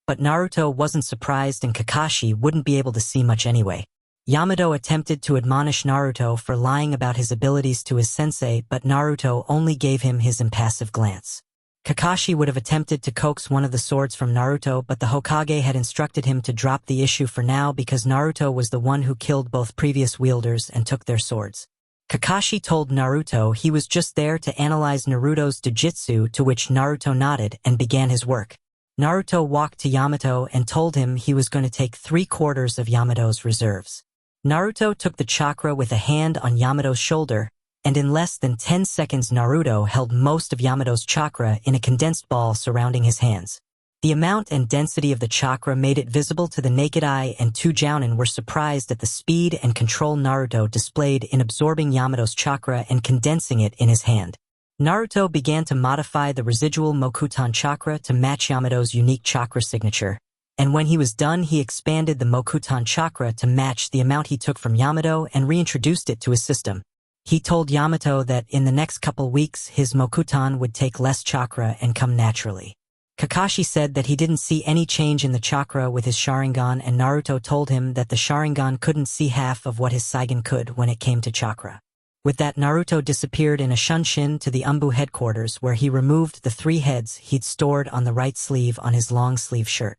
but Naruto wasn't surprised and Kakashi wouldn't be able to see much anyway. Yamato attempted to admonish Naruto for lying about his abilities to his sensei, but Naruto only gave him his impassive glance. Kakashi would have attempted to coax one of the swords from Naruto, but the Hokage had instructed him to drop the issue for now because Naruto was the one who killed both previous wielders and took their swords. Kakashi told Naruto he was just there to analyze Naruto's jujitsu, to which Naruto nodded and began his work. Naruto walked to Yamato and told him he was going to take 3/4 of Yamato's reserves. Naruto took the chakra with a hand on Yamato's shoulder, and in less than 10 seconds Naruto held most of Yamato's chakra in a condensed ball surrounding his hands. The amount and density of the chakra made it visible to the naked eye, and 2 jounin were surprised at the speed and control Naruto displayed in absorbing Yamato's chakra and condensing it in his hand. Naruto began to modify the residual Mokutan chakra to match Yamato's unique chakra signature, and when he was done he expanded the Mokutan chakra to match the amount he took from Yamato and reintroduced it to his system. He told Yamato that in the next couple weeks his Mokutan would take less chakra and come naturally. Kakashi said that he didn't see any change in the chakra with his Sharingan, and Naruto told him that the Sharingan couldn't see half of what his Saigan could when it came to chakra. With that, Naruto disappeared in a shunshin to the Umbu headquarters, where he removed the 3 heads he'd stored on the right sleeve on his long-sleeve shirt.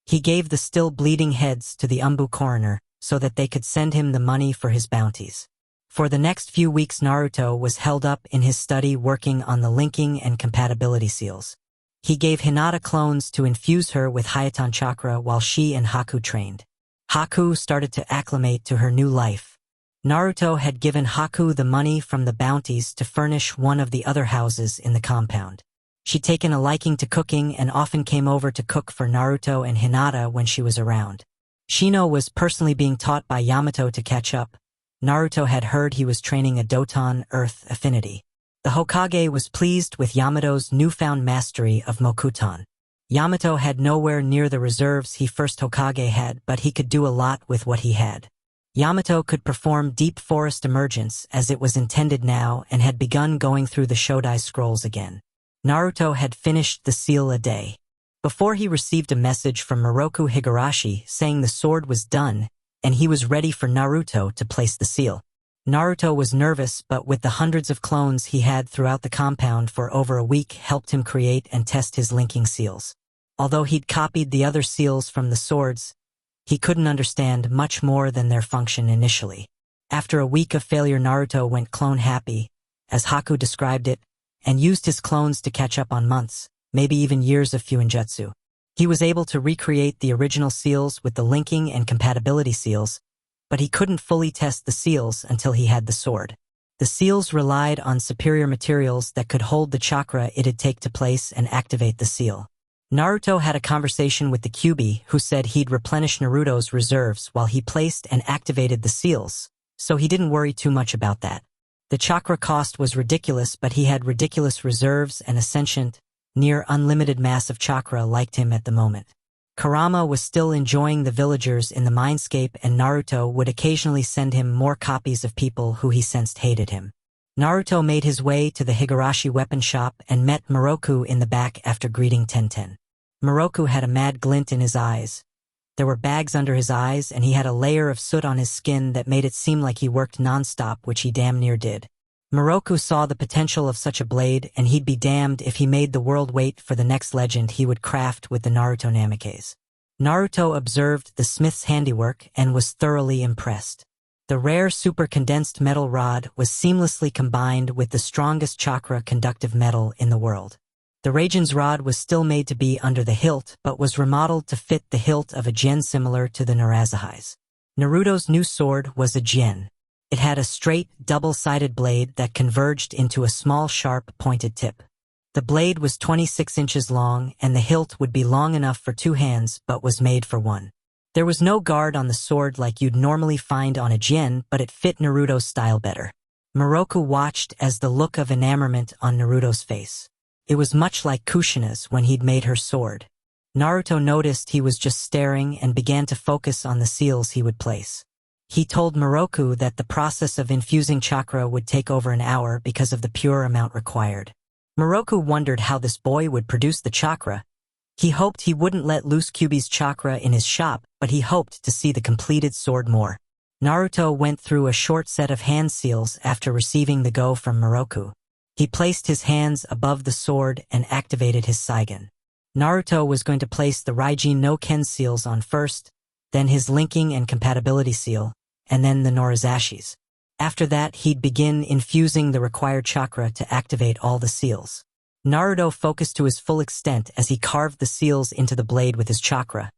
He gave the still bleeding heads to the Umbu coroner so that they could send him the money for his bounties. For the next few weeks Naruto was held up in his study working on the linking and compatibility seals. He gave Hinata clones to infuse her with Hayatan chakra while she and Haku trained. Haku started to acclimate to her new life. Naruto had given Haku the money from the bounties to furnish one of the other houses in the compound. She'd taken a liking to cooking and often came over to cook for Naruto and Hinata when she was around. Shino was personally being taught by Yamato to catch up. Naruto had heard he was training a Doton Earth affinity. The Hokage was pleased with Yamato's newfound mastery of Mokutan. Yamato had nowhere near the reserves he first Hokage had, but he could do a lot with what he had. Yamato could perform deep forest emergence as it was intended now and had begun going through the Shodai scrolls again. Naruto had finished the seal a day before he received a message from Moroku Higurashi saying the sword was done and he was ready for Naruto to place the seal. Naruto was nervous, but with the hundreds of clones he had throughout the compound for over a week helped him create and test his linking seals. Although he'd copied the other seals from the swords, he couldn't understand much more than their function initially. After a week of failure, Naruto went clone happy, as Haku described it, and used his clones to catch up on months, maybe even years of Fuinjutsu. He was able to recreate the original seals with the linking and compatibility seals, but he couldn't fully test the seals until he had the sword. The seals relied on superior materials that could hold the chakra it'd take to place and activate the seal. Naruto had a conversation with the Kyuubi, who said he'd replenish Naruto's reserves while he placed and activated the seals, so he didn't worry too much about that. The chakra cost was ridiculous, but he had ridiculous reserves, and a sentient, near unlimited mass of chakra liked him at the moment. Kurama was still enjoying the villagers in the mindscape, and Naruto would occasionally send him more copies of people who he sensed hated him. Naruto made his way to the Higurashi weapon shop and met Moroku in the back after greeting Tenten. Moroku had a mad glint in his eyes. There were bags under his eyes, and he had a layer of soot on his skin that made it seem like he worked non-stop, which he damn near did. Moroku saw the potential of such a blade, and he'd be damned if he made the world wait for the next legend he would craft with the Naruto Namikes. Naruto observed the smith's handiwork and was thoroughly impressed. The rare super-condensed metal rod was seamlessly combined with the strongest chakra-conductive metal in the world. The Raigen's rod was still made to be under the hilt, but was remodeled to fit the hilt of a gen similar to the Narazahai's. Naruto's new sword was a gen. It had a straight, double-sided blade that converged into a small, sharp, pointed tip. The blade was 26 inches long, and the hilt would be long enough for 2 hands but was made for 1. There was no guard on the sword like you'd normally find on a gen, but it fit Naruto's style better. Moroku watched as the look of enamorment on Naruto's face. It was much like Kushina's when he'd made her sword. Naruto noticed he was just staring and began to focus on the seals he would place. He told Moroku that the process of infusing chakra would take over an hour because of the pure amount required. Moroku wondered how this boy would produce the chakra. He hoped he wouldn't let loose Kyuubi's chakra in his shop, but he hoped to see the completed sword more. Naruto went through a short set of hand seals after receiving the go from Moroku. He placed his hands above the sword and activated his Saigen. Naruto was going to place the Raijin no Ken seals on first, then his linking and compatibility seal, and then the Norizashi's. After that, he'd begin infusing the required chakra to activate all the seals. Naruto focused to his full extent as he carved the seals into the blade with his chakra.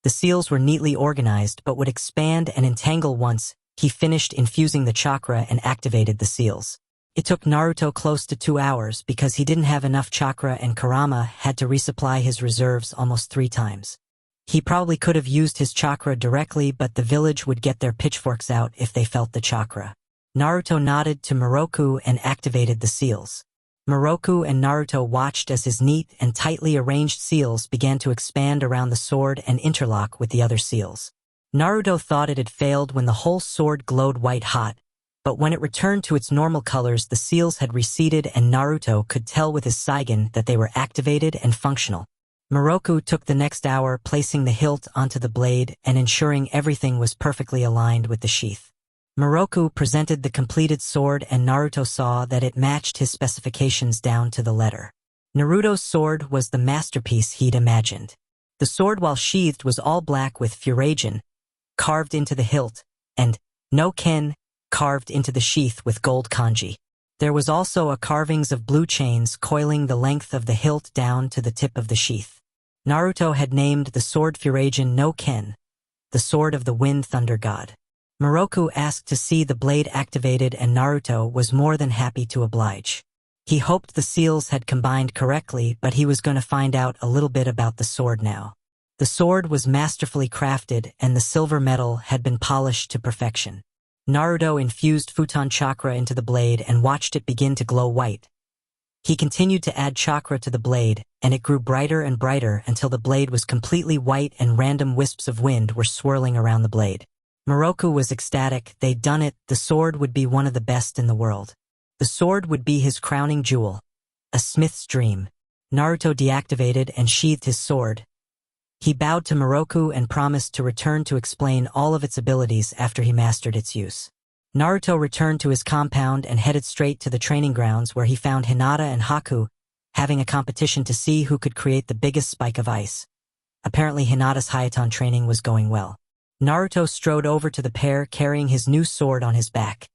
The seals were neatly organized but would expand and entangle once he finished infusing the chakra and activated the seals. It took Naruto close to 2 hours because he didn't have enough chakra and Kurama had to resupply his reserves almost 3 times. He probably could have used his chakra directly, but the village would get their pitchforks out if they felt the chakra. Naruto nodded to Moroku and activated the seals. Moroku and Naruto watched as his neat and tightly arranged seals began to expand around the sword and interlock with the other seals. Naruto thought it had failed when the whole sword glowed white-hot, but when it returned to its normal colors, the seals had receded and Naruto could tell with his Saigen that they were activated and functional. Moroku took the next hour placing the hilt onto the blade and ensuring everything was perfectly aligned with the sheath. Moroku presented the completed sword and Naruto saw that it matched his specifications down to the letter. Naruto's sword was the masterpiece he'd imagined. The sword, while sheathed, was all black with Furaijin carved into the hilt, and no Ken carved into the sheath with gold kanji. There was also a carvings of blue chains coiling the length of the hilt down to the tip of the sheath. Naruto had named the sword Furaijin no Ken, the sword of the wind thunder god. Moroku asked to see the blade activated and Naruto was more than happy to oblige. He hoped the seals had combined correctly, but he was going to find out a little bit about the sword now. The sword was masterfully crafted and the silver metal had been polished to perfection. Naruto infused Futon chakra into the blade and watched it begin to glow white. He continued to add chakra to the blade, and it grew brighter and brighter until the blade was completely white and random wisps of wind were swirling around the blade. Moroku was ecstatic. They'd done it. The sword would be one of the best in the world. The sword would be his crowning jewel. A smith's dream. Naruto deactivated and sheathed his sword. He bowed to Moroku and promised to return to explain all of its abilities after he mastered its use. Naruto returned to his compound and headed straight to the training grounds where he found Hinata and Haku having a competition to see who could create the biggest spike of ice. Apparently Hinata's Hayaton training was going well. Naruto strode over to the pair carrying his new sword on his back.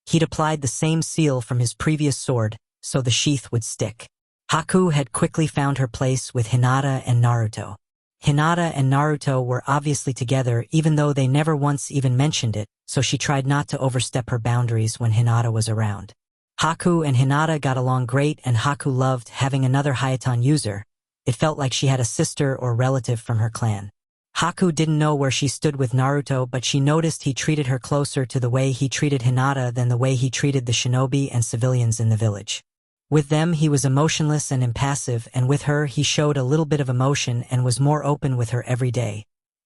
He'd applied the same seal from his previous sword so the sheath would stick. Haku had quickly found her place with Hinata and Naruto. Hinata and Naruto were obviously together even though they never once even mentioned it, so she tried not to overstep her boundaries when Hinata was around. Haku and Hinata got along great and Haku loved having another Hayaton user. It felt like she had a sister or relative from her clan. Haku didn't know where she stood with Naruto, but she noticed he treated her closer to the way he treated Hinata than the way he treated the shinobi and civilians in the village. With them he was emotionless and impassive, and with her he showed a little bit of emotion and was more open with her every day,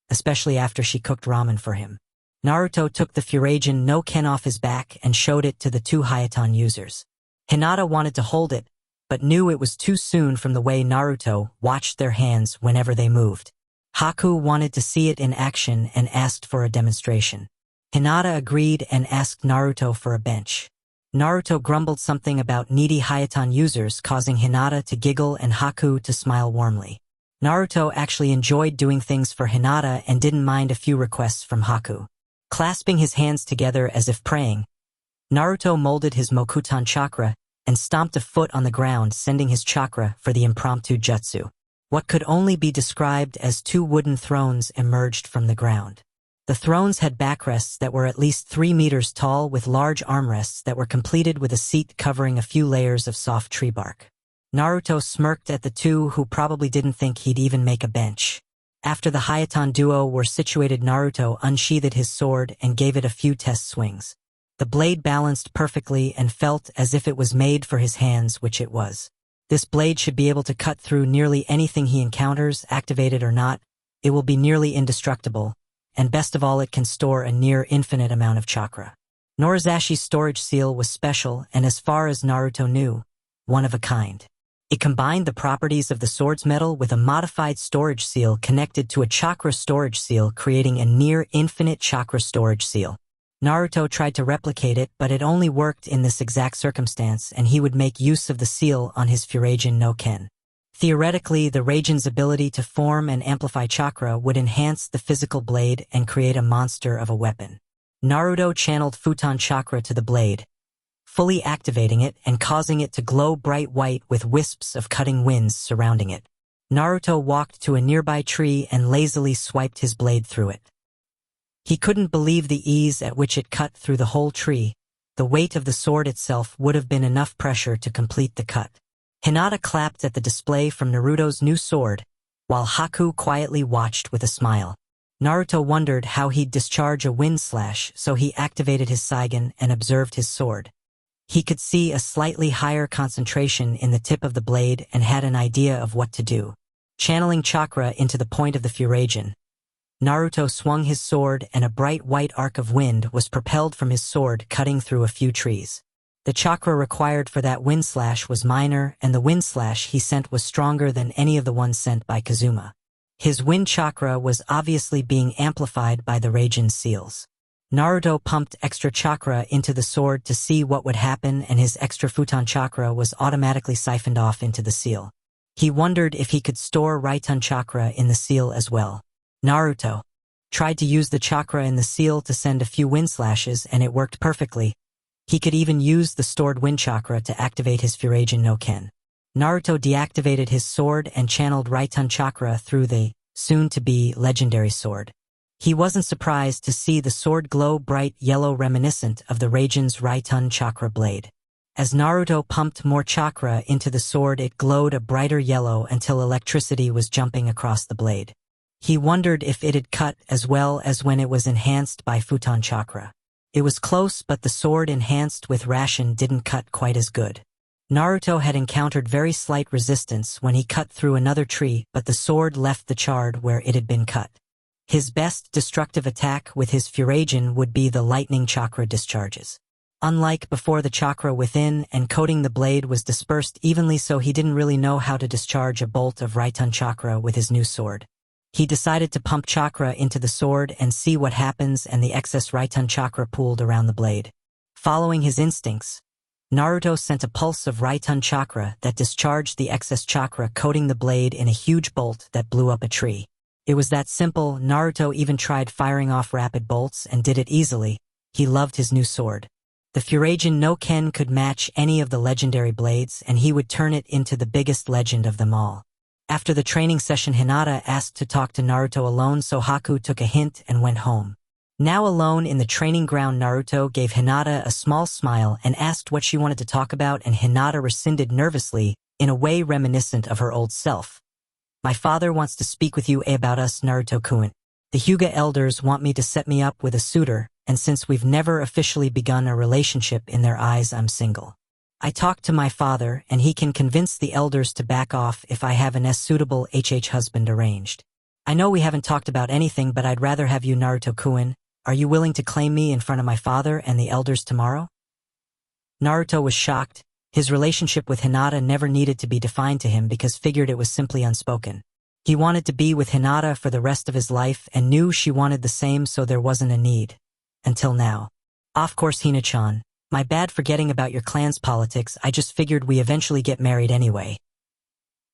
especially after she cooked ramen for him. Naruto took the Furaijin no Ken off his back and showed it to the 2 Hayaton users. Hinata wanted to hold it, but knew it was too soon from the way Naruto watched their hands whenever they moved. Haku wanted to see it in action and asked for a demonstration. Hinata agreed and asked Naruto for a bench. Naruto grumbled something about needy Hayaton users, causing Hinata to giggle and Haku to smile warmly. Naruto actually enjoyed doing things for Hinata and didn't mind a few requests from Haku. Clasping his hands together as if praying, Naruto molded his Mokutan chakra and stomped a foot on the ground, sending his chakra for the impromptu jutsu. What could only be described as two wooden thrones emerged from the ground. The thrones had backrests that were at least 3 meters tall, with large armrests that were completed with a seat covering a few layers of soft tree bark. Naruto smirked at the two, who probably didn't think he'd even make a bench. After the Hayaton duo were situated, Naruto unsheathed his sword and gave it a few test swings. The blade balanced perfectly and felt as if it was made for his hands, which it was. This blade should be able to cut through nearly anything he encounters, activated or not. It will be nearly indestructible, and best of all, it can store a near infinite amount of chakra. Norizashi's storage seal was special and, as far as Naruto knew, one of a kind. It combined the properties of the sword's metal with a modified storage seal connected to a chakra storage seal, creating a near-infinite chakra storage seal. Naruto tried to replicate it, but it only worked in this exact circumstance, and he would make use of the seal on his Fureijin no Ken. Theoretically, the Raijin's ability to form and amplify chakra would enhance the physical blade and create a monster of a weapon. Naruto channeled Futon chakra to the blade, fully activating it and causing it to glow bright white with wisps of cutting winds surrounding it. Naruto walked to a nearby tree and lazily swiped his blade through it. He couldn't believe the ease at which it cut through the whole tree. The weight of the sword itself would have been enough pressure to complete the cut. Hinata clapped at the display from Naruto's new sword, while Haku quietly watched with a smile. Naruto wondered how he'd discharge a wind slash, so he activated his Saigan and observed his sword. He could see a slightly higher concentration in the tip of the blade and had an idea of what to do. Channeling chakra into the point of the Fureijin, Naruto swung his sword and a bright white arc of wind was propelled from his sword, cutting through a few trees. The chakra required for that wind slash was minor, and the wind slash he sent was stronger than any of the ones sent by Kazuma. His wind chakra was obviously being amplified by the Raijin seals. Naruto pumped extra chakra into the sword to see what would happen, and his extra Futon chakra was automatically siphoned off into the seal. He wondered if he could store Raitun chakra in the seal as well. Naruto tried to use the chakra in the seal to send a few wind slashes, and it worked perfectly. He could even use the stored wind chakra to activate his Fureijin no Ken. Naruto deactivated his sword and channeled Raitun chakra through the soon-to-be legendary sword. He wasn't surprised to see the sword glow bright yellow, reminiscent of the Raijin's Raitun chakra blade. As Naruto pumped more chakra into the sword, it glowed a brighter yellow until electricity was jumping across the blade. He wondered if it had cut as well as when it was enhanced by Futon chakra. It was close, but the sword enhanced with ration didn't cut quite as good. Naruto had encountered very slight resistance when he cut through another tree, but the sword left the chard where it had been cut. His best destructive attack with his Fureijin would be the lightning chakra discharges. Unlike before, the chakra within and coating the blade was dispersed evenly, so he didn't really know how to discharge a bolt of Raitun chakra with his new sword. He decided to pump chakra into the sword and see what happens, and the excess Raitun chakra pooled around the blade. Following his instincts, Naruto sent a pulse of Raitun chakra that discharged the excess chakra, coating the blade in a huge bolt that blew up a tree. It was that simple. Naruto even tried firing off rapid bolts and did it easily. He loved his new sword. The Fureijin no Ken could match any of the legendary blades, and he would turn it into the biggest legend of them all. After the training session, Hinata asked to talk to Naruto alone, so Haku took a hint and went home. Now alone in the training ground, Naruto gave Hinata a small smile and asked what she wanted to talk about, and Hinata rescinded nervously, in a way reminiscent of her old self. "My father wants to speak with you about us, Naruto-kun. The Hyuga elders want me to set me up with a suitor, and since we've never officially begun a relationship, in their eyes I'm single. I talked to my father, and he can convince the elders to back off if I have an suitable husband arranged. I know we haven't talked about anything, but I'd rather have you, Naruto-kun. Are you willing to claim me in front of my father and the elders tomorrow?" Naruto was shocked. His relationship with Hinata never needed to be defined to him because figured it was simply unspoken. He wanted to be with Hinata for the rest of his life and knew she wanted the same, so there wasn't a need. Until now. Of course, Hina-chan. My bad forgetting about your clan's politics, I just figured we eventually get married anyway.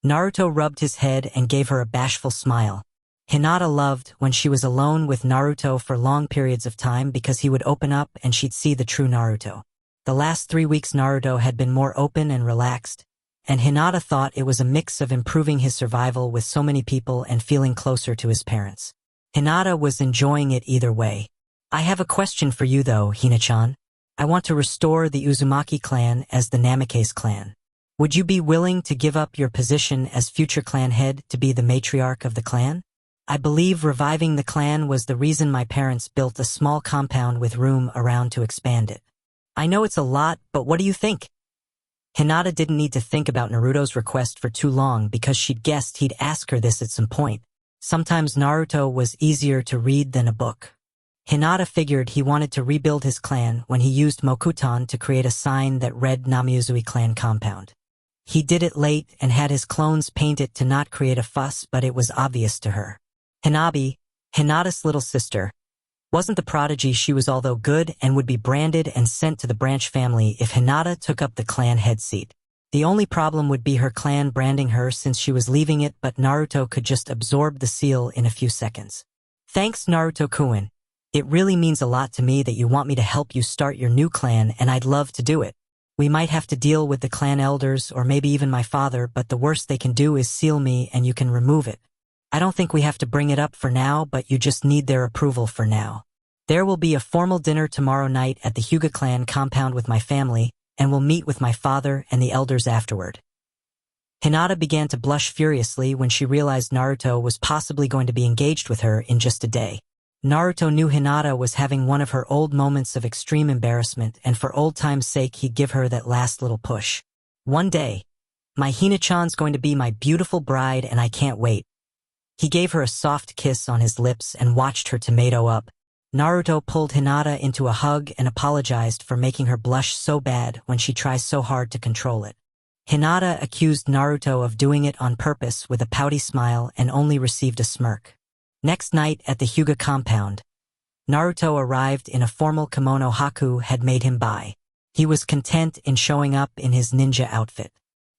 Naruto rubbed his head and gave her a bashful smile. Hinata loved when she was alone with Naruto for long periods of time because he would open up and she'd see the true Naruto. The last 3 weeks Naruto had been more open and relaxed, and Hinata thought it was a mix of improving his survival with so many people and feeling closer to his parents. Hinata was enjoying it either way. I have a question for you though, Hina-chan. I want to restore the Uzumaki clan as the Namikaze clan. Would you be willing to give up your position as future clan head to be the matriarch of the clan? I believe reviving the clan was the reason my parents built a small compound with room around to expand it. I know it's a lot, but what do you think? Hinata didn't need to think about Naruto's request for too long because she'd guessed he'd ask her this at some point. Sometimes Naruto was easier to read than a book. Hinata figured he wanted to rebuild his clan when he used Mokuton to create a sign that read Namiuzui clan compound. He did it late and had his clones paint it to not create a fuss, but it was obvious to her. Hinabi, Hinata's little sister, wasn't the prodigy she was, although good, and would be branded and sent to the branch family if Hinata took up the clan head seat. The only problem would be her clan branding her since she was leaving it, but Naruto could just absorb the seal in a few seconds. Thanks, Naruto-kun. It really means a lot to me that you want me to help you start your new clan, and I'd love to do it. We might have to deal with the clan elders or maybe even my father, but the worst they can do is seal me and you can remove it. I don't think we have to bring it up for now, but you just need their approval for now. There will be a formal dinner tomorrow night at the Hyuga clan compound with my family, and we'll meet with my father and the elders afterward. Hinata began to blush furiously when she realized Naruto was possibly going to be engaged with her in just a day. Naruto knew Hinata was having one of her old moments of extreme embarrassment, and for old time's sake he'd give her that last little push. One day, my Hina-chan's going to be my beautiful bride and I can't wait. He gave her a soft kiss on his lips and watched her tomato up. Naruto pulled Hinata into a hug and apologized for making her blush so bad when she tries so hard to control it. Hinata accused Naruto of doing it on purpose with a pouty smile and only received a smirk. Next night at the Hyuga compound, Naruto arrived in a formal kimono Haku had made him buy. He was content in showing up in his ninja outfit.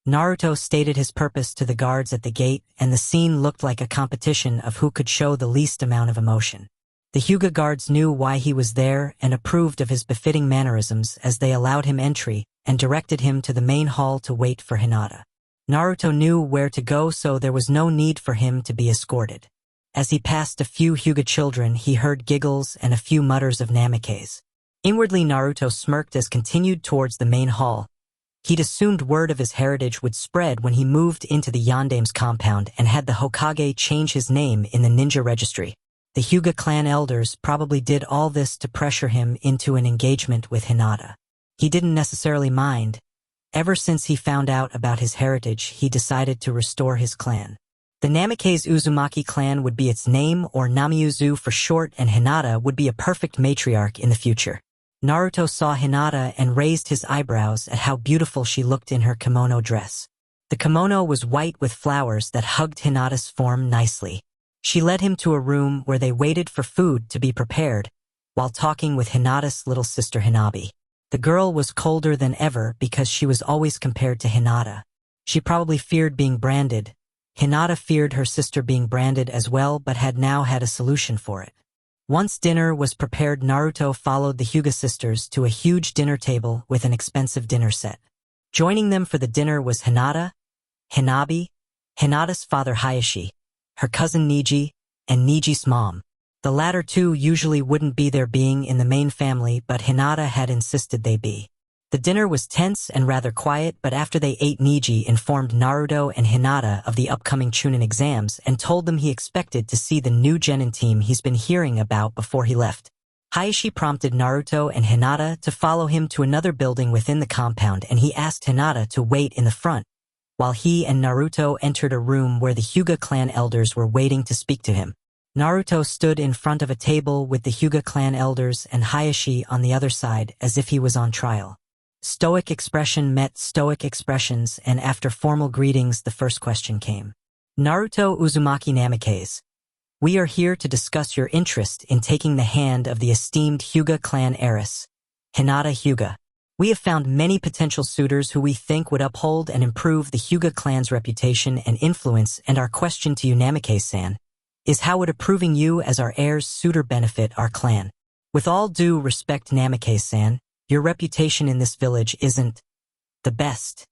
Naruto stated his purpose to the guards at the gate, and the scene looked like a competition of who could show the least amount of emotion. The Hyuga guards knew why he was there and approved of his befitting mannerisms as they allowed him entry and directed him to the main hall to wait for Hinata. Naruto knew where to go, so there was no need for him to be escorted. As he passed a few Hyuga children, he heard giggles and a few mutters of Namikaze. Inwardly, Naruto smirked as continued towards the main hall. He'd assumed word of his heritage would spread when he moved into the Yandame's compound and had the Hokage change his name in the ninja registry. The Hyuga clan elders probably did all this to pressure him into an engagement with Hinata. He didn't necessarily mind. Ever since he found out about his heritage, he decided to restore his clan. The Namikaze Uzumaki clan would be its name, or Namiuzu for short, and Hinata would be a perfect matriarch in the future. Naruto saw Hinata and raised his eyebrows at how beautiful she looked in her kimono dress. The kimono was white with flowers that hugged Hinata's form nicely. She led him to a room where they waited for food to be prepared, while talking with Hinata's little sister Hinabi. The girl was colder than ever because she was always compared to Hinata. She probably feared being branded. Hinata feared her sister being branded as well, but had now had a solution for it. Once dinner was prepared, Naruto followed the Hyuga sisters to a huge dinner table with an expensive dinner set. Joining them for the dinner was Hinata, Hinabi, Hinata's father Hayashi, her cousin Niji, and Niji's mom. The latter two usually wouldn't be there being in the main family, but Hinata had insisted they be. The dinner was tense and rather quiet, but after they ate, Niji informed Naruto and Hinata of the upcoming Chunin exams and told them he expected to see the new Genin team he's been hearing about before he left. Hayashi prompted Naruto and Hinata to follow him to another building within the compound, and he asked Hinata to wait in the front, while he and Naruto entered a room where the Hyuga clan elders were waiting to speak to him. Naruto stood in front of a table with the Hyuga clan elders and Hayashi on the other side as if he was on trial. Stoic expression met stoic expressions, and after formal greetings, the first question came. Naruto Uzumaki Namikaze, we are here to discuss your interest in taking the hand of the esteemed Hyuga clan heiress, Hinata Hyuga. We have found many potential suitors who we think would uphold and improve the Hyuga clan's reputation and influence, and our question to you, Namikaze-san, is how would approving you as our heir's suitor benefit our clan? With all due respect, Namikaze-san, your reputation in this village isn't the best.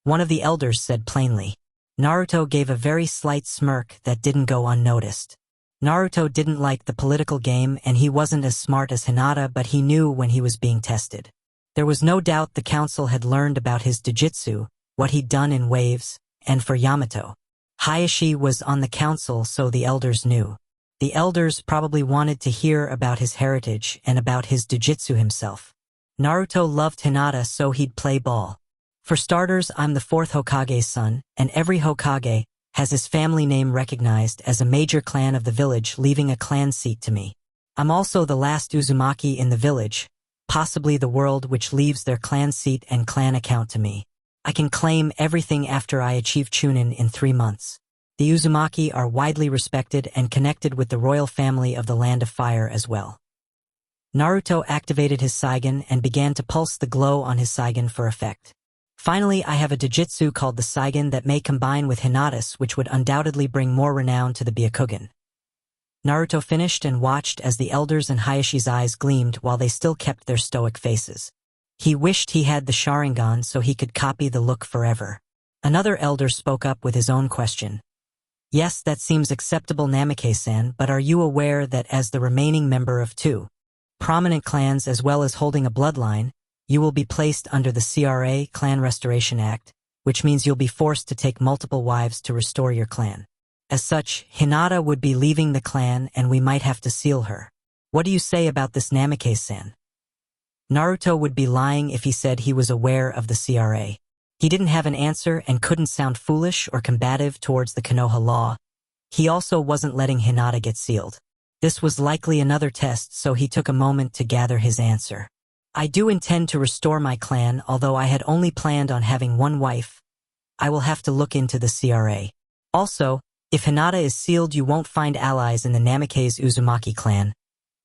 One of the elders said plainly. Naruto gave a very slight smirk that didn't go unnoticed. Naruto didn't like the political game, and he wasn't as smart as Hinata, but he knew when he was being tested. There was no doubt the council had learned about his jujutsu, what he'd done in waves, and for Yamato. Hayashi was on the council, so the elders knew. The elders probably wanted to hear about his heritage and about his jujutsu himself. Naruto loved Hinata, so he'd play ball. For starters, I'm the fourth Hokage's son, and every Hokage has his family name recognized as a major clan of the village, leaving a clan seat to me. I'm also the last Uzumaki in the village, possibly the world, which leaves their clan seat and clan account to me. I can claim everything after I achieve Chunin in 3 months. The Uzumaki are widely respected and connected with the royal family of the Land of Fire as well. Naruto activated his Saigan and began to pulse the glow on his Saigan for effect. Finally, I have a Jujutsu called the Saigan that may combine with Hinata's, which would undoubtedly bring more renown to the Byakugan. Naruto finished and watched as the elders and Hayashi's eyes gleamed while they still kept their stoic faces. He wished he had the Sharingan so he could copy the look forever. Another elder spoke up with his own question. Yes, that seems acceptable, Namikaze-san, but are you aware that as the remaining member of 2 prominent clans as well as holding a bloodline, you will be placed under the CRA Clan Restoration Act, which means you'll be forced to take multiple wives to restore your clan. As such, Hinata would be leaving the clan and we might have to seal her. What do you say about this, Namikaze-san? Naruto would be lying if he said he was aware of the CRA. He didn't have an answer and couldn't sound foolish or combative towards the Konoha law. He also wasn't letting Hinata get sealed. This was likely another test, so he took a moment to gather his answer. I do intend to restore my clan, although I had only planned on having 1 wife. I will have to look into the CRA. Also, if Hinata is sealed, you won't find allies in the Namikaze Uzumaki clan.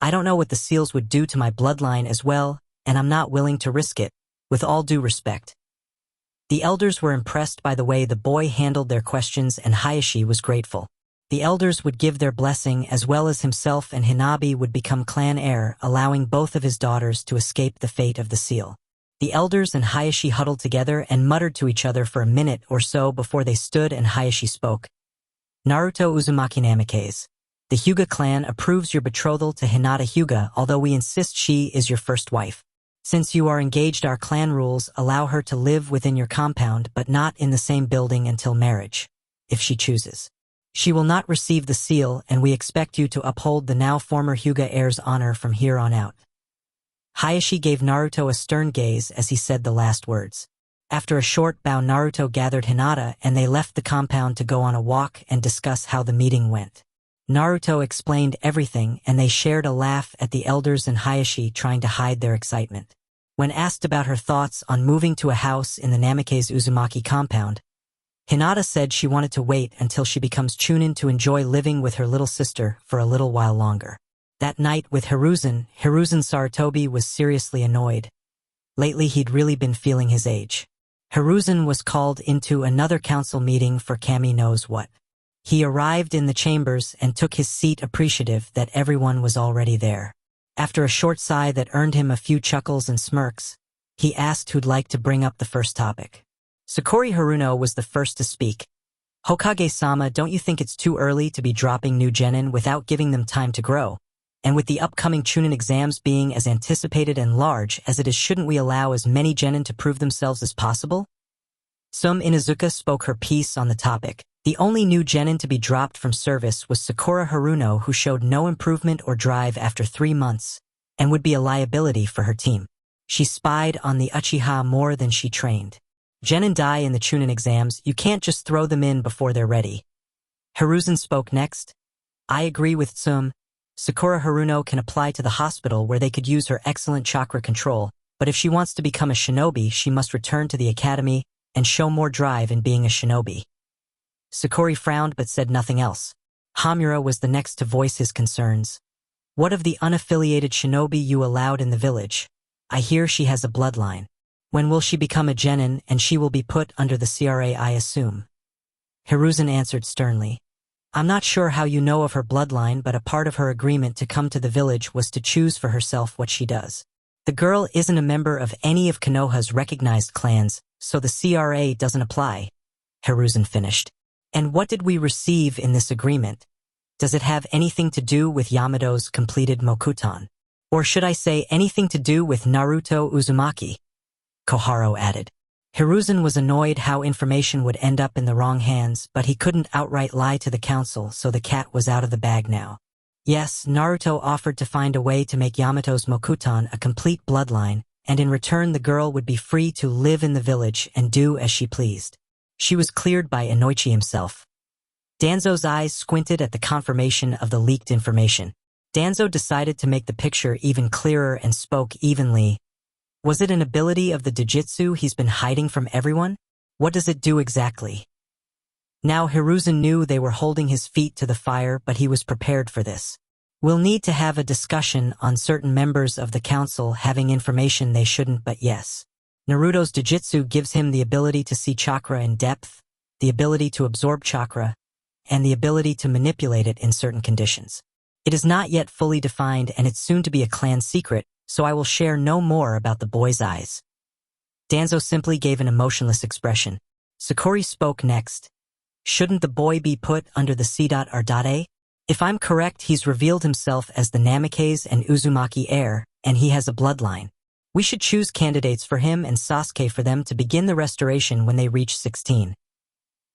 I don't know what the seals would do to my bloodline as well, and I'm not willing to risk it, with all due respect. The elders were impressed by the way the boy handled their questions, and Hayashi was grateful. The elders would give their blessing, as well as himself and Hinabi would become clan heir, allowing both of his daughters to escape the fate of the seal. The elders and Hayashi huddled together and muttered to each other for a minute or so before they stood and Hayashi spoke. Naruto Uzumaki Namikaze, the Hyuga clan approves your betrothal to Hinata Hyuga, although we insist she is your first wife. Since you are engaged, our clan rules allow her to live within your compound but not in the same building until marriage, if she chooses. She will not receive the seal, and we expect you to uphold the now former Hyuga heir's honor from here on out. Hayashi gave Naruto a stern gaze as he said the last words. After a short bow, Naruto gathered Hinata and they left the compound to go on a walk and discuss how the meeting went. Naruto explained everything and they shared a laugh at the elders and Hayashi trying to hide their excitement. When asked about her thoughts on moving to a house in the Namikaze Uzumaki compound, Hinata said she wanted to wait until she becomes Chunin to enjoy living with her little sister for a little while longer. That night with Hiruzen Sarutobi was seriously annoyed. Lately he'd really been feeling his age. Hiruzen was called into another council meeting for Kami knows what. He arrived in the chambers and took his seat, appreciative that everyone was already there. After a short sigh that earned him a few chuckles and smirks, he asked who'd like to bring up the first topic. Sakori Haruno was the first to speak. Hokage-sama, don't you think it's too early to be dropping new genin without giving them time to grow? And with the upcoming Chunin exams being as anticipated and large as it is, shouldn't we allow as many genin to prove themselves as possible? Sum Inuzuka spoke her piece on the topic. The only new genin to be dropped from service was Sakura Haruno, who showed no improvement or drive after 3 months, and would be a liability for her team. She spied on the Uchiha more than she trained. Genin die in the Chunin exams, you can't just throw them in before they're ready. Hiruzen spoke next. I agree with Tsum. Sakura Haruno can apply to the hospital where they could use her excellent chakra control, but if she wants to become a shinobi, she must return to the academy and show more drive in being a shinobi. Sakori frowned but said nothing else. Hamura was the next to voice his concerns. What of the unaffiliated shinobi you allowed in the village? I hear she has a bloodline. When will she become a genin and she will be put under the CRA, I assume? Hiruzen answered sternly. I'm not sure how you know of her bloodline, but a part of her agreement to come to the village was to choose for herself what she does. The girl isn't a member of any of Konoha's recognized clans, so the CRA doesn't apply. Hiruzen finished. And what did we receive in this agreement? Does it have anything to do with Yamato's completed Mokuton? Or should I say anything to do with Naruto Uzumaki? Koharu added. Hiruzen was annoyed how information would end up in the wrong hands, but he couldn't outright lie to the council, so the cat was out of the bag now. Yes, Naruto offered to find a way to make Yamato's Mokuton a complete bloodline, and in return the girl would be free to live in the village and do as she pleased. She was cleared by Inoichi himself. Danzo's eyes squinted at the confirmation of the leaked information. Danzo decided to make the picture even clearer and spoke evenly. Was it an ability of the Dojutsu he's been hiding from everyone? What does it do exactly? Now Hiruzen knew they were holding his feet to the fire, but he was prepared for this. We'll need to have a discussion on certain members of the council having information they shouldn't, but yes. Naruto's Dojutsu gives him the ability to see chakra in depth, the ability to absorb chakra, and the ability to manipulate it in certain conditions. It is not yet fully defined and it's soon to be a clan secret, so I will share no more about the boy's eyes. Danzo simply gave an emotionless expression. Sakuri spoke next. Shouldn't the boy be put under the C.R.A? If I'm correct, he's revealed himself as the Namikaze and Uzumaki heir, and he has a bloodline. We should choose candidates for him and Sasuke for them to begin the restoration when they reach 16.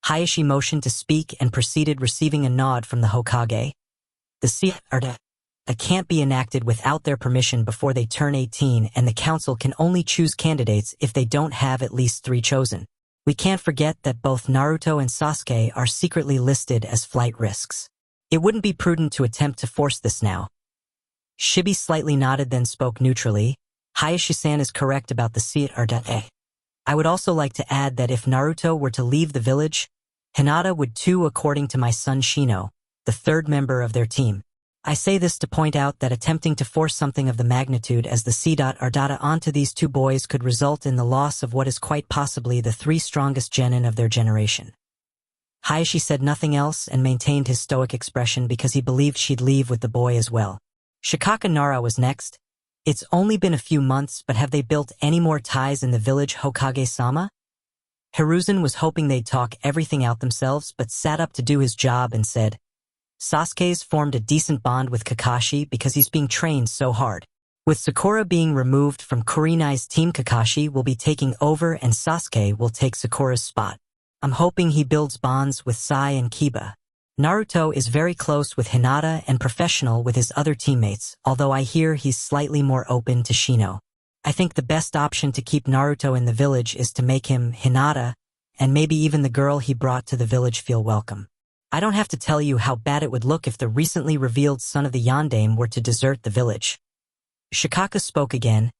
Hayashi motioned to speak and proceeded, receiving a nod from the Hokage. The C.R.A can't be enacted without their permission before they turn 18, and the council can only choose candidates if they don't have at least 3 chosen. We can't forget that both Naruto and Sasuke are secretly listed as flight risks. It wouldn't be prudent to attempt to force this now. Shibi slightly nodded, then spoke neutrally. Hayashi-san is correct about the C.R.A. I would also like to add that if Naruto were to leave the village, Hinata would too, according to my son Shino, the 3rd member of their team. I say this to point out that attempting to force something of the magnitude as the C.R.A onto these 2 boys could result in the loss of what is quite possibly the 3 strongest genin of their generation. Hayashi said nothing else and maintained his stoic expression because he believed she'd leave with the boy as well. Shikaka Nara was next. It's only been a few months, but have they built any more ties in the village, Hokage-sama? Hiruzen was hoping they'd talk everything out themselves, but sat up to do his job and said, Sasuke's formed a decent bond with Kakashi because he's being trained so hard. With Sakura being removed from Kurenai's team, Kakashi will be taking over and Sasuke will take Sakura's spot. I'm hoping he builds bonds with Sai and Kiba. Naruto is very close with Hinata and professional with his other teammates, although I hear he's slightly more open to Shino. I think the best option to keep Naruto in the village is to make him Hinata, and maybe even the girl he brought to the village feel welcome. I don't have to tell you how bad it would look if the recently revealed son of the Yondaime were to desert the village. Shikaka spoke again.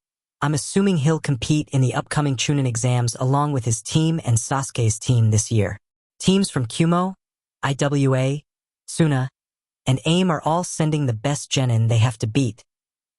I'm assuming he'll compete in the upcoming Chunin exams along with his team and Sasuke's team this year. Teams from Kumo, IWA, Suna, and AIM are all sending the best genin they have to beat,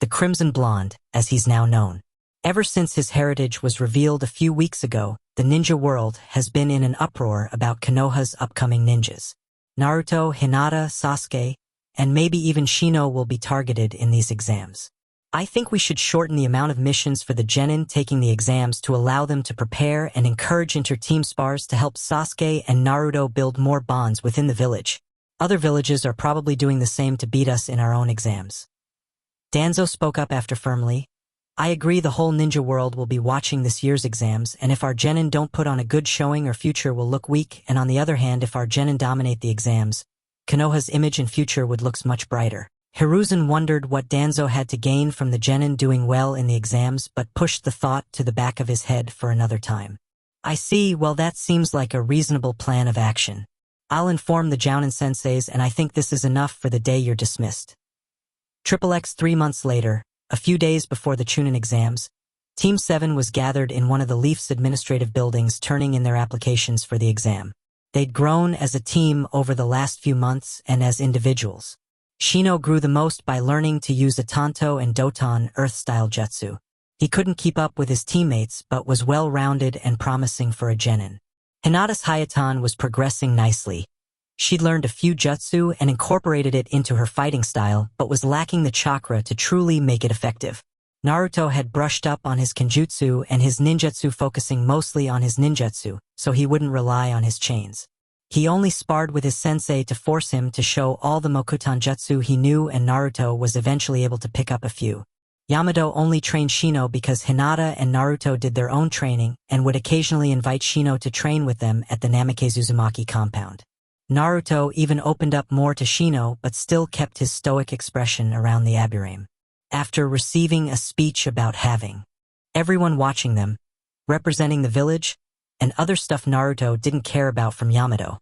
the Crimson Blonde, as he's now known. Ever since his heritage was revealed a few weeks ago, the ninja world has been in an uproar about Konoha's upcoming ninjas. Naruto, Hinata, Sasuke, and maybe even Shino will be targeted in these exams. I think we should shorten the amount of missions for the genin taking the exams to allow them to prepare and encourage inter-team spars to help Sasuke and Naruto build more bonds within the village. Other villages are probably doing the same to beat us in our own exams. Danzo spoke up after firmly. I agree, the whole ninja world will be watching this year's exams, and if our genin don't put on a good showing, our future will look weak, and on the other hand, if our genin dominate the exams, Konoha's image and future would look much brighter. Hiruzen wondered what Danzo had to gain from the genin doing well in the exams, but pushed the thought to the back of his head for another time. I see, well, that seems like a reasonable plan of action. I'll inform the Jounin senseis, and I think this is enough for the day you're dismissed. XXX 3 months later, a few days before the Chunin exams, Team 7 was gathered in one of the Leaf's administrative buildings turning in their applications for the exam. They'd grown as a team over the last few months and as individuals. Shino grew the most by learning to use Itanto and Doton Earth-style jutsu. He couldn't keep up with his teammates but was well-rounded and promising for a genin. Hinata's Hayatan was progressing nicely. She'd learned a few jutsu and incorporated it into her fighting style but was lacking the chakra to truly make it effective. Naruto had brushed up on his kenjutsu and his ninjutsu, focusing mostly on his ninjutsu, so he wouldn't rely on his chains. He only sparred with his sensei to force him to show all the Mokutan jutsu he knew, and Naruto was eventually able to pick up a few. Yamato only trained Shino because Hinata and Naruto did their own training and would occasionally invite Shino to train with them at the Namikaze Uzumaki compound. Naruto even opened up more to Shino but still kept his stoic expression around the Aburame. After receiving a speech about having everyone watching them, representing the village, and other stuff Naruto didn't care about from Yamato,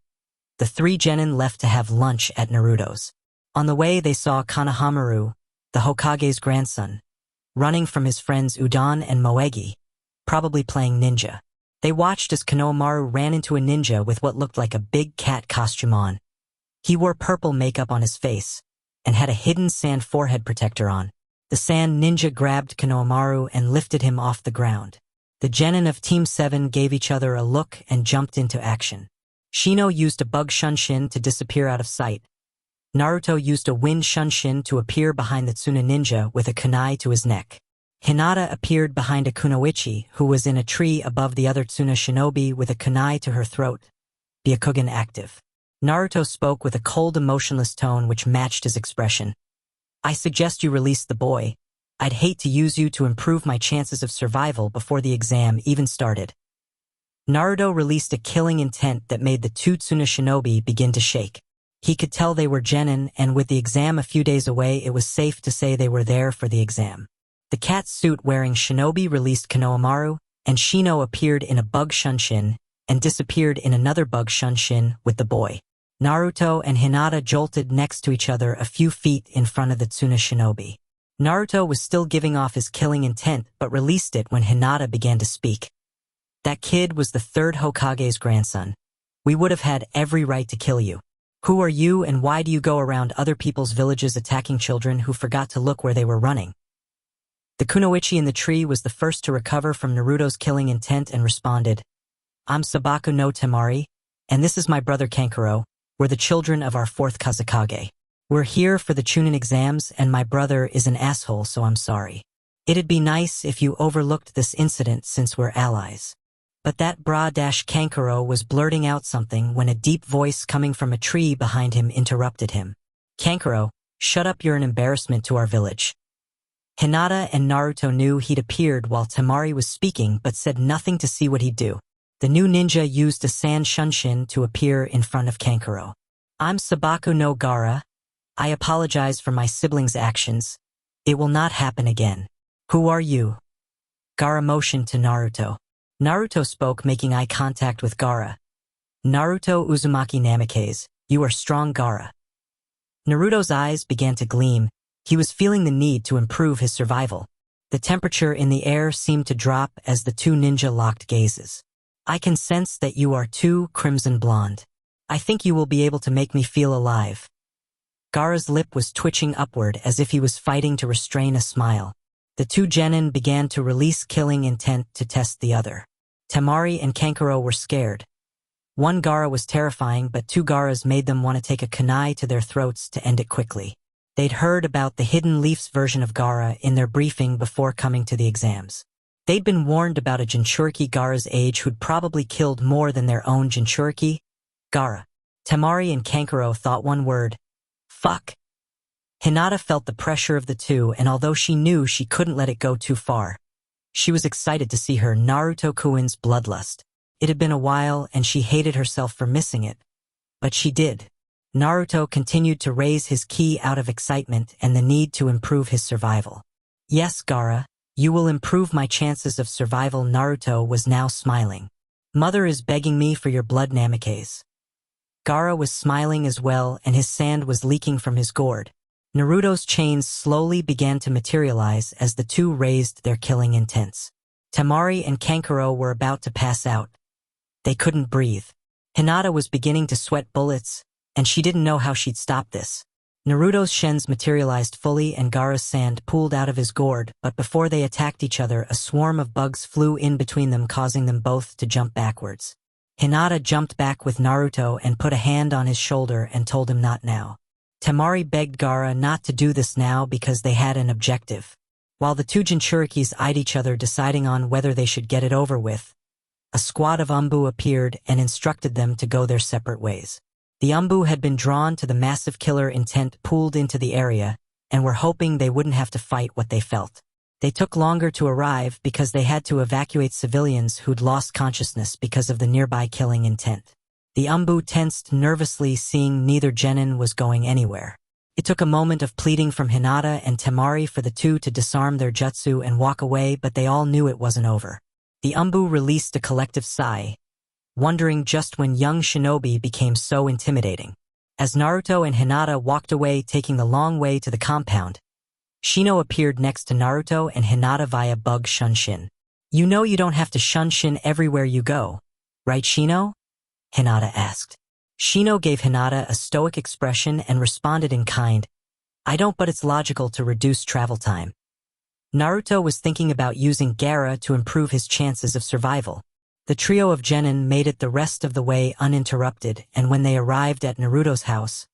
the three genin left to have lunch at Naruto's. On the way they saw Konohamaru, the Hokage's grandson, running from his friends Udon and Moegi, probably playing ninja. They watched as Konohamaru ran into a ninja with what looked like a big cat costume on. He wore purple makeup on his face and had a hidden sand forehead protector on. The sand ninja grabbed Konohamaru and lifted him off the ground. The genin of Team 7 gave each other a look and jumped into action. Shino used a bug shunshin to disappear out of sight. Naruto used a wind shunshin to appear behind the Tsuna ninja with a kunai to his neck. Hinata appeared behind a kunoichi who was in a tree above the other Tsuna shinobi with a kunai to her throat. Byakugan active. Naruto spoke with a cold, emotionless tone which matched his expression. I suggest you release the boy. I'd hate to use you to improve my chances of survival before the exam even started. Naruto released a killing intent that made the two Tsuna shinobi begin to shake. He could tell they were genin, and with the exam a few days away, it was safe to say they were there for the exam. The cat suit-wearing shinobi released Konohamaru, and Shino appeared in a bug shunshin and disappeared in another bug shunshin with the boy. Naruto and Hinata jolted next to each other a few feet in front of the Tsuna shinobi. Naruto was still giving off his killing intent but released it when Hinata began to speak. That kid was the third Hokage's grandson. We would have had every right to kill you. Who are you and why do you go around other people's villages attacking children who forgot to look where they were running? The kunoichi in the tree was the first to recover from Naruto's killing intent and responded, I'm Sabaku no Temari, and this is my brother Kankuro. We're the children of our fourth Kazekage. We're here for the Chunin exams and my brother is an asshole, so I'm sorry. It'd be nice if you overlooked this incident since we're allies. But that Kankuro was blurting out something when a deep voice coming from a tree behind him interrupted him. Kankuro, shut up, you're an embarrassment to our village. Hinata and Naruto knew he'd appeared while Temari was speaking but said nothing to see what he'd do. The new ninja used a sand shunshin to appear in front of Kankuro. I'm Sabaku no Gaara. I apologize for my siblings' actions. It will not happen again. Who are you? Gaara motioned to Naruto. Naruto spoke, making eye contact with Gaara. Naruto Uzumaki Namikaze, you are strong, Gaara. Naruto's eyes began to gleam. He was feeling the need to improve his survival. The temperature in the air seemed to drop as the two ninja locked gazes. I can sense that you are too crimson blonde. I think you will be able to make me feel alive. Gaara's lip was twitching upward as if he was fighting to restrain a smile. The two genin began to release killing intent to test the other. Temari and Kankuro were scared. One Gaara was terrifying, but two Gaaras made them want to take a kunai to their throats to end it quickly. They'd heard about the Hidden Leafs version of Gaara in their briefing before coming to the exams. They'd been warned about a Jinchuriki Gaara's age who'd probably killed more than their own Jinchuriki. Gaara. Temari and Kankuro thought one word. Fuck. Hinata felt the pressure of the two, and although she knew she couldn't let it go too far, she was excited to see her Naruto-kuin's bloodlust. It had been a while, and she hated herself for missing it. But she did. Naruto continued to raise his ki out of excitement and the need to improve his survival. Yes, Gaara, you will improve my chances of survival. Naruto was now smiling. Mother is begging me for your blood, Namikaze. Gaara was smiling as well, and his sand was leaking from his gourd. Naruto's chains slowly began to materialize as the two raised their killing intents. Temari and Kankuro were about to pass out. They couldn't breathe. Hinata was beginning to sweat bullets, and she didn't know how she'd stop this. Naruto's shins materialized fully and Gaara's sand pooled out of his gourd, but before they attacked each other, a swarm of bugs flew in between them, causing them both to jump backwards. Hinata jumped back with Naruto and put a hand on his shoulder and told him not now. Temari begged Gaara not to do this now because they had an objective. While the two Jinchurikis eyed each other, deciding on whether they should get it over with, a squad of Umbu appeared and instructed them to go their separate ways. The Umbu had been drawn to the massive killer intent pooled into the area and were hoping they wouldn't have to fight what they felt. They took longer to arrive because they had to evacuate civilians who'd lost consciousness because of the nearby killing intent. The Umbu tensed nervously, seeing neither genin was going anywhere. It took a moment of pleading from Hinata and Temari for the two to disarm their jutsu and walk away, but they all knew it wasn't over. The Umbu released a collective sigh, wondering just when young shinobi became so intimidating. As Naruto and Hinata walked away, taking the long way to the compound, Shino appeared next to Naruto and Hinata via bug shunshin. "You know you don't have to shunshin everywhere you go, right, Shino?" Hinata asked. Shino gave Hinata a stoic expression and responded in kind, "I don't, but it's logical to reduce travel time." Naruto was thinking about using Gaara to improve his chances of survival. The trio of genin made it the rest of the way uninterrupted, and when they arrived at Naruto's house,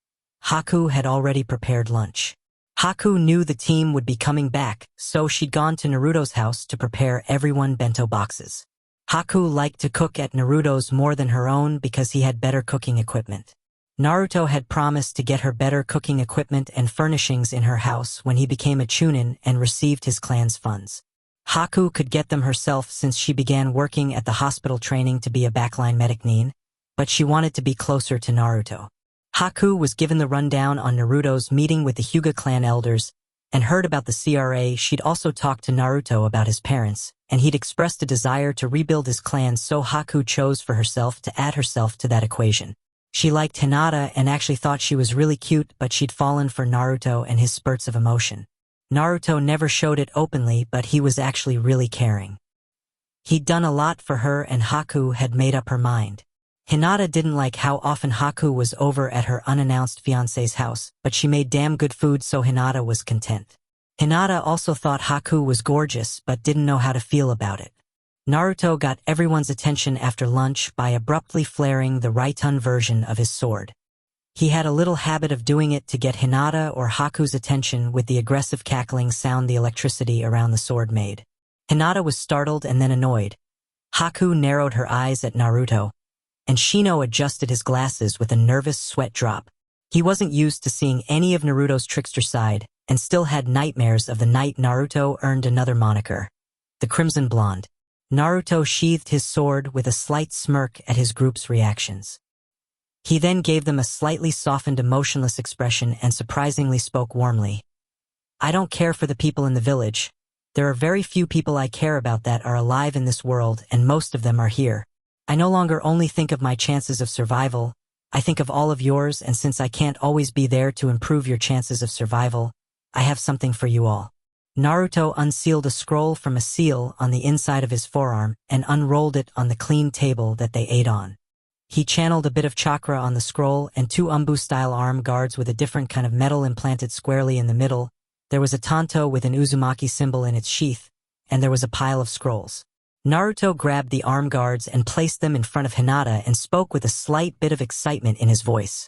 Haku had already prepared lunch. Haku knew the team would be coming back, so she'd gone to Naruto's house to prepare everyone bento boxes. Haku liked to cook at Naruto's more than her own because he had better cooking equipment. Naruto had promised to get her better cooking equipment and furnishings in her house when he became a chunin and received his clan's funds. Haku could get them herself since she began working at the hospital training to be a backline medic nin, but she wanted to be closer to Naruto. Haku was given the rundown on Naruto's meeting with the Hyuga clan elders and heard about the CRA. She'd also talked to Naruto about his parents, and he'd expressed a desire to rebuild his clan, so Haku chose for herself to add herself to that equation. She liked Hinata and actually thought she was really cute, but she'd fallen for Naruto and his spurts of emotion. Naruto never showed it openly, but he was actually really caring. He'd done a lot for her and Haku had made up her mind. Hinata didn't like how often Haku was over at her unannounced fiancé's house, but she made damn good food, so Hinata was content. Hinata also thought Haku was gorgeous but didn't know how to feel about it. Naruto got everyone's attention after lunch by abruptly flaring the Raitun version of his sword. He had a little habit of doing it to get Hinata or Haku's attention with the aggressive cackling sound the electricity around the sword made. Hinata was startled and then annoyed. Haku narrowed her eyes at Naruto, and Shino adjusted his glasses with a nervous sweat drop. He wasn't used to seeing any of Naruto's trickster side, and still had nightmares of the night Naruto earned another moniker, the Crimson Blonde. Naruto sheathed his sword with a slight smirk at his group's reactions. He then gave them a slightly softened, emotionless expression and surprisingly spoke warmly. "I don't care for the people in the village. There are very few people I care about that are alive in this world, and most of them are here. I no longer only think of my chances of survival, I think of all of yours, and since I can't always be there to improve your chances of survival, I have something for you all." Naruto unsealed a scroll from a seal on the inside of his forearm and unrolled it on the clean table that they ate on. He channeled a bit of chakra on the scroll, and two Umbu-style arm guards with a different kind of metal implanted squarely in the middle. There was a tanto with an Uzumaki symbol in its sheath, and there was a pile of scrolls. Naruto grabbed the arm guards and placed them in front of Hinata and spoke with a slight bit of excitement in his voice.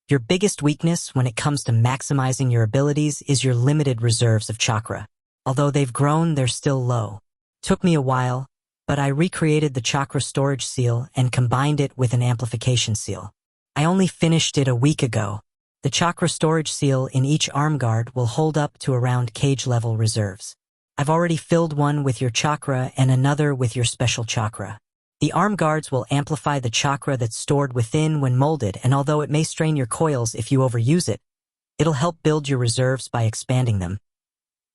"Your biggest weakness when it comes to maximizing your abilities is your limited reserves of chakra. Although they've grown, they're still low. Took me a while, but I recreated the chakra storage seal and combined it with an amplification seal. I only finished it a week ago. The chakra storage seal in each arm guard will hold up to around cage-level reserves. I've already filled one with your chakra and another with your special chakra. The arm guards will amplify the chakra that's stored within when molded, and although it may strain your coils if you overuse it, it'll help build your reserves by expanding them."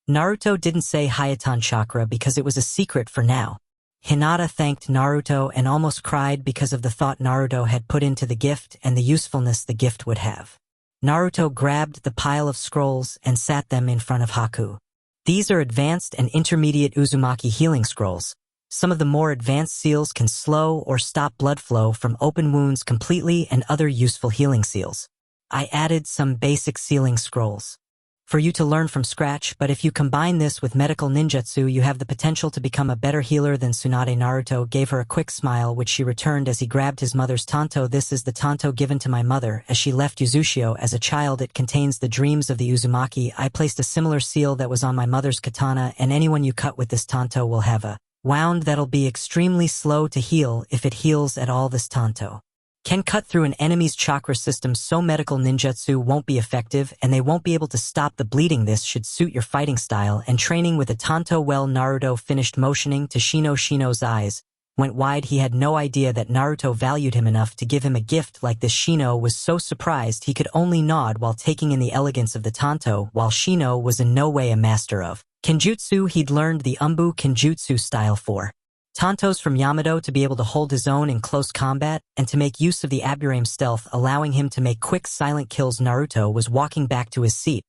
Naruto didn't say Hayatan chakra because it was a secret for now. Hinata thanked Naruto and almost cried because of the thought Naruto had put into the gift and the usefulness the gift would have. Naruto grabbed the pile of scrolls and sat them in front of Haku. "These are advanced and intermediate Uzumaki healing scrolls. Some of the more advanced seals can slow or stop blood flow from open wounds completely, and other useful healing seals. I added some basic sealing scrolls for you to learn from scratch, but if you combine this with medical ninjutsu, you have the potential to become a better healer than Tsunade. Naruto gave her a quick smile, which she returned as he grabbed his mother's tanto. This is the tanto given to my mother as she left Uzushio as a child. It contains the dreams of the Uzumaki. I placed a similar seal that was on my mother's katana, and anyone you cut with this tanto will have a wound that'll be extremely slow to heal if it heals at all. This tanto can cut through an enemy's chakra system, so medical ninjutsu won't be effective and they won't be able to stop the bleeding. This should suit your fighting style and training with a tanto. Well, Naruto finished motioning to Shino. Shino's eyes went wide. He had no idea that Naruto valued him enough to give him a gift like this. Shino was so surprised he could only nod while taking in the elegance of the tanto, while Shino was in no way a master of Kenjutsu. He'd learned the Umbu Kenjutsu style for tantos from Yamato to be able to hold his own in close combat and to make use of the Aburame stealth, allowing him to make quick silent kills. Naruto was walking back to his seat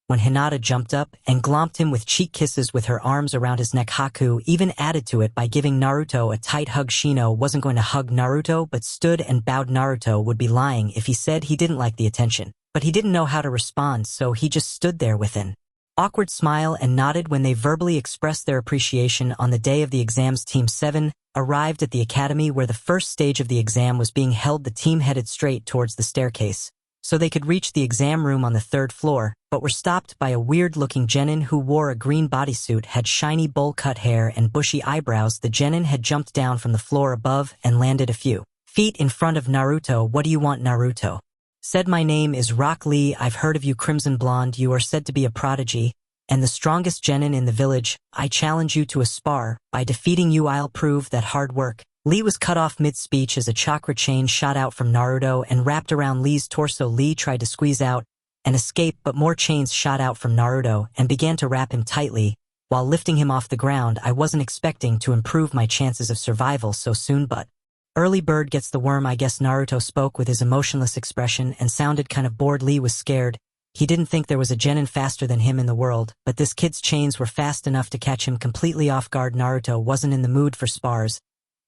when Hinata jumped up and glomped him with cheek kisses with her arms around his neck. Haku even added to it by giving Naruto a tight hug. Shino wasn't going to hug Naruto but stood and bowed. Naruto would be lying if he said he didn't like the attention, but he didn't know how to respond, so he just stood there with an awkward smile and nodded when they verbally expressed their appreciation. On the day of the exams, Team 7 arrived at the academy where the first stage of the exam was being held. The team headed straight towards the staircase so they could reach the exam room on the 3rd floor, but were stopped by a weird-looking genin who wore a green bodysuit, had shiny bowl-cut hair and bushy eyebrows. The genin had jumped down from the floor above and landed a few feet in front of Naruto. What do you want? Naruto said. My name is Rock Lee. I've heard of you, Crimson Blonde. You are said to be a prodigy and the strongest genin in the village. I challenge you to a spar. By defeating you, I'll prove that hard work. Lee was cut off mid-speech as a chakra chain shot out from Naruto and wrapped around Lee's torso. Lee tried to squeeze out and escape, but more chains shot out from Naruto and began to wrap him tightly while lifting him off the ground. I wasn't expecting to improve my chances of survival so soon, but early bird gets the worm, I guess. Naruto spoke with his emotionless expression and sounded kind of bored. Lee was scared. He didn't think there was a genin faster than him in the world, but this kid's chains were fast enough to catch him completely off guard. Naruto wasn't in the mood for spars.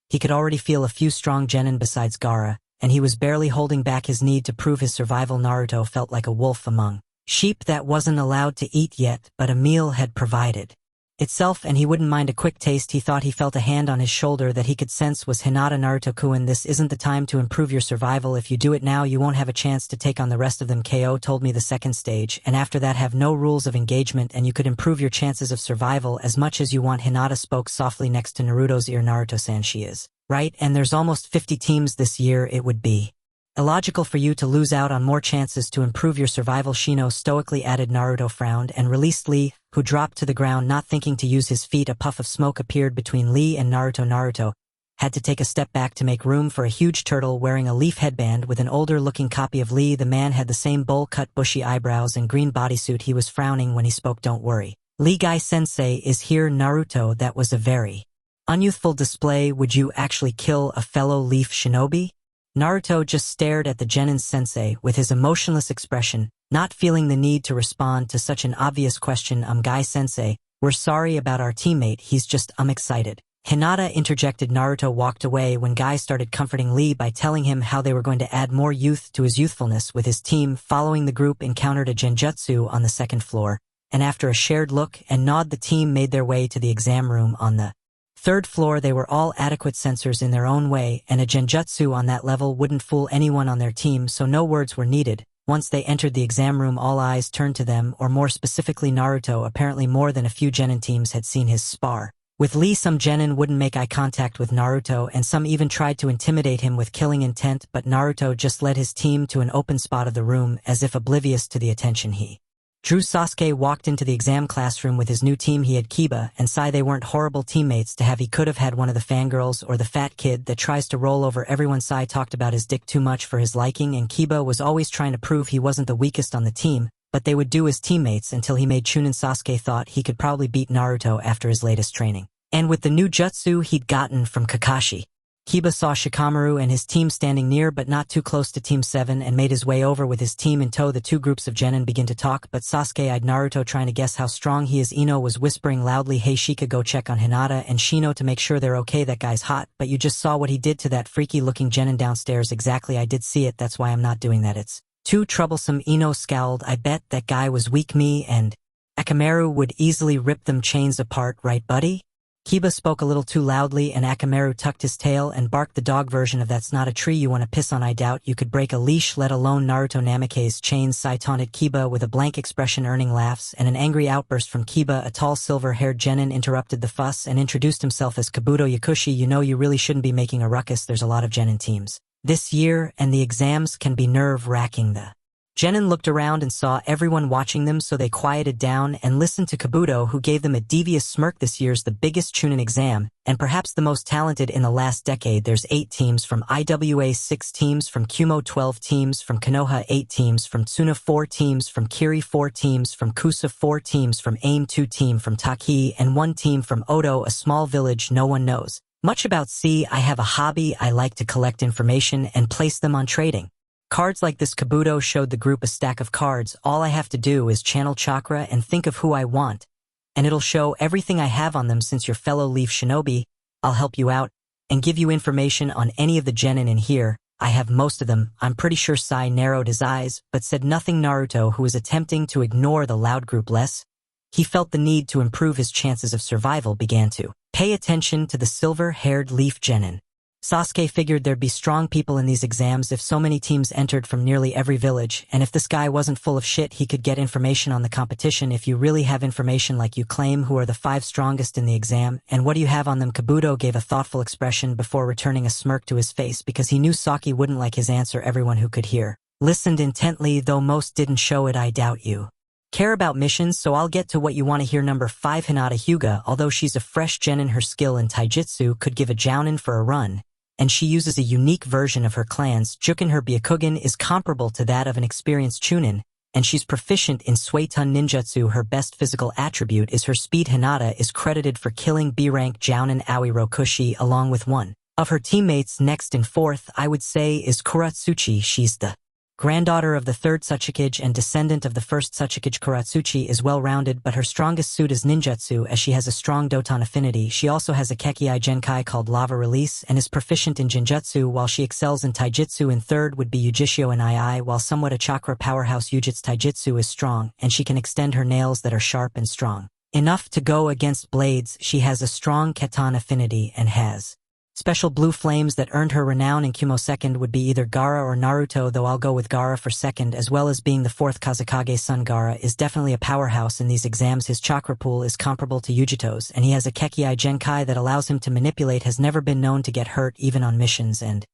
He could already feel a few strong genin besides Gaara, and he was barely holding back his need to prove his survival. Naruto felt like a wolf among sheep that wasn't allowed to eat yet, but a meal had provided itself, and he wouldn't mind a quick taste. He thought he felt a hand on his shoulder that he could sense was Hinata. Naruto-kun, this isn't the time to improve your survival. If you do it now, you won't have a chance to take on the rest of them. KO told me the 2nd stage, and after that have no rules of engagement, and you could improve your chances of survival as much as you want. Hinata spoke softly next to Naruto's ear. Naruto-san, she is right, and there's almost 50 teams this year. It would be illogical for you to lose out on more chances to improve your survival. Shino stoically added. Naruto frowned and released Lee, who dropped to the ground, not thinking to use his feet. A puff of smoke appeared between Lee and Naruto. Naruto had to take a step back to make room for a huge turtle wearing a leaf headband with an older-looking copy of Lee. The man had the same bowl-cut bushy eyebrows and green bodysuit. He was frowning when he spoke. Don't worry. Lee Guy-sensei is here. Naruto, that was a very unyouthful display. Would you actually kill a fellow leaf shinobi? Naruto just stared at the genin sensei with his emotionless expression, not feeling the need to respond to such an obvious question. Guy-sensei, we're sorry about our teammate, he's just excited. Hinata interjected. Naruto walked away when Guy started comforting Lee by telling him how they were going to add more youth to his youthfulness with his team. Following, the group encountered a genjutsu on the 2nd floor, and after a shared look and nod, the team made their way to the exam room on the 3rd floor. They were all adequate censors in their own way, and a genjutsu on that level wouldn't fool anyone on their team, so no words were needed. Once they entered the exam room, all eyes turned to them, or more specifically Naruto. Apparently more than a few genin teams had seen his spar with Lee. Some genin wouldn't make eye contact with Naruto, and some even tried to intimidate him with killing intent, but Naruto just led his team to an open spot of the room, as if oblivious to the attention he drew. Sasuke walked into the exam classroom with his new team. He had Kiba and Sai. They weren't horrible teammates to have. He could have had one of the fangirls or the fat kid that tries to roll over everyone. Sai talked about his dick too much for his liking, and Kiba was always trying to prove he wasn't the weakest on the team, but they would do as teammates until he made Chunin. Sasuke thought he could probably beat Naruto after his latest training, and with the new jutsu he'd gotten from Kakashi. Kiba saw Shikamaru and his team standing near but not too close to Team 7 and made his way over with his team in tow. The two groups of genin begin to talk, but Sasuke eyed Naruto, trying to guess how strong he is. Ino was whispering loudly, "Hey Shika, go check on Hinata and Shino to make sure they're okay. That guy's hot, but you just saw what he did to that freaky-looking genin downstairs." "Exactly, I did see it, that's why I'm not doing that. It's Too troublesome. Ino scowled. I bet that guy was weak. Me and Akamaru would easily rip them chains apart, right buddy? Kiba spoke a little too loudly and Akamaru tucked his tail and barked the dog version of that's not a tree you want to piss on. I doubt you could break a leash, let alone Naruto Namake's chains. Sai taunted Kiba with a blank expression, earning laughs and an angry outburst from Kiba. A tall silver-haired genin interrupted the fuss and introduced himself as Kabuto Yakushi. You know, you really shouldn't be making a ruckus. There's a lot of genin teams this year and the exams can be nerve-wracking. The genin looked around and saw everyone watching them, so they quieted down and listened to Kabuto, who gave them a devious smirk. This year's the biggest Chunin exam, and perhaps the most talented in the last decade. There's 8 teams from IWA, 6 teams from Kumo, 12 teams from Konoha, 8 teams from Tsuna, 4 teams from Kiri, 4 teams from Kusa, 4 teams from AIM, 2 teams from Taki, and 1 team from Odo, a small village no one knows much about. See, I have a hobby. I like to collect information and place them on trading cards like this. Kabuto showed the group a stack of cards. All I have to do is channel chakra and think of who I want, and it'll show everything I have on them. Since your fellow Leaf Shinobi, I'll help you out and give you information on any of the genin in here. I have most of them. I'm pretty sure. Sai narrowed his eyes, but said nothing. Naruto, who was attempting to ignore the loud group less, he felt the need to improve his chances of survival, began to pay attention to the silver-haired Leaf genin. Sasuke figured there'd be strong people in these exams if so many teams entered from nearly every village, and if this guy wasn't full of shit, he could get information on the competition. If you really have information like you claim, who are the 5 strongest in the exam, and what do you have on them? Kabuto gave a thoughtful expression before returning a smirk to his face, because he knew Saki wouldn't like his answer. Everyone who could hear listened intently, though most didn't show it. I doubt you care about missions, so I'll get to what you want to hear. Number 5, Hinata Hyuga. Although she's a fresh genin, her skill in taijutsu could give a jounin for a run, and she uses a unique version of her clan's Jukin. Her Byakugan is comparable to that of an experienced Chunin, and she's proficient in Suetun ninjutsu. Her best physical attribute is her speed. Hinata is credited for killing B-rank Jounin Aoi Rokushi along with one of her teammates. Next in 4th, I would say, is Kuratsuchi. She's the granddaughter of the 3rd Tsuchikage and descendant of the 1st Tsuchikage. Kuratsuchi is well-rounded, but her strongest suit is ninjutsu, as she has a strong Doton affinity. She also has a Kekkei Genkai called Lava Release and is proficient in Genjutsu, while she excels in Taijutsu. In 3rd would be Ujishio and II. While somewhat a chakra powerhouse, Ujitsu Taijutsu is strong, and she can extend her nails that are sharp and strong enough to go against blades. She has a strong Ketan affinity and has special blue flames that earned her renown. In Kumo, 2nd would be either Gaara or Naruto, though I'll go with Gaara for 2nd, as well as being the 4th Kazekage son. Gaara is definitely a powerhouse in these exams. His chakra pool is comparable to Yujito's, and he has a Kekkei Genkai that allows him to manipulate, has never been known to get hurt even on missions, and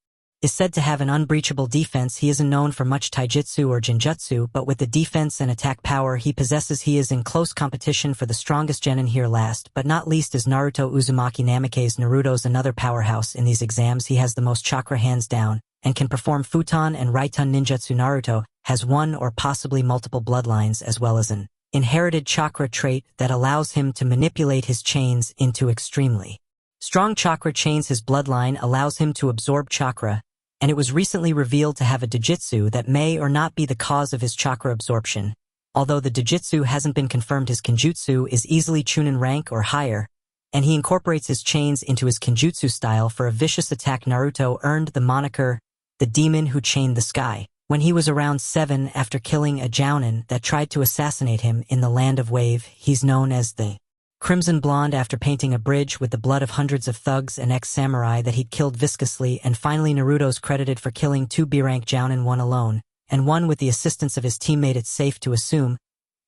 is said to have an unbreachable defense. He isn't known for much taijutsu or genjutsu, but with the defense and attack power he possesses, he is in close competition for the strongest genin here. Last but not least is Naruto Uzumaki Namake's. Naruto's another powerhouse in these exams. He has the most chakra hands down, and can perform Futon and Raitun ninjutsu. Naruto has one or possibly multiple bloodlines, as well as an inherited chakra trait that allows him to manipulate his chains into extremely strong chakra chains. His bloodline allows him to absorb chakra, and it was recently revealed to have a Dojutsu that may or not be the cause of his chakra absorption. Although the Dojutsu hasn't been confirmed, his Kenjutsu is easily Chunin rank or higher, and he incorporates his chains into his Kenjutsu style for a vicious attack. Naruto earned the moniker, the demon who chained the sky, when he was around 7 after killing a Jounin that tried to assassinate him in the Land of Wave. He's known as the Crimson Blonde after painting a bridge with the blood of hundreds of thugs and ex-samurai that he'd killed viscously. And finally, Naruto's credited for killing 2 B-rank Jounin, one alone, and one with the assistance of his teammate. It's safe to assume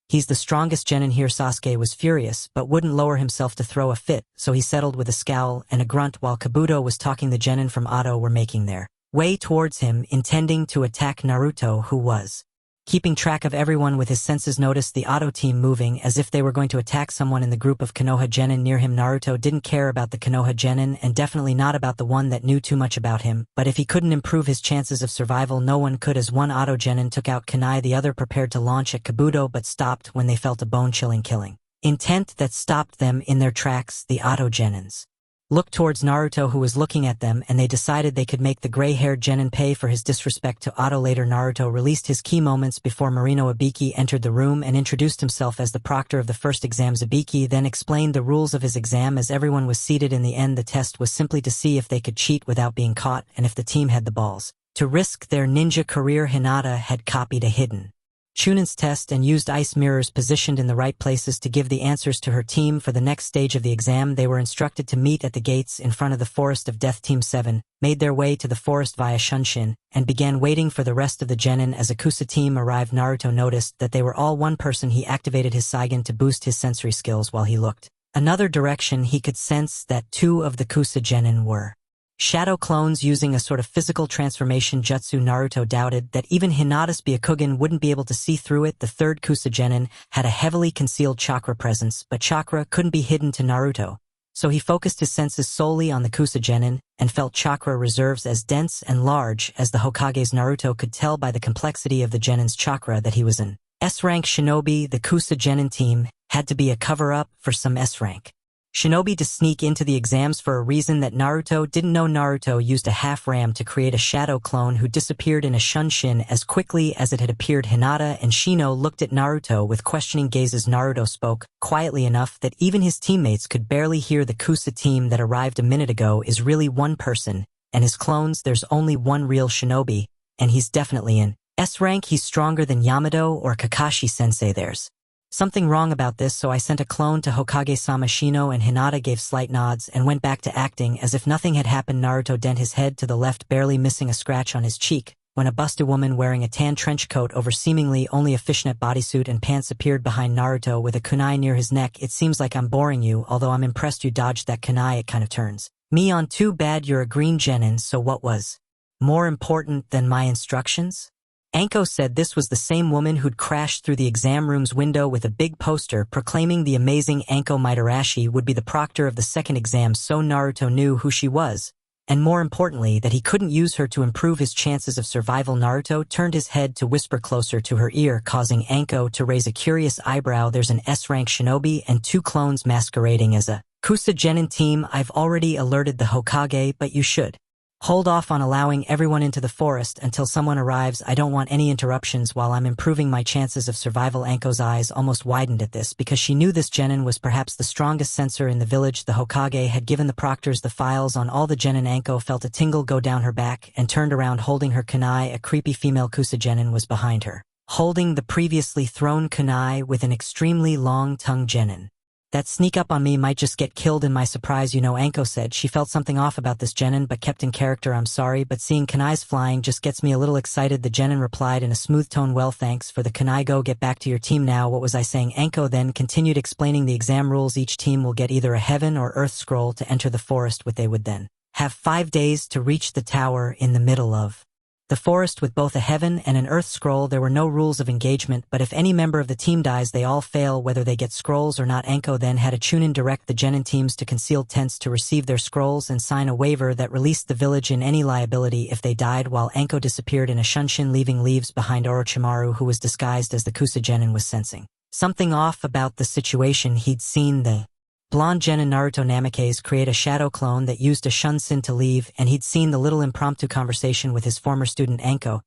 he's the strongest genin here. Sasuke was furious, but wouldn't lower himself to throw a fit, so he settled with a scowl and a grunt. While Kabuto was talking, the genin from Oto were making their way towards him, intending to attack Naruto, who was keeping track of everyone with his senses. Noticed the Oto team moving as if they were going to attack someone in the group of Konoha genin near him. Naruto didn't care about the Konoha genin, and definitely not about the one that knew too much about him, but if he couldn't improve his chances of survival, no one could. As one Oto genin took out Kunai, the other prepared to launch at Kabuto but stopped when they felt a bone-chilling killing intent that stopped them in their tracks. The Oto genins looked towards Naruto, who was looking at them, and they decided they could make the gray-haired genin pay for his disrespect to Oto. Later, Naruto released his key moments before Marino Ibiki entered the room and introduced himself as the proctor of the first exam. Ibiki then explained the rules of his exam as everyone was seated. In the end, the test was simply to see if they could cheat without being caught, and if the team had the balls To risk their ninja career, Hinata had copied a hidden Chunin's test and used ice mirrors positioned in the right places to give the answers to her team. For the next stage of the exam, they were instructed to meet at the gates in front of the Forest of Death. Team 7 made their way to the forest via Shunshin and began waiting for the rest of the genin. As a Kusa team arrived, Naruto noticed that they were all one person. He activated his Saigen to boost his sensory skills. While he looked another direction, he could sense that 2 of the Kusa genin were shadow clones using a sort of physical transformation jutsu. Naruto doubted that even Hinata's Byakugan wouldn't be able to see through it. The third Kusa genin had a heavily concealed chakra presence, but chakra couldn't be hidden to Naruto, so he focused his senses solely on the Kusa genin and felt chakra reserves as dense and large as the Hokage's. Naruto could tell by the complexity of the genin's chakra that he was an S-rank shinobi. The Kusa genin team had to be a cover-up for some S-rank shinobi to sneak into the exams for a reason that Naruto didn't know. Naruto used a half-ram to create a shadow clone who disappeared in a Shunshin as quickly as it had appeared. Hinata and Shino looked at Naruto with questioning gazes. Naruto spoke quietly enough that even his teammates could barely hear. The Kusa team that arrived a minute ago is really one person, and his clones, there's only one real shinobi, and he's definitely in S-rank. He's stronger than Yamado or Kakashi-sensei. There's something wrong about this, so I sent a clone to Hokage-sama. Shino and Hinata gave slight nods and went back to acting as if nothing had happened. Naruto bent his head to the left, barely missing a scratch on his cheek, when a busted woman wearing a tan trench coat over seemingly only a fishnet bodysuit and pants appeared behind Naruto with a kunai near his neck. It seems like I'm boring you, although I'm impressed you dodged that kunai. It kind of turns me on. Too bad you're a green genin. So what was more important than my instructions? Anko said this was the same woman who'd crashed through the exam room's window with a big poster proclaiming the amazing Anko Mitarashi would be the proctor of the second exam. So Naruto knew who she was, and more importantly that he couldn't use her to improve his chances of survival. Naruto turned his head to whisper closer to her ear, causing Anko to raise a curious eyebrow. There's an S-rank shinobi and 2 clones masquerading as a Kusa genin team. I've already alerted the Hokage, but you should hold off on allowing everyone into the forest until someone arrives. I don't want any interruptions while I'm improving my chances of survival. Anko's eyes almost widened at this because she knew this genin was perhaps the strongest censor in the village. The Hokage had given the proctors the files on all the genin. Anko felt a tingle go down her back and turned around holding her kunai. A creepy female Kusa genin was behind her, holding the previously thrown kunai with an extremely long tongue. Genin that sneak up on me might just get killed in my surprise, Anko said. She felt something off about this genin but kept in character. I'm sorry, but seeing kunais flying just gets me a little excited. The genin replied in a smooth tone, well, thanks for the kunai. Go get back to your team now. What was I saying? Anko then continued explaining the exam rules. Each team will get either a heaven or earth scroll to enter the forest with. They would then have 5 days to reach the tower in the middle of the forest with both a heaven and an earth scroll. There were no rules of engagement, but if any member of the team dies, they all fail whether they get scrolls or not. Anko then had a Chunin direct the genin teams to concealed tents to receive their scrolls and sign a waiver that released the village in any liability if they died, while Anko disappeared in a Shunshin, leaving leaves behind. Orochimaru, who was disguised as the Kusa genin, was sensing something off about the situation. He'd seen the blonde genin Naruto Namikaze create a shadow clone that used a Shunsin to leave, and he'd seen the little impromptu conversation with his former student Anko.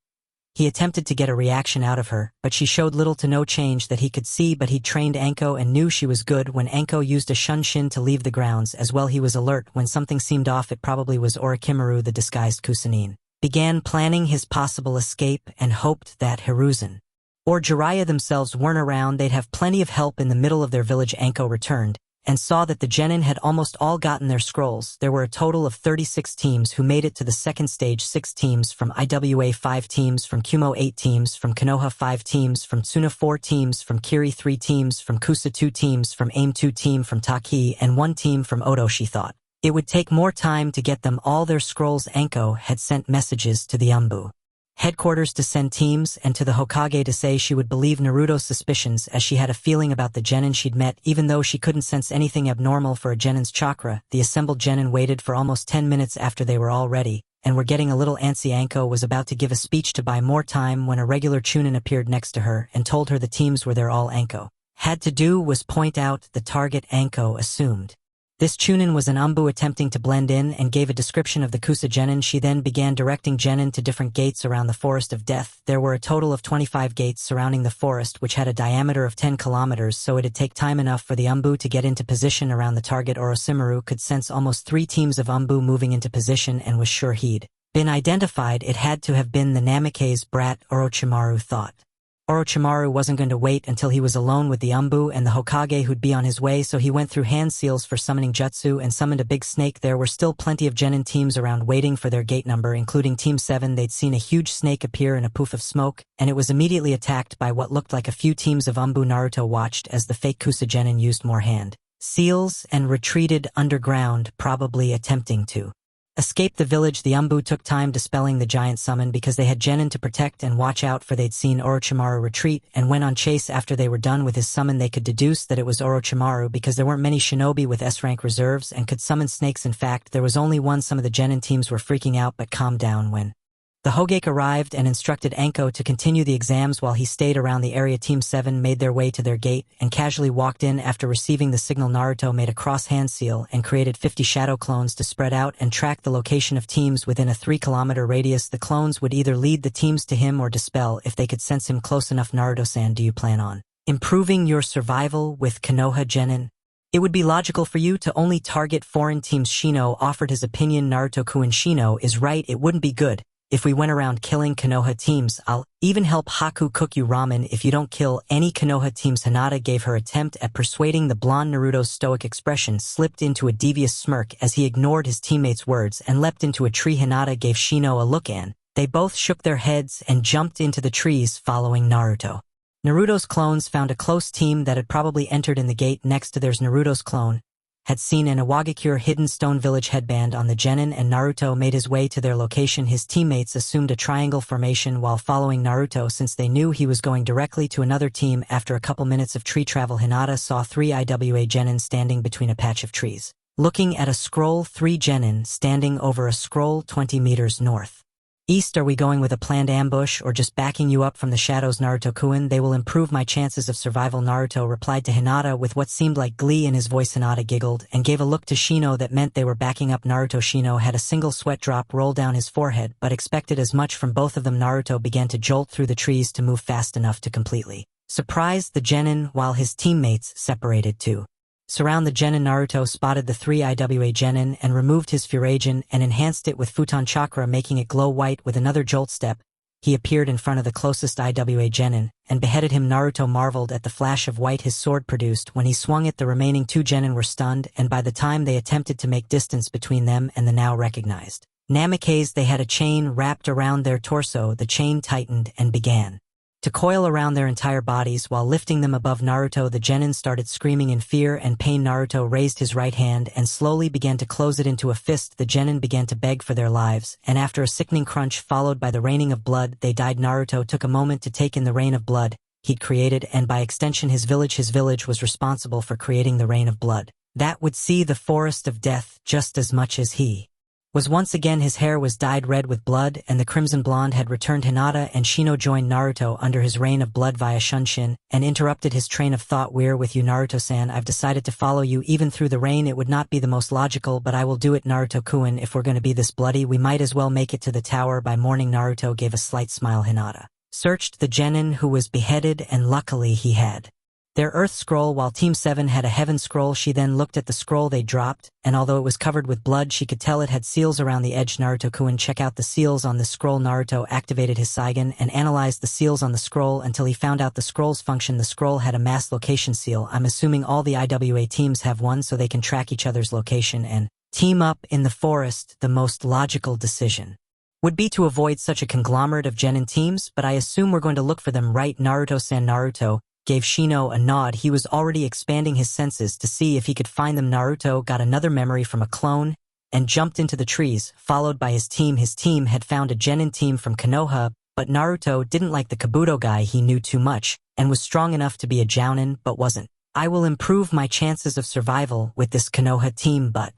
He attempted to get a reaction out of her, but she showed little to no change that he could see. But he trained Anko and knew she was good. When Anko used a Shunshin to leave the grounds as well, he was alert. When something seemed off, it probably was Orochimaru, the disguised Kusanin. Began planning his possible escape and hoped that Hiruzen or Jiraiya themselves weren't around. They'd have plenty of help in the middle of their village. Anko returned and saw that the genin had almost all gotten their scrolls. There were a total of 36 teams who made it to the second stage. 6 teams from IWA, 5 teams from Kumo, 8 teams from Konoha, 5 teams from Tsuna, 4 teams from Kiri, 3 teams from Kusa, 2 teams from AIM, 2 team from Taki, and 1 team from Odo. She thought it would take more time to get them all their scrolls. Anko had sent messages to the Umbu headquarters to send teams and to the Hokage to say she would believe Naruto's suspicions, as she had a feeling about the genin she'd met. Even though she couldn't sense anything abnormal for a genin's chakra, the assembled genin waited for almost 10 minutes after they were all ready and were getting a little antsy. Anko was about to give a speech to buy more time when a regular Chunin appeared next to her and told her the teams were there. All Anko had to do was point out the target. Anko assumed this Chunin was an Umbu attempting to blend in and gave a description of the Kusa genin. She then began directing genin to different gates around the Forest of Death. There were a total of 25 gates surrounding the forest, which had a diameter of 10 kilometers, so it'd take time enough for the Umbu to get into position around the target. Orochimaru could sense almost 3 teams of Umbu moving into position and was sure he'd been identified, it had to have been the Namikaze's brat, Orochimaru thought. Orochimaru wasn't going to wait until he was alone with the Umbu and the Hokage who'd be on his way, so he went through hand seals for summoning jutsu and summoned a big snake. There were still plenty of genin teams around waiting for their gate number, including Team 7. They'd seen a huge snake appear in a poof of smoke, and it was immediately attacked by what looked like a few teams of Umbu. Naruto watched as the fake Kusa genin used more hand seals and retreated underground, probably attempting to escape the village. The Umbu took time dispelling the giant summon because they had genin to protect and watch out for. They'd seen Orochimaru retreat and went on chase after they were done with his summon. They could deduce that it was Orochimaru because there weren't many shinobi with S-rank reserves and could summon snakes. In fact, there was only one. Some of the genin teams were freaking out but calmed down when the Hokage arrived and instructed Enko to continue the exams while he stayed around the area. Team 7 made their way to their gate and casually walked in. After receiving the signal, Naruto made a cross hand seal and created 50 shadow clones to spread out and track the location of teams within a 3-kilometer radius. The clones would either lead the teams to him or dispel if they could sense him close enough. Naruto-san, do you plan on improving your survival with Konoha genin? It would be logical for you to only target foreign teams. Shino offered his opinion. Naruto-kun, Shino is right. It wouldn't be good if we went around killing Konoha teams. I'll even help Haku cook you ramen if you don't kill any Konoha teams. Hinata gave her attempt at persuading the blonde. Naruto's stoic expression slipped into a devious smirk as he ignored his teammates' words and leapt into a tree. Hinata gave Shino a look and they both shook their heads and jumped into the trees following Naruto. Naruto's clones found a close team that had probably entered in the gate next to theirs. Naruto's clone had seen an Iwagakure hidden stone village headband on the genin, and Naruto made his way to their location. His teammates assumed a triangle formation while following Naruto since they knew he was going directly to another team. After a couple minutes of tree travel, Hinata saw 3 IWA genin standing between a patch of trees, looking at a scroll. 3 genin standing over a scroll 20 meters north east. Are we going with a planned ambush or just backing you up from the shadows? Naruto-kun, they will improve my chances of survival, Naruto replied to Hinata with what seemed like glee in his voice. Hinata giggled and gave a look to Shino that meant they were backing up Naruto. Shino had a single sweat drop roll down his forehead but expected as much from both of them. Naruto began to jolt through the trees to move fast enough to completely surprise the genin while his teammates separated to surround the genin. Naruto spotted the 3 IWA genin and removed his Furagen and enhanced it with Futon Chakra, making it glow white. With another jolt step, he appeared in front of the closest IWA genin and beheaded him. Naruto marveled at the flash of white his sword produced. When he swung it, the remaining 2 genin were stunned, and by the time they attempted to make distance between them and the now recognized Namikaze, they had a chain wrapped around their torso. The chain tightened and began to coil around their entire bodies while lifting them above Naruto. The genin started screaming in fear and pain. Naruto raised his right hand and slowly began to close it into a fist. The genin began to beg for their lives, and after a sickening crunch followed by the raining of blood, they died. Naruto took a moment to take in the rain of blood he'd created, and by extension his village. His village was responsible for creating the rain of blood that would see the forest of death just as much as he was. Once again his hair was dyed red with blood, and the crimson blonde had returned. Hinata and Shino joined Naruto under his rain of blood via Shunshin, and interrupted his train of thought. We're with you, Naruto-san. I've decided to follow you even through the rain. It would not be the most logical, but I will do it. Naruto-kun, if we're going to be this bloody, we might as well make it to the tower by morning. Naruto gave a slight smile. Hinata searched the genin who was beheaded, and luckily he had their Earth scroll while Team 7 had a Heaven scroll. She then looked at the scroll they dropped, and although it was covered with blood, she could tell it had seals around the edge. Naruto-kun, check out the seals on the scroll. Naruto activated his Saigan and analyzed the seals on the scroll until he found out the scroll's function. The scroll had a mass location seal. I'm assuming all the IWA teams have one so they can track each other's location and team up in the forest. The most logical decision would be to avoid such a conglomerate of genin teams, but I assume we're going to look for them, right? Naruto-san. Naruto gave Shino a nod. He was already expanding his senses to see if he could find them. Naruto got another memory from a clone and jumped into the trees, followed by his team. His team had found a genin team from Konoha, but Naruto didn't like the Kabuto guy. He knew too much and was strong enough to be a jounin, but wasn't. I will improve my chances of survival with this Konoha team, but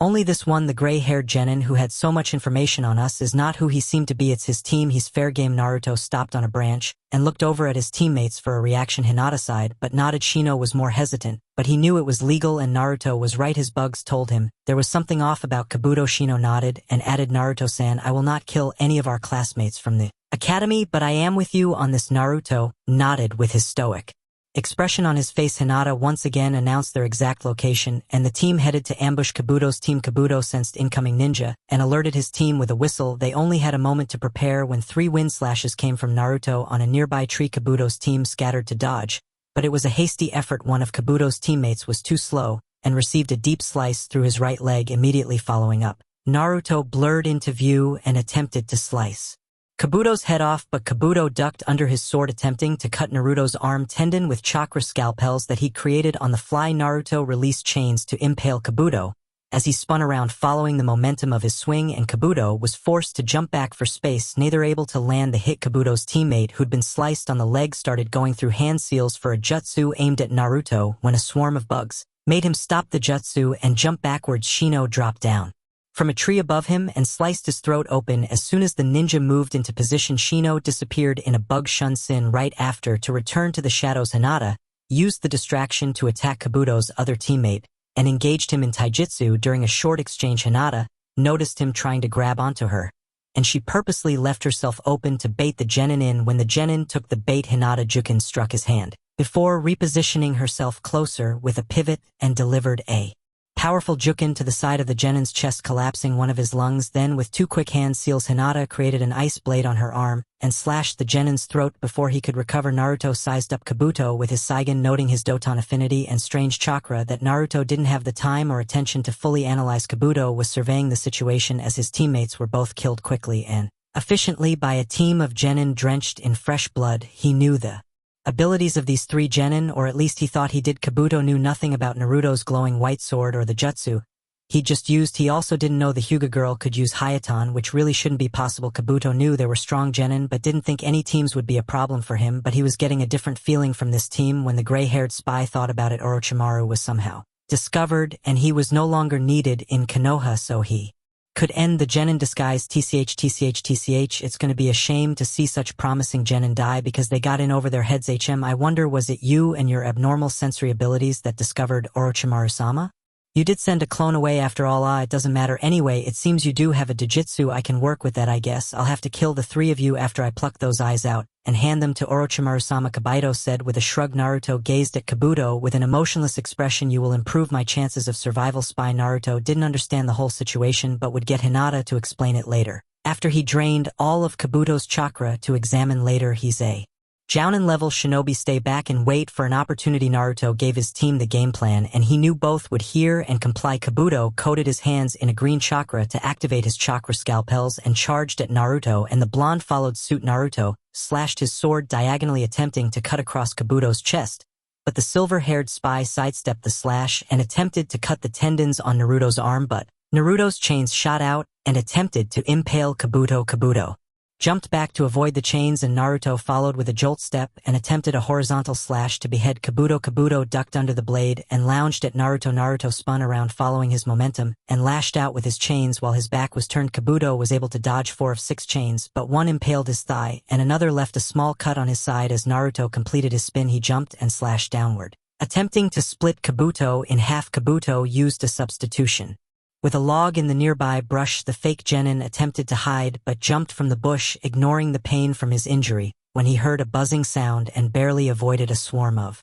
only this one, the gray-haired genin who had so much information on us, is not who he seemed to be. It's his team. He's fair game. Naruto stopped on a branch and looked over at his teammates for a reaction. Hinata sighed, but nodded. Shino was more hesitant, but he knew it was legal and Naruto was right. His bugs told him there was something off about Kabuto. Shino nodded and added, Naruto-san, I will not kill any of our classmates from the academy, but I am with you on this. Naruto nodded with his stoic Expression on his face. Hinata once again announced their exact location, and the team headed to ambush Kabuto's team. Kabuto sensed incoming ninja, and alerted his team with a whistle. They only had a moment to prepare when 3 wind slashes came from Naruto on a nearby tree. Kabuto's team scattered to dodge, but it was a hasty effort. One of Kabuto's teammates was too slow, and received a deep slice through his right leg. Immediately following up, Naruto blurred into view and attempted to slice Kabuto's head off, but Kabuto ducked under his sword, attempting to cut Naruto's arm tendon with chakra scalpels that he created on the fly. Naruto released chains to impale Kabuto as he spun around following the momentum of his swing, and Kabuto was forced to jump back for space, neither able to land the hit. Kabuto's teammate, who'd been sliced on the leg, started going through hand seals for a jutsu aimed at Naruto when a swarm of bugs made him stop the jutsu and jump backwards. Shino dropped down from a tree above him and sliced his throat open. As soon as the ninja moved into position, Shino disappeared in a bug shunsin right after. To return to the shadows, Hinata used the distraction to attack Kabuto's other teammate and engaged him in taijutsu. During a short exchange, Hinata noticed him trying to grab onto her, and she purposely left herself open to bait the genin in. When the genin took the bait, Hinata Jukin struck his hand before repositioning herself closer with a pivot and delivered a powerful jukin to the side of the genin's chest, collapsing one of his lungs. Then, with 2 quick hand seals, Hinata created an ice blade on her arm and slashed the genin's throat before he could recover. Naruto sized up Kabuto with his Saigon, noting his Doton affinity and strange chakra that Naruto didn't have the time or attention to fully analyze. Kabuto was surveying the situation as his teammates were both killed quickly and efficiently by a team of genin drenched in fresh blood. He knew the abilities of these 3 genin, or at least he thought he did. Kabuto knew nothing about Naruto's glowing white sword or the jutsu he just used. He also didn't know the Hyuga girl could use Hayaton, which really shouldn't be possible. Kabuto knew there were strong genin but didn't think any teams would be a problem for him, but he was getting a different feeling from this team. When the gray-haired spy thought about it, Orochimaru was somehow discovered and he was no longer needed in Konoha, so he could end the genin disguise. TCH. It's gonna be a shame to see such promising genin die because they got in over their heads. I wonder, was it you and your abnormal sensory abilities that discovered Orochimaru-sama? You did send a clone away after all. It doesn't matter anyway. It seems you do have a Dojutsu. I can work with that, I guess. I'll have to kill the 3 of you after I pluck those eyes out and hand them to Orochimaru-sama, Kabuto said with a shrug. Naruto gazed at Kabuto with an emotionless expression. You will improve my chances of survival. Spy Naruto didn't understand the whole situation but would get Hinata to explain it later. After he drained all of Kabuto's chakra to examine later. He's a Jounin level shinobi. Stay back and wait for an opportunity. Naruto gave his team the game plan, and he knew both would hear and comply. Kabuto coated his hands in a green chakra to activate his chakra scalpels and charged at Naruto, and the blonde followed suit. Naruto slashed his sword diagonally, attempting to cut across Kabuto's chest, but the silver-haired spy sidestepped the slash and attempted to cut the tendons on Naruto's arm, but Naruto's chains shot out and attempted to impale Kabuto. Kabuto jumped back to avoid the chains, and Naruto followed with a jolt step and attempted a horizontal slash to behead Kabuto. Kabuto ducked under the blade and lounged at Naruto. Naruto spun around following his momentum and lashed out with his chains while his back was turned. Kabuto was able to dodge 4 of 6 chains, but one impaled his thigh and another left a small cut on his side. As Naruto completed his spin, he jumped and slashed downward, attempting to split Kabuto in half. Kabuto used a substitution. With a log in the nearby brush, the fake genin attempted to hide but jumped from the bush, ignoring the pain from his injury, when he heard a buzzing sound and barely avoided a swarm of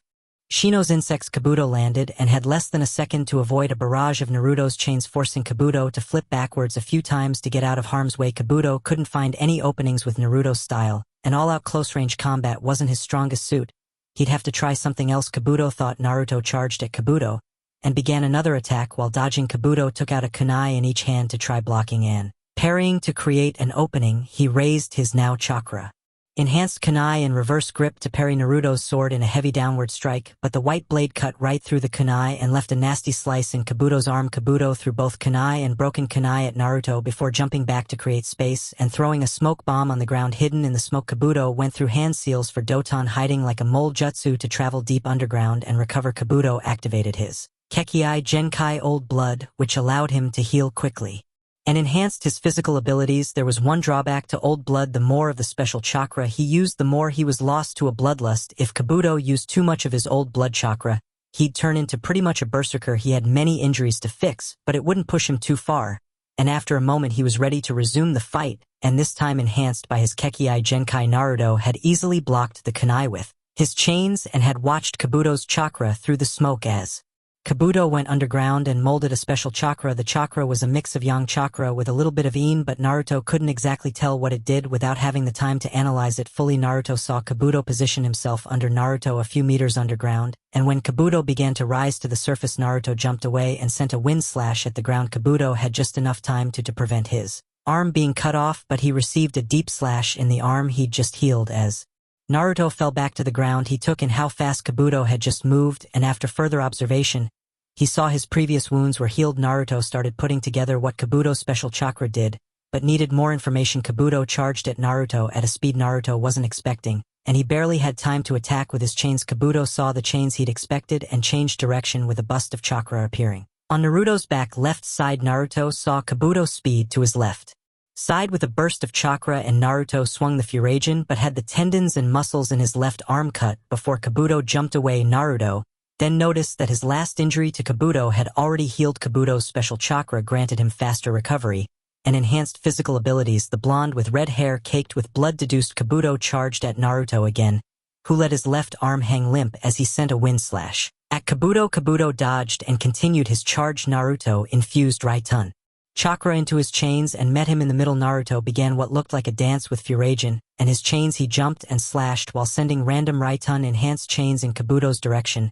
Shino's insects. Kabuto landed and had less than a second to avoid a barrage of Naruto's chains, forcing Kabuto to flip backwards a few times to get out of harm's way. Kabuto couldn't find any openings with Naruto's style, and all-out close-range combat wasn't his strongest suit. He'd have to try something else. Kabuto thought. Naruto charged at Kabuto and began another attack. While dodging, Kabuto took out a kunai in each hand to try blocking and parrying. To create an opening, he raised his now chakra enhanced kunai and reverse grip to parry Naruto's sword in a heavy downward strike, but the white blade cut right through the kunai and left a nasty slice in Kabuto's arm. Kabuto threw both kunai and broken kunai at Naruto before jumping back to create space and throwing a smoke bomb on the ground. Hidden in the smoke, Kabuto went through hand seals for Doton, hiding like a mole jutsu to travel deep underground and recover. Kabuto activated his Kekkei Genkai Old Blood, which allowed him to heal quickly and enhanced his physical abilities. There was one drawback to Old Blood: the more of the special chakra he used, the more he was lost to a bloodlust. If Kabuto used too much of his Old Blood chakra, he'd turn into pretty much a berserker. He had many injuries to fix, but it wouldn't push him too far, and after a moment he was ready to resume the fight, and this time enhanced by his Kekkei Genkai. Naruto had easily blocked the kunai with his chains and had watched Kabuto's chakra through the smoke as Kabuto went underground and molded a special chakra. The chakra was a mix of yang chakra with a little bit of yin, but Naruto couldn't exactly tell what it did without having the time to analyze it fully. Naruto saw Kabuto position himself under Naruto a few meters underground, and when Kabuto began to rise to the surface, Naruto jumped away and sent a wind slash at the ground. Kabuto had just enough time to prevent his arm being cut off, but he received a deep slash in the arm he'd just healed as Naruto fell back to the ground. He took in how fast Kabuto had just moved, and after further observation, he saw his previous wounds were healed. Naruto started putting together what Kabuto's special chakra did, but needed more information. Kabuto charged at Naruto at a speed Naruto wasn't expecting, and he barely had time to attack with his chains. Kabuto saw the chains he'd expected and changed direction with a bust of chakra appearing. On Naruto's back left side, Naruto saw Kabuto's speed to his left side with a burst of chakra, and Naruto swung the Furagen but had the tendons and muscles in his left arm cut before Kabuto jumped away. Naruto then noticed that his last injury to Kabuto had already healed. Kabuto's special chakra granted him faster recovery and enhanced physical abilities. The blonde with red hair caked with blood deduced Kabuto charged at Naruto again, who let his left arm hang limp as he sent a wind slash at Kabuto. Kabuto dodged and continued his charge. Naruto infused Raitun chakra into his chains and met him in the middle. Naruto began what looked like a dance with Furagen and his chains. He jumped and slashed while sending random Raitun enhanced chains in Kabuto's direction.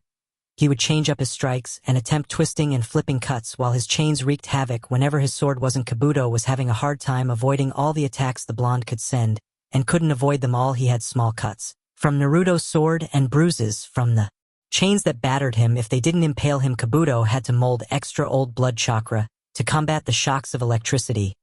He would change up his strikes and attempt twisting and flipping cuts while his chains wreaked havoc whenever his sword wasn't. Kabuto was having a hard time avoiding all the attacks the blonde could send, and couldn't avoid them all. He had small cuts from Naruto's sword and bruises from the chains that battered him if they didn't impale him. Kabuto had to mold extra old blood chakra to combat the shocks of electricity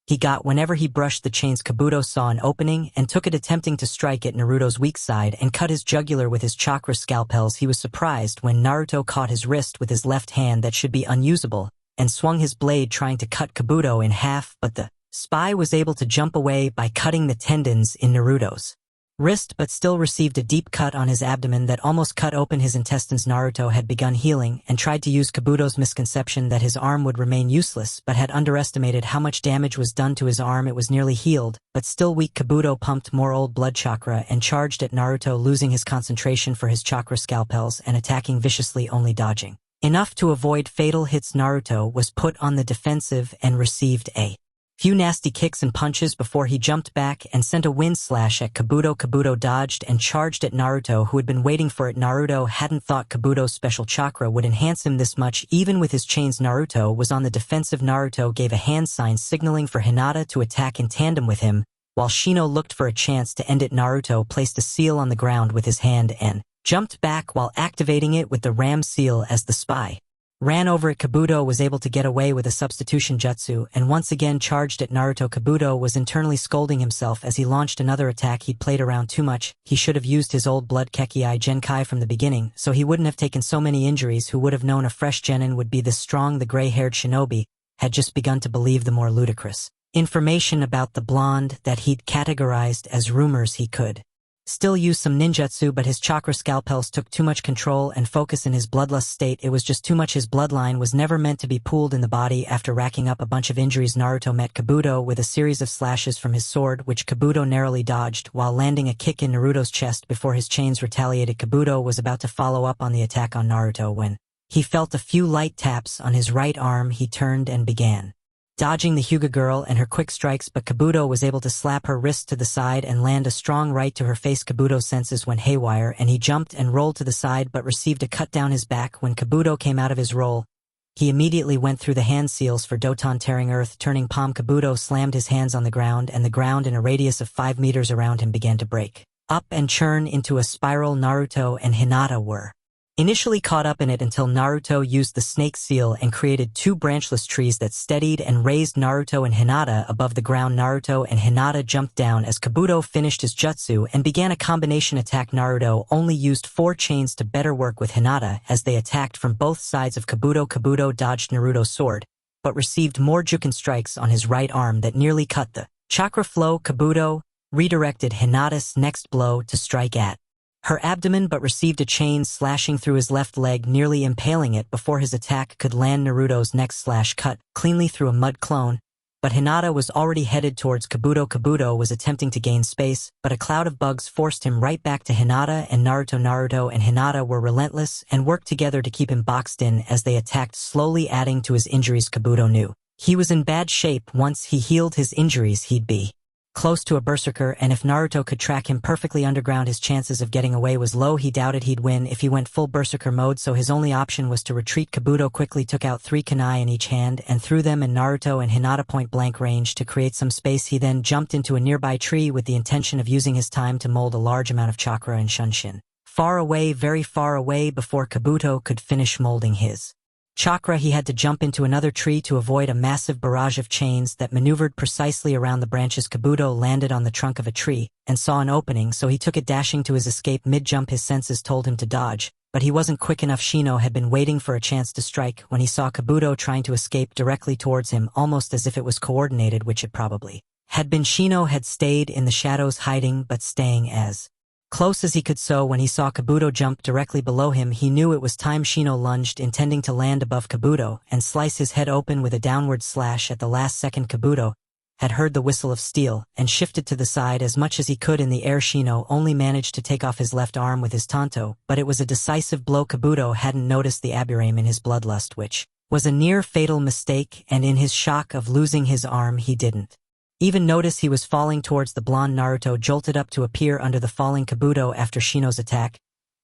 he got whenever he brushed the chains. Kabuto saw an opening and took it, attempting to strike at Naruto's weak side and cut his jugular with his chakra scalpels. He was surprised when Naruto caught his wrist with his left hand that should be unusable and swung his blade trying to cut Kabuto in half, but the spy was able to jump away by cutting the tendons in Naruto's wrist, but still received a deep cut on his abdomen that almost cut open his intestines. Naruto had begun healing and tried to use Kabuto's misconception that his arm would remain useless, but had underestimated how much damage was done to his arm. It was nearly healed, but still weak. Kabuto pumped more old blood chakra and charged at Naruto, losing his concentration for his chakra scalpels and attacking viciously, only dodging enough to avoid fatal hits. Naruto was put on the defensive and received a few nasty kicks and punches before he jumped back and sent a wind slash at Kabuto. Kabuto dodged and charged at Naruto, who had been waiting for it. Naruto hadn't thought Kabuto's special chakra would enhance him this much. Even with his chains, Naruto was on the defensive. Naruto gave a hand sign signaling for Hinata to attack in tandem with him, while Shino looked for a chance to end it. Naruto placed a seal on the ground with his hand and jumped back while activating it with the ram seal as the spy ran over it. Kabuto was able to get away with a substitution jutsu and once again charged at Naruto. Kabuto was internally scolding himself as he launched another attack. He'd played around too much. He should have used his old blood Kekii Genkai from the beginning, so he wouldn't have taken so many injuries. Who would have known a fresh genin would be this strong? The gray-haired shinobi had just begun to believe the more ludicrous information about the blonde that he'd categorized as rumors. He could still use some ninjutsu, but his chakra scalpels took too much control and focus in his bloodlust state. It was just too much. His bloodline was never meant to be pooled in the body. After racking up a bunch of injuries, Naruto met Kabuto with a series of slashes from his sword, which Kabuto narrowly dodged while landing a kick in Naruto's chest before his chains retaliated. Kabuto was about to follow up on the attack on Naruto when he felt a few light taps on his right arm. He turned and began dodging the Hyuga girl and her quick strikes, but Kabuto was able to slap her wrist to the side and land a strong right to her face. Kabuto's senses went haywire and he jumped and rolled to the side but received a cut down his back. When Kabuto came out of his roll, he immediately went through the hand seals for Doton, tearing earth, turning palm. Kabuto slammed his hands on the ground, and the ground in a radius of 5 meters around him began to break up and churn into a spiral. Naruto and Hinata were initially caught up in it until Naruto used the snake seal and created 2 branchless trees that steadied and raised Naruto and Hinata above the ground. Naruto and Hinata jumped down as Kabuto finished his jutsu and began a combination attack. Naruto only used 4 chains to better work with Hinata as they attacked from both sides of Kabuto. Kabuto dodged Naruto's sword, but received more Juken strikes on his right arm that nearly cut the chakra flow. Kabuto redirected Hinata's next blow to strike at her abdomen, but received a chain slashing through his left leg, nearly impaling it before his attack could land. Naruto's next slash cut cleanly through a mud clone, But Hinata was already headed towards Kabuto. Kabuto was attempting to gain space, but a cloud of bugs forced him right back to Hinata and Naruto. Naruto and Hinata were relentless and worked together to keep him boxed in as they attacked, slowly adding to his injuries. Kabuto knew he was in bad shape. Once he healed his injuries, he'd be close to a berserker, and if Naruto could track him perfectly underground, his chances of getting away was low. He doubted he'd win if he went full berserker mode, so his only option was to retreat. Kabuto quickly took out 3 kunai in each hand and threw them in Naruto and Hinata point-blank range to create some space. He then jumped into a nearby tree with the intention of using his time to mold a large amount of chakra in Shunshin. Far away, very far away, before Kabuto could finish molding his chakra, he had to jump into another tree to avoid a massive barrage of chains that maneuvered precisely around the branches. Kabuto landed on the trunk of a tree and saw an opening, so he took it, dashing to his escape. Mid-jump, his senses told him to dodge, but he wasn't quick enough. Shino had been waiting for a chance to strike when he saw Kabuto trying to escape directly towards him, almost as if it was coordinated, which it probably had been. Shino had stayed in the shadows, hiding but staying as close as he could, so when he saw Kabuto jump directly below him, he knew it was time. Shino lunged, intending to land above Kabuto and slice his head open with a downward slash. At the last second, Kabuto had heard the whistle of steel and shifted to the side as much as he could in the air. Shino only managed to take off his left arm with his tanto, but it was a decisive blow. Kabuto hadn't noticed the aburame in his bloodlust, which was a near-fatal mistake, and in his shock of losing his arm, he didn't even notice he was falling towards the blonde. Naruto jolted up to appear under the falling Kabuto after Shino's attack.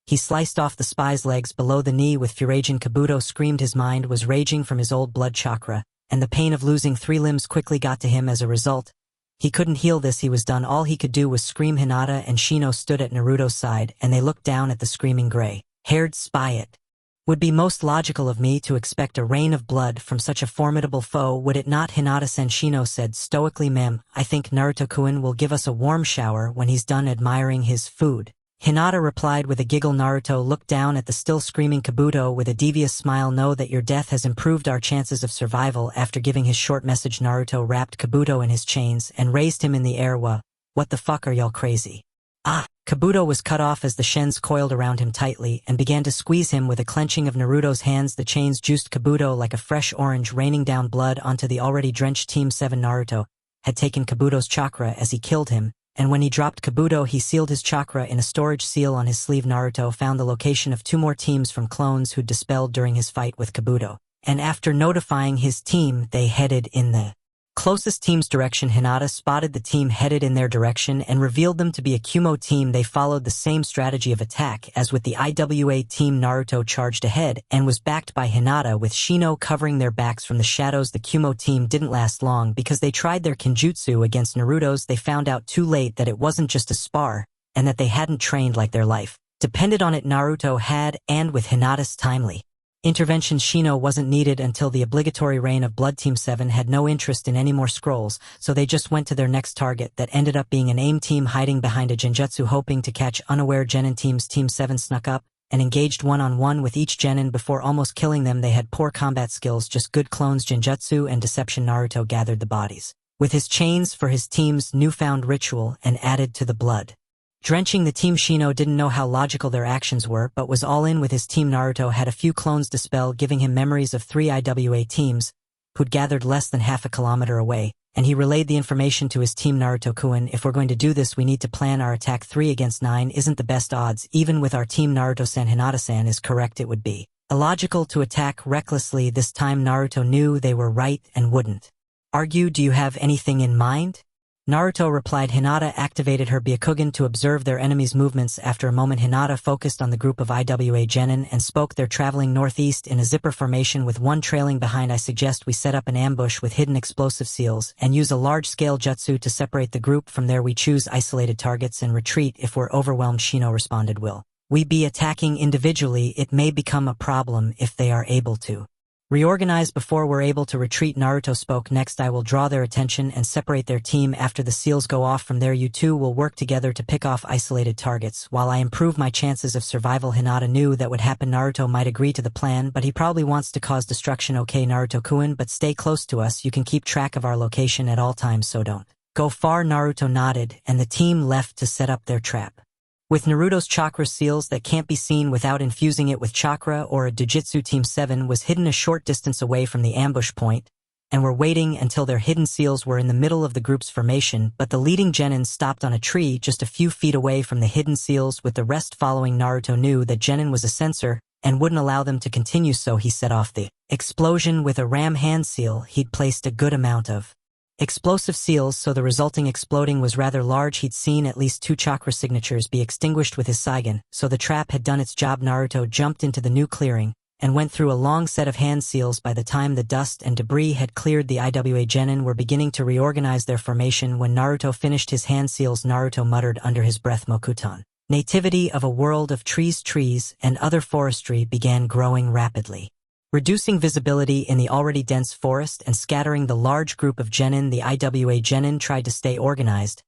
He sliced off the spy's legs below the knee with Furagin. Kabuto screamed. His mind was raging from his old blood chakra, and the pain of losing 3 limbs quickly got to him. As a result, he couldn't heal this. He was done. All he could do was scream. Hinata and Shino stood at Naruto's side, and they looked down at the screaming gray-haired spy. It would be most logical of me to expect a rain of blood from such a formidable foe, would it not? Hinata-sen, Shino said stoically. Ma'am, I think Naruto-kun will give us a warm shower when he's done admiring his food. Hinata replied with a giggle. Naruto looked down at the still screaming Kabuto with a devious smile. Know that your death has improved our chances of survival. After giving his short message, Naruto wrapped Kabuto in his chains and raised him in the air. What the fuck, are y'all crazy? Ah! Kabuto was cut off as the shens coiled around him tightly and began to squeeze him with a clenching of Naruto's hands. The chains juiced Kabuto like a fresh orange, raining down blood onto the already drenched Team 7. Naruto had taken Kabuto's chakra as he killed him, and when he dropped Kabuto, he sealed his chakra in a storage seal on his sleeve. Naruto found the location of 2 more teams from clones who'd dispelled during his fight with Kabuto, and after notifying his team, they headed in the closest team's direction. Hinata spotted the team headed in their direction and revealed them to be a Kumo team. They followed the same strategy of attack as with the IWA team. Naruto charged ahead and was backed by Hinata, with Shino covering their backs from the shadows. The Kumo team didn't last long because they tried their Kenjutsu against Naruto's. They found out too late that it wasn't just a spar, and that they hadn't trained like their life depended on it. Naruto had, and with Hinata's timely intervention, Shino wasn't needed until the obligatory rain of blood. Team 7 had no interest in any more scrolls, so they just went to their next target that ended up being an AIM team hiding behind a genjutsu, hoping to catch unaware genin teams. Team 7 snuck up and engaged one-on-one with each genin before almost killing them. They had poor combat skills, just good clones, genjutsu and deception. Naruto gathered the bodies with his chains for his team's newfound ritual and added to the blood drenching the team. Shino didn't know how logical their actions were, but was all in with his team. Naruto had a few clones dispel, giving him memories of 3 IWA teams who'd gathered less than half a kilometer away, and he relayed the information to his team. Naruto-kun, if we're going to do this, we need to plan our attack. 3 against 9 isn't the best odds, even with our team. Naruto-san, Hinata-san is correct. It would be illogical to attack recklessly this time. Naruto knew they were right and wouldn't argue. Do you have anything in mind? Naruto replied. Hinata activated her Byakugan to observe their enemies' movements. After a moment, Hinata focused on the group of IWA genin and spoke. They're traveling northeast in a zipper formation with one trailing behind. I suggest we set up an ambush with hidden explosive seals and use a large-scale jutsu to separate the group. From there we choose isolated targets and retreat if we're overwhelmed. Shino responded. Will we be attacking individually? It may become a problem if they are able to reorganize before we're able to retreat. Naruto spoke next. I will draw their attention and separate their team after the seals go off. From there you two will work together to pick off isolated targets while I improve my chances of survival. Hinata knew that would happen. Naruto might agree to the plan, but he probably wants to cause destruction. Okay, Naruto-kun, but stay close to us. You can keep track of our location at all times, so don't go far. Naruto nodded, and the team left to set up their trap. With Naruto's chakra seals that can't be seen without infusing it with chakra or a dojutsu, Team 7 was hidden a short distance away from the ambush point, and were waiting until their hidden seals were in the middle of the group's formation, but the leading genin stopped on a tree just a few feet away from the hidden seals, with the rest following. Naruto knew that genin was a censor and wouldn't allow them to continue, so he set off the explosion with a ram hand seal he'd placed a good amount of explosive seals, so the resulting exploding was rather large. He'd seen at least 2 chakra signatures be extinguished with his Saigon, so the trap had done its job. Naruto jumped into the new clearing and went through a long set of hand seals. By the time the dust and debris had cleared, the IWA genin were beginning to reorganize their formation. When Naruto finished his hand seals, Naruto muttered under his breath, "Mokuton." Nativity of a world of trees and other forestry began growing rapidly, reducing visibility in the already dense forest and scattering the large group of genin. The IWA genin tried to stay organized,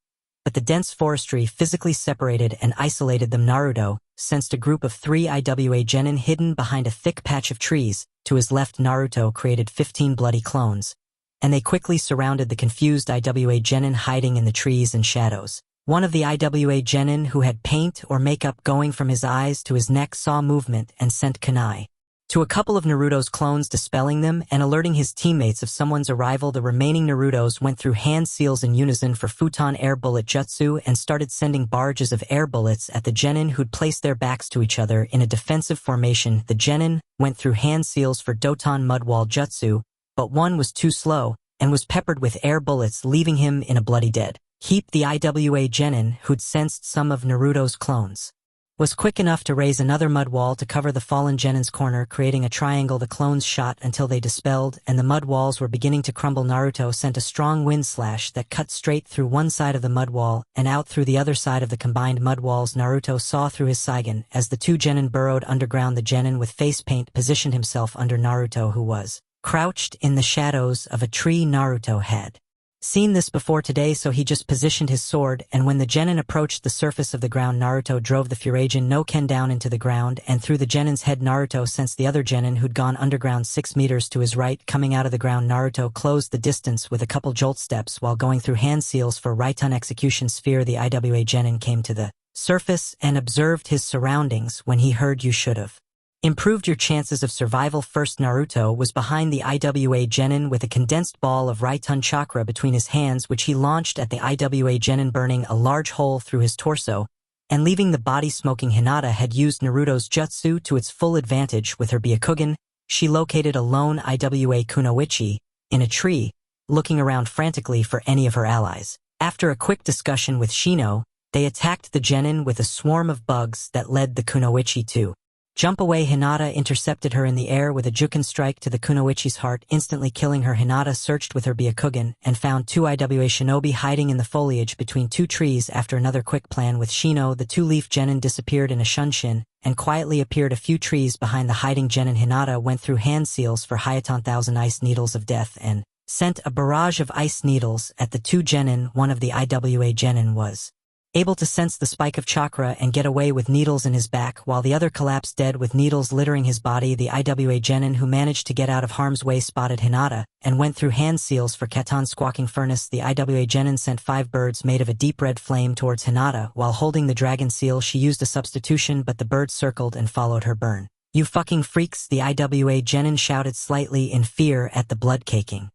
but the dense forestry physically separated and isolated them. Naruto sensed a group of 3 IWA genin hidden behind a thick patch of trees. To his left, Naruto created 15 bloody clones, and they quickly surrounded the confused IWA genin hiding in the trees and shadows. One of the IWA genin, who had paint or makeup going from his eyes to his neck, saw movement and sent kunai to a couple of Naruto's clones, dispelling them and alerting his teammates of someone's arrival. The remaining Narutos went through hand seals in unison for futon air bullet jutsu and started sending barrages of air bullets at the genin who'd placed their backs to each other in a defensive formation. The genin went through hand seals for doton mud wall jutsu, but one was too slow and was peppered with air bullets, leaving him in a bloody dead heap. The IWA genin, who'd sensed some of Naruto's clones, was quick enough to raise another mud wall to cover the fallen genin's corner, creating a triangle. The clones shot until they dispelled and the mud walls were beginning to crumble. Naruto sent a strong wind slash that cut straight through one side of the mud wall and out through the other side of the combined mud walls. Naruto saw through his Saigon as the 2 genin burrowed underground. The genin with face paint positioned himself under Naruto, who was crouched in the shadows of a tree. Naruto had seen this before today, so he just positioned his sword, and when the genin approached the surface of the ground, Naruto drove the Furagen no Ken down into the ground and through the genin's head. Naruto sensed the other genin, who'd gone underground 6 meters to his right, coming out of the ground. Naruto closed the distance with a couple jolt steps while going through hand seals for Raiton execution sphere. The IWA genin came to the surface and observed his surroundings when he heard, "You should have improved your chances of survival first." Naruto was behind the IWA genin with a condensed ball of Raiton chakra between his hands, which he launched at the IWA genin, burning a large hole through his torso and leaving the body smoking. Hinata had used Naruto's jutsu to its full advantage. With her Byakugan, she located a lone IWA kunoichi in a tree, looking around frantically for any of her allies. After a quick discussion with Shino, they attacked the genin with a swarm of bugs that led the kunoichi to jump away. Hinata intercepted her in the air with a Juken strike to the kunoichi's heart, instantly killing her. Hinata searched with her Byakugan and found 2 IWA shinobi hiding in the foliage between 2 trees. After another quick plan with Shino, the 2 leaf genin disappeared in a shunshin and quietly appeared a few trees behind the hiding genin. Hinata went through hand seals for Hayaton 1000 ice needles of death and sent a barrage of ice needles at the 2 genin. One of the IWA genin was able to sense the spike of chakra and get away with needles in his back, while the other collapsed dead with needles littering his body. The IWA genin, who managed to get out of harm's way, spotted Hinata and went through hand seals for Katan's squawking furnace. The IWA genin sent 5 birds made of a deep red flame towards Hinata. While holding the dragon seal, she used a substitution, but the birds circled and followed her burn. "You fucking freaks!" the IWA genin shouted slightly in fear at the blood caking.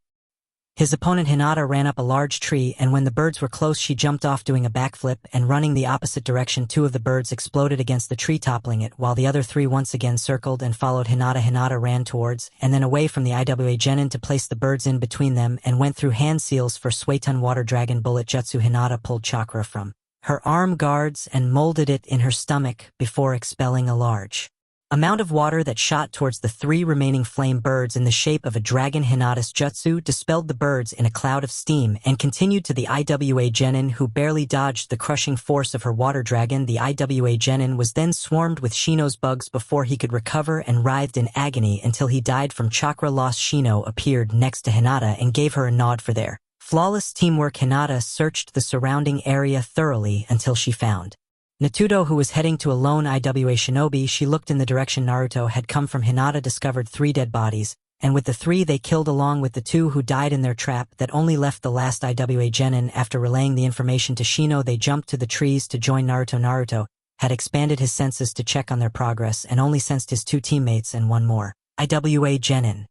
His opponent Hinata ran up a large tree, and when the birds were close, she jumped off doing a backflip and running the opposite direction. 2 of the birds exploded against the tree, toppling it, while the other 3 once again circled and followed Hinata. Hinata ran towards and then away from the IWA genin to place the birds in between them and went through hand seals for Suetun water dragon bullet jutsu. Hinata pulled chakra from her arm guards and molded it in her stomach before expelling a large amount of water that shot towards the 3 remaining flame birds in the shape of a dragon. Hinata's jutsu dispelled the birds in a cloud of steam and continued to the IWA genin, who barely dodged the crushing force of her water dragon. The IWA genin was then swarmed with Shino's bugs before he could recover and writhed in agony until he died from chakra loss. Shino appeared next to Hinata and gave her a nod for their flawless teamwork. Hinata searched the surrounding area thoroughly until she found Naruto, who was heading to a lone IWA shinobi. She looked in the direction Naruto had come from. Hinata discovered 3 dead bodies, and with the 3 they killed, along with the 2 who died in their trap that only left the last IWA genin. After relaying the information to Shino, they jumped to the trees to join Naruto. Naruto had expanded his senses to check on their progress and only sensed his 2 teammates and 1 more IWA genin.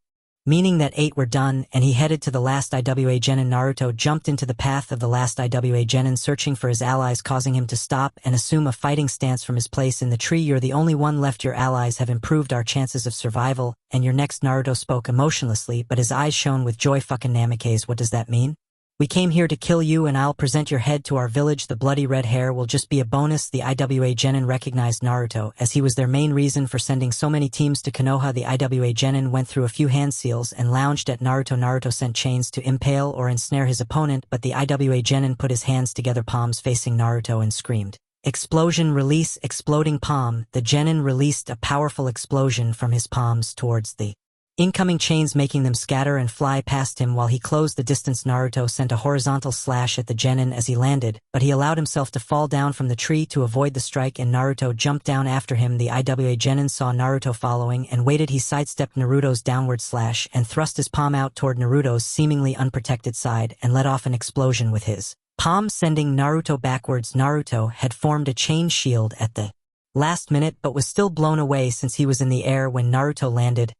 meaning that 8 were done, and he headed to the last Iwa Genin. Naruto jumped into the path of the last Iwa Genin, searching for his allies, causing him to stop and assume a fighting stance from his place in the tree. You're the only one left. Your allies have improved our chances of survival, and you're next. Naruto spoke emotionlessly, but his eyes shone with joy. Fucking Namikaze, what does that mean? We came here to kill you, and I'll present your head to our village. The bloody red hair will just be a bonus. The Iwa Genin recognized Naruto, as he was their main reason for sending so many teams to Konoha. The Iwa Genin went through a few hand seals and lounged at Naruto. Naruto sent chains to impale or ensnare his opponent, but the Iwa Genin put his hands together, palms facing Naruto, and screamed. Explosion, release, exploding palm. The Genin released a powerful explosion from his palms towards the incoming chains, making them scatter and fly past him. While he closed the distance, Naruto sent a horizontal slash at the Genin as he landed, but he allowed himself to fall down from the tree to avoid the strike, and Naruto jumped down after him. The Iwa Genin saw Naruto following and waited. He sidestepped Naruto's downward slash and thrust his palm out toward Naruto's seemingly unprotected side and let off an explosion with his palm, sending Naruto backwards. Naruto had formed a chain shield at the last minute, but was still blown away since he was in the air when Naruto landed.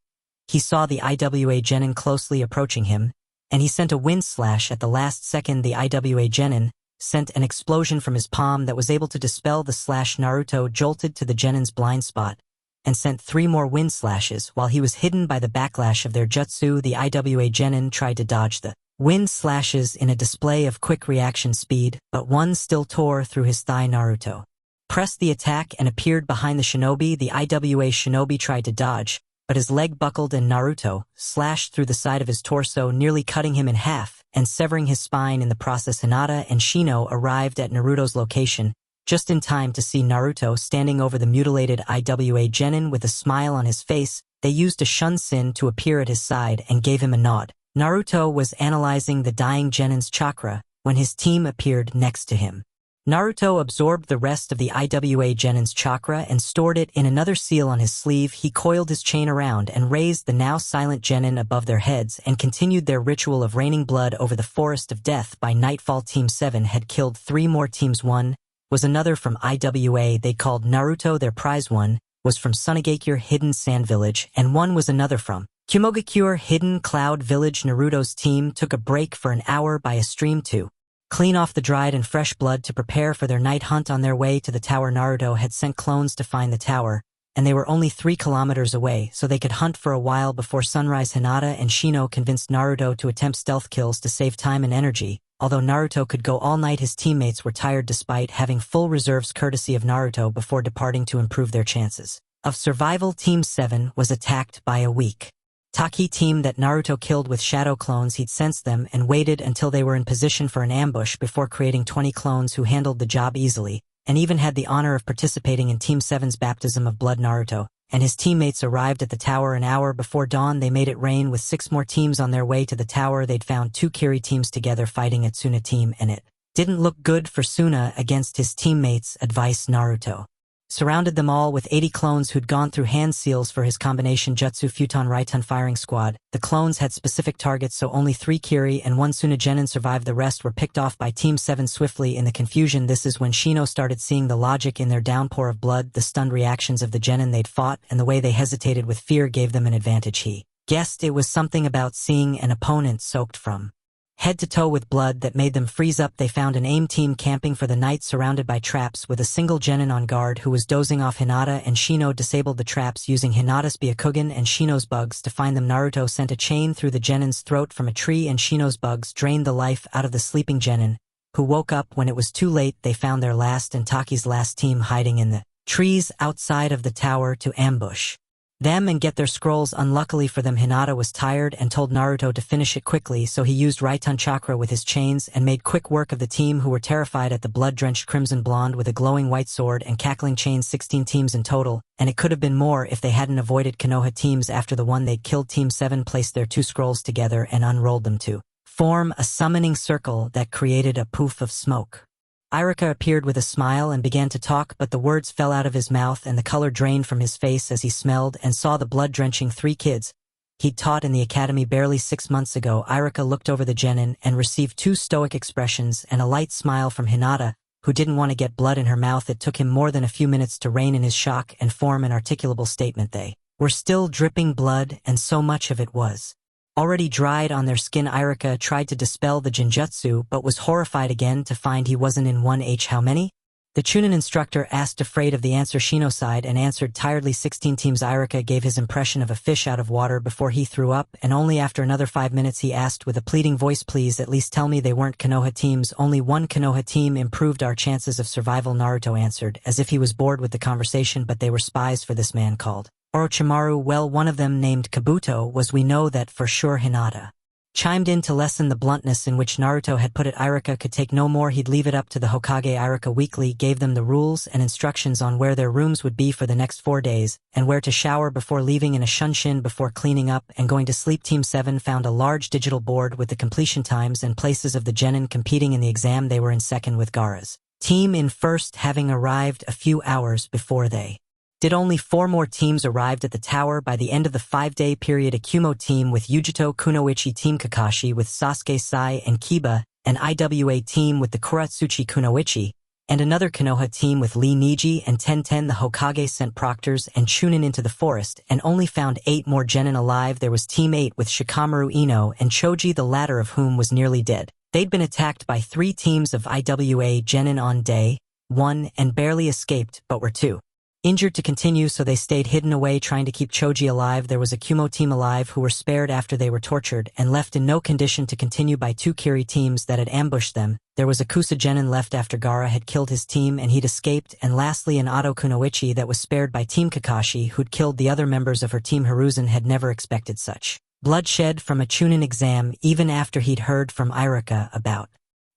He saw the Iwa Genin closely approaching him, and he sent a wind slash at the last second. The Iwa Genin sent an explosion from his palm that was able to dispel the slash. Naruto jolted to the Genin's blind spot and sent 3 more wind slashes. While he was hidden by the backlash of their jutsu, the Iwa Genin tried to dodge the wind slashes in a display of quick reaction speed, but one still tore through his thigh. Naruto pressed the attack and appeared behind the shinobi. The Iwa shinobi tried to dodge, but his leg buckled and Naruto slashed through the side of his torso, nearly cutting him in half and severing his spine in the process. Hinata and Shino arrived at Naruto's location just in time to see Naruto standing over the mutilated Iwa Genin with a smile on his face. They used a shunsin to appear at his side and gave him a nod. Naruto was analyzing the dying Genin's chakra when his team appeared next to him. Naruto absorbed the rest of the Iwa Genin's chakra and stored it in another seal on his sleeve. He coiled his chain around and raised the now silent Genin above their heads and continued their ritual of raining blood over the forest of death. By nightfall, Team 7 had killed 3 more teams. One was another from Iwa they called Naruto their prize. One was from Sunagakure Hidden Sand Village, and one was another from Kumogakure Hidden Cloud Village. Naruto's team took a break for an hour by a stream to clean off the dried and fresh blood to prepare for their night hunt. On their way to the tower, Naruto had sent clones to find the tower, and they were only 3 kilometers away, so they could hunt for a while before sunrise. Hinata and Shino convinced Naruto to attempt stealth kills to save time and energy. Although Naruto could go all night, his teammates were tired despite having full reserves courtesy of Naruto before departing to improve their chances of survival. Team 7 was attacked by a weak Taki team that Naruto killed with shadow clones. He'd sensed them and waited until they were in position for an ambush before creating 20 clones who handled the job easily, and even had the honor of participating in Team 7's baptism of blood. Naruto and his teammates arrived at the tower an hour before dawn. They made it rain with 6 more teams on their way to the tower. They'd found 2 Kiri teams together fighting a Tsuna team, and it didn't look good for Tsuna against his teammates' advice. Naruto surrounded them all with 80 clones who'd gone through hand seals for his combination jutsu Futon Raiton firing squad. The clones had specific targets, so only 3 Kiri and 1 Tsuna Genin survived. The rest were picked off by Team 7 swiftly. In the confusion, this is when Shino started seeing the logic in their downpour of blood. The stunned reactions of the Genin they'd fought and the way they hesitated with fear gave them an advantage. He guessed it was something about seeing an opponent soaked from head to toe with blood that made them freeze up. They found an AIM team camping for the night surrounded by traps with a single Genin on guard who was dozing off. Hinata and Shino disabled the traps using Hinata's Byakugan and Shino's bugs to find them. Naruto sent a chain through the Genin's throat from a tree, and Shino's bugs drained the life out of the sleeping Genin, who woke up when it was too late. They found their last and Taki's last team hiding in the trees outside of the tower to ambush them and get their scrolls. Unluckily for them, Hinata was tired and told Naruto to finish it quickly, so he used Raiton chakra with his chains and made quick work of the team who were terrified at the blood-drenched crimson blonde with a glowing white sword and cackling chains. 16 teams in total, and it could have been more if they hadn't avoided Konoha teams. After the one they'd killed, Team 7 placed their 2 scrolls together and unrolled them to form a summoning circle that created a poof of smoke. Iruka appeared with a smile and began to talk, but the words fell out of his mouth and the color drained from his face as he smelled and saw the blood-drenching 3 kids he'd taught in the academy barely 6 months ago. Iruka looked over the Genin and received 2 stoic expressions and a light smile from Hinata, who didn't want to get blood in her mouth. It took him more than a few minutes to rein in his shock and form an articulable statement. They were still dripping blood, and so much of it was Already dried on their skin, Irika tried to dispel the genjutsu but was horrified again to find he wasn't in 1H. How many? The Chunin instructor asked, afraid of the answer. Shino sighed and answered tiredly, 16 teams. Irika gave his impression of a fish out of water before he threw up, and only after another 5 minutes he asked with a pleading voice, please at least tell me they weren't Konoha teams. Only one Konoha team improved our chances of survival, Naruto answered, as if he was bored with the conversation, but they were spies for this man called Orochimaru. Well, one of them named Kabuto was, we know that for sure. Hinata chimed in to lessen the bluntness in which Naruto had put it. Irika could take no more, he'd leave it up to the Hokage. Irika weekly gave them the rules and instructions on where their rooms would be for the next 4 days, and where to shower before leaving and a shunshin before cleaning up and going to sleep. Team 7 found a large digital board with the completion times and places of the genin competing in the exam. They were in second with Gaara's team in first, having arrived a few hours before they did. Only 4 more teams arrived at the tower by the end of the 5-day period. A Kumo team with Yujito Kunoichi, Team Kakashi with Sasuke Sai and Kiba, an IWA team with the Kuratsuchi Kunoichi, and another Konoha team with Lee Niji and Tenten. The Hokage sent proctors and Chunin into the forest and only found 8 more genin alive. There was Team 8 with Shikamaru Ino and Choji, the latter of whom was nearly dead. They'd been attacked by 3 teams of IWA genin on day 1 and barely escaped, but were too injured to continue, so they stayed hidden away trying to keep Choji alive. There was a Kumo team alive who were spared after they were tortured and left in no condition to continue by 2 Kiri teams that had ambushed them. There was a Kusa genin left after Gaara had killed his team and he'd escaped, and lastly an Ado Kunoichi that was spared by Team Kakashi, who'd killed the other members of her team. Hiruzen had never expected such bloodshed from a Chunin exam, even after he'd heard from Irika about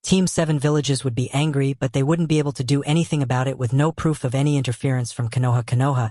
Team 7 villages would be angry, but they wouldn't be able to do anything about it with no proof of any interference from Konoha. Konoha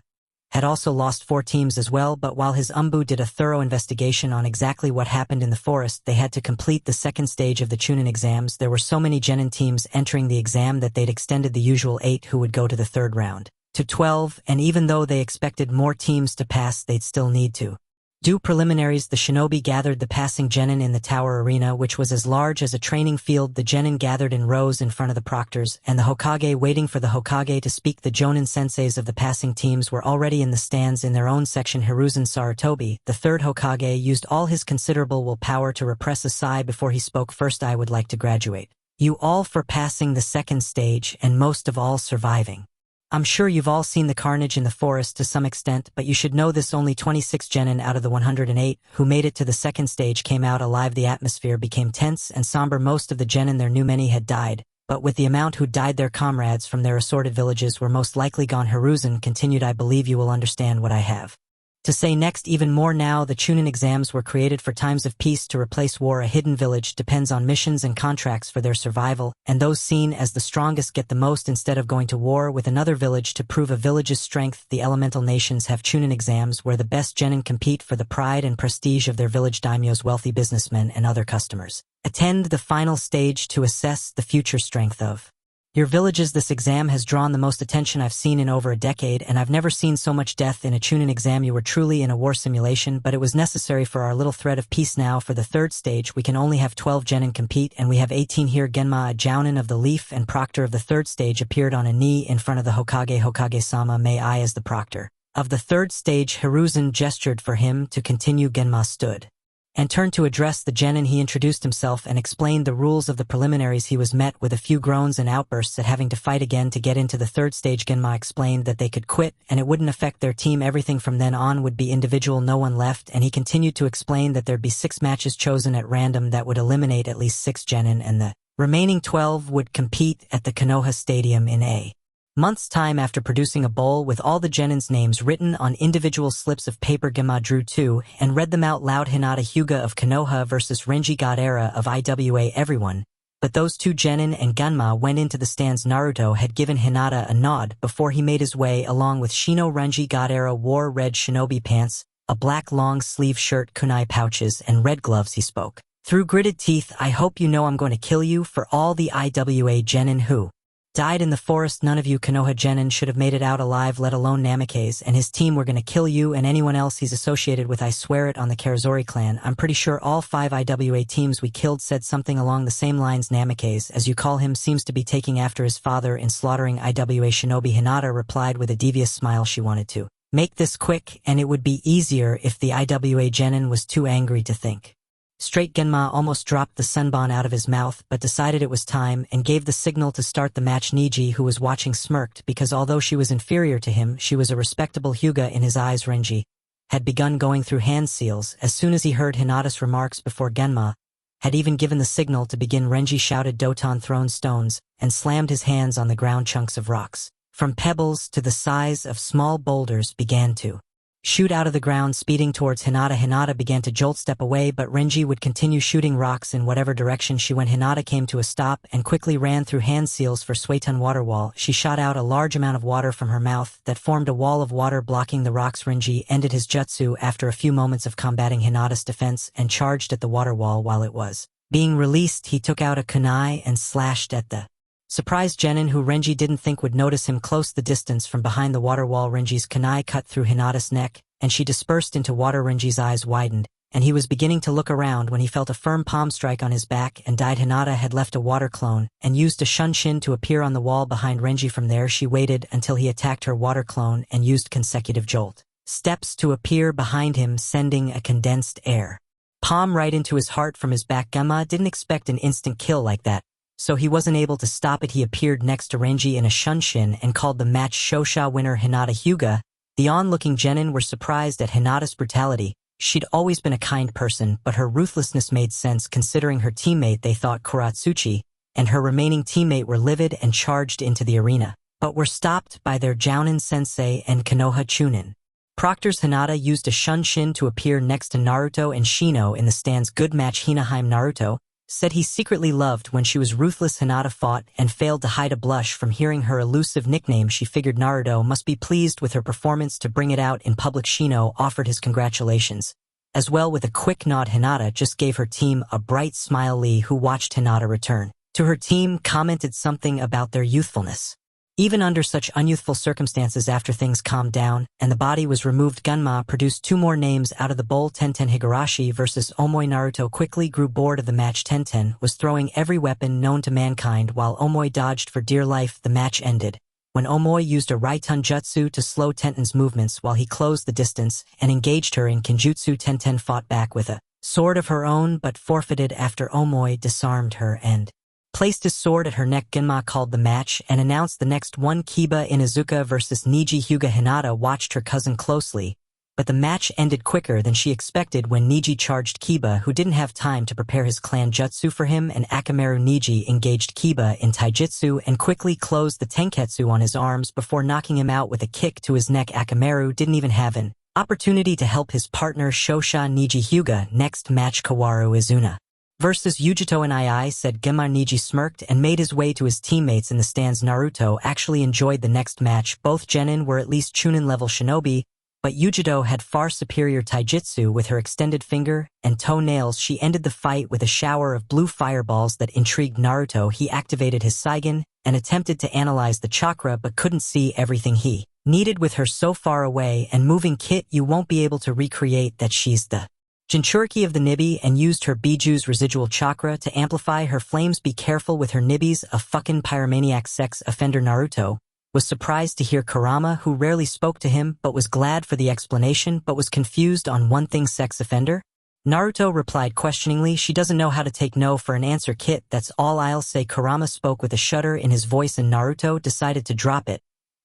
had also lost 4 teams as well, but while his Umbu did a thorough investigation on exactly what happened in the forest, they had to complete the 2nd stage of the Chunin exams. There were so many genin teams entering the exam that they'd extended the usual 8 who would go to the 3rd round to 12, and even though they expected more teams to pass, they'd still need to do preliminaries. The shinobi gathered the passing genin in the tower arena, which was as large as a training field. The genin gathered in rows in front of the proctors, and the Hokage waiting for the Hokage to speak. The Jonin senseis of the passing teams were already in the stands in their own section. Hiruzen Sarutobi, the 3rd Hokage, used all his considerable willpower to repress a sigh before he spoke. First, I would like to graduate you all for passing the 2nd stage and most of all surviving. I'm sure you've all seen the carnage in the forest to some extent, but you should know this: only 26 genin out of the 108 who made it to the 2nd stage came out alive. The atmosphere became tense and somber. Most of the genin there knew many had died, but with the amount who died, their comrades from their assorted villages were most likely gone. Hiruzen continued, I believe you will understand what I have to say next. Even more now, the Chunin exams were created for times of peace to replace war. A hidden village depends on missions and contracts for their survival, and those seen as the strongest get the most instead of going to war with another village to prove a village's strength. The elemental nations have Chunin exams where the best genin compete for the pride and prestige of their village. Daimyos, wealthy businessmen, and other customers attend the final stage to assess the future strength of your villages. This exam has drawn the most attention I've seen in over a decade, and I've never seen so much death in a Chunin exam. You were truly in a war simulation, but it was necessary for our little thread of peace. Now for the 3rd stage, we can only have 12 genin compete, and we have 18 here. Genma, a jounin of the leaf and proctor of the 3rd stage, appeared on a knee in front of the Hokage. Hokage-sama, may I, as the proctor of the 3rd stage. Hiruzen gestured for him to continue. Genma stood and turned to address the genin. He introduced himself and explained the rules of the preliminaries. He was met with a few groans and outbursts at having to fight again to get into the 3rd stage. Genma explained that they could quit and it wouldn't affect their team. Everything from then on would be individual, no one left, and he continued to explain that there'd be 6 matches chosen at random that would eliminate at least 6 genin, and the remaining 12 would compete at the Konoha Stadium in a month's time. After producing a bowl with all the genin's names written on individual slips of paper, Genma drew 2 and read them out loud. Hinata Hyuga of Konoha versus Renji Gaara of IWA. Everyone but those 2 genin and Genma went into the stands. Naruto had given Hinata a nod before he made his way along with Shino. Renji Gaara wore red shinobi pants, a black long-sleeve shirt, kunai pouches, and red gloves. He spoke through gritted teeth, I hope you know I'm going to kill you. For all the IWA genin who died in the forest, none of you Konoha genin should have made it out alive, let alone Namikaze and his team. We're gonna kill you and anyone else he's associated with. I swear it on the Karazori clan. I'm pretty sure all 5 IWA teams we killed said something along the same lines. Namikaze, as you call him, seems to be taking after his father in slaughtering IWA shinobi. Hinata replied with a devious smile. She wanted to make this quick, and it would be easier if the IWA genin was too angry to think Straight Genma almost dropped the senbon out of his mouth but decided it was time and gave the signal to start the match. Niji, who was watching, smirked because although she was inferior to him, she was a respectable Hyuga in his eyes. Renji had begun going through hand seals as soon as he heard Hinata's remarks before Genma had even given the signal to begin. Renji shouted Doton thrown stones and slammed his hands on the ground. Chunks of rocks, from pebbles to the size of small boulders, began to shoot out of the ground, speeding towards Hinata. Hinata began to jolt, step away, but Renji would continue shooting rocks in whatever direction she went. Hinata came to a stop and quickly ran through hand seals for Suetun water wall. She shot out a large amount of water from her mouth that formed a wall of water blocking the rocks. Renji ended his jutsu after a few moments of combating Hinata's defense and charged at the water wall. While it was being released, he took out a kunai and slashed at the surprised Genin, who Renji didn't think would notice him close the distance from behind the water wall. Renji's kunai cut through Hinata's neck, and she dispersed into water. Renji's eyes widened, and he was beginning to look around when he felt a firm palm strike on his back and died. Hinata had left a water clone and used a shunshin to appear on the wall behind Renji. From there, she waited until he attacked her water clone and used consecutive jolt steps to appear behind him, sending a condensed air palm right into his heart from his back. Genma didn't expect an instant kill like that, so he wasn't able to stop it. He appeared next to Renji in a shunshin and called the match Shosha winner Hinata. Hyuga, the on-looking Genin, were surprised at Hinata's brutality. She'd always been a kind person, but her ruthlessness made sense considering her teammate, they thought Kuratsuchi, and her remaining teammate were livid and charged into the arena, but were stopped by their Jounin sensei and Konoha Chunin. Proctor's Hinata used a shunshin to appear next to Naruto and Shino in the stands. Good match. Hinaheim Naruto said he secretly loved when she was ruthless. Hinata fought and failed to hide a blush from hearing her elusive nickname. She figured Naruto must be pleased with her performance to bring it out in public. Shino offered his congratulations as well with a quick nod. Hinata just gave her team a bright smile. Lee, who watched Hinata return to her team, commented something about their youthfulness. Even under such unyouthful circumstances, after things calmed down and the body was removed, Gunma produced two more names out of the bowl. Tenten Higurashi versus Omoi. Naruto quickly grew bored of the match. Tenten was throwing every weapon known to mankind while Omoi dodged for dear life. The match ended when Omoi used a Raitun Jutsu to slow Tenten's movements while he closed the distance and engaged her in Kenjutsu. Tenten fought back with a sword of her own but forfeited after Omoi disarmed her and placed his sword at her neck. Genma called the match and announced the next one: Kiba Inuzuka versus Niji Hyuga. Hinata watched her cousin closely, but the match ended quicker than she expected when Niji charged Kiba, who didn't have time to prepare his clan jutsu for him, and Akamaru. Niji engaged Kiba in taijutsu and quickly closed the tenketsu on his arms before knocking him out with a kick to his neck. Akamaru didn't even have an opportunity to help his partner Shosha. Niji Hyuga. Next match: Kawaru Izuna versus Yujito and II, said Genma. Niji smirked and made his way to his teammates in the stands. Naruto actually enjoyed the next match. Both Genin were at least Chunin level shinobi, but Yujito had far superior taijutsu. With her extended finger and toe nails, she ended the fight with a shower of blue fireballs that intrigued Naruto. He activated his Saigen and attempted to analyze the chakra but couldn't see everything he needed. With her so far away and moving, Kit, you won't be able to recreate that. She's the Jinchuriki of the Nibi and used her Biju's residual chakra to amplify her flames. Be careful with her Nibis, a fucking pyromaniac sex offender. Naruto was surprised to hear Kurama, who rarely spoke to him but was glad for the explanation, but was confused on one thing: sex offender? Naruto replied questioningly, she doesn't know how to take no for an answer. Kit, that's all I'll say. Kurama spoke with a shudder in his voice and Naruto decided to drop it.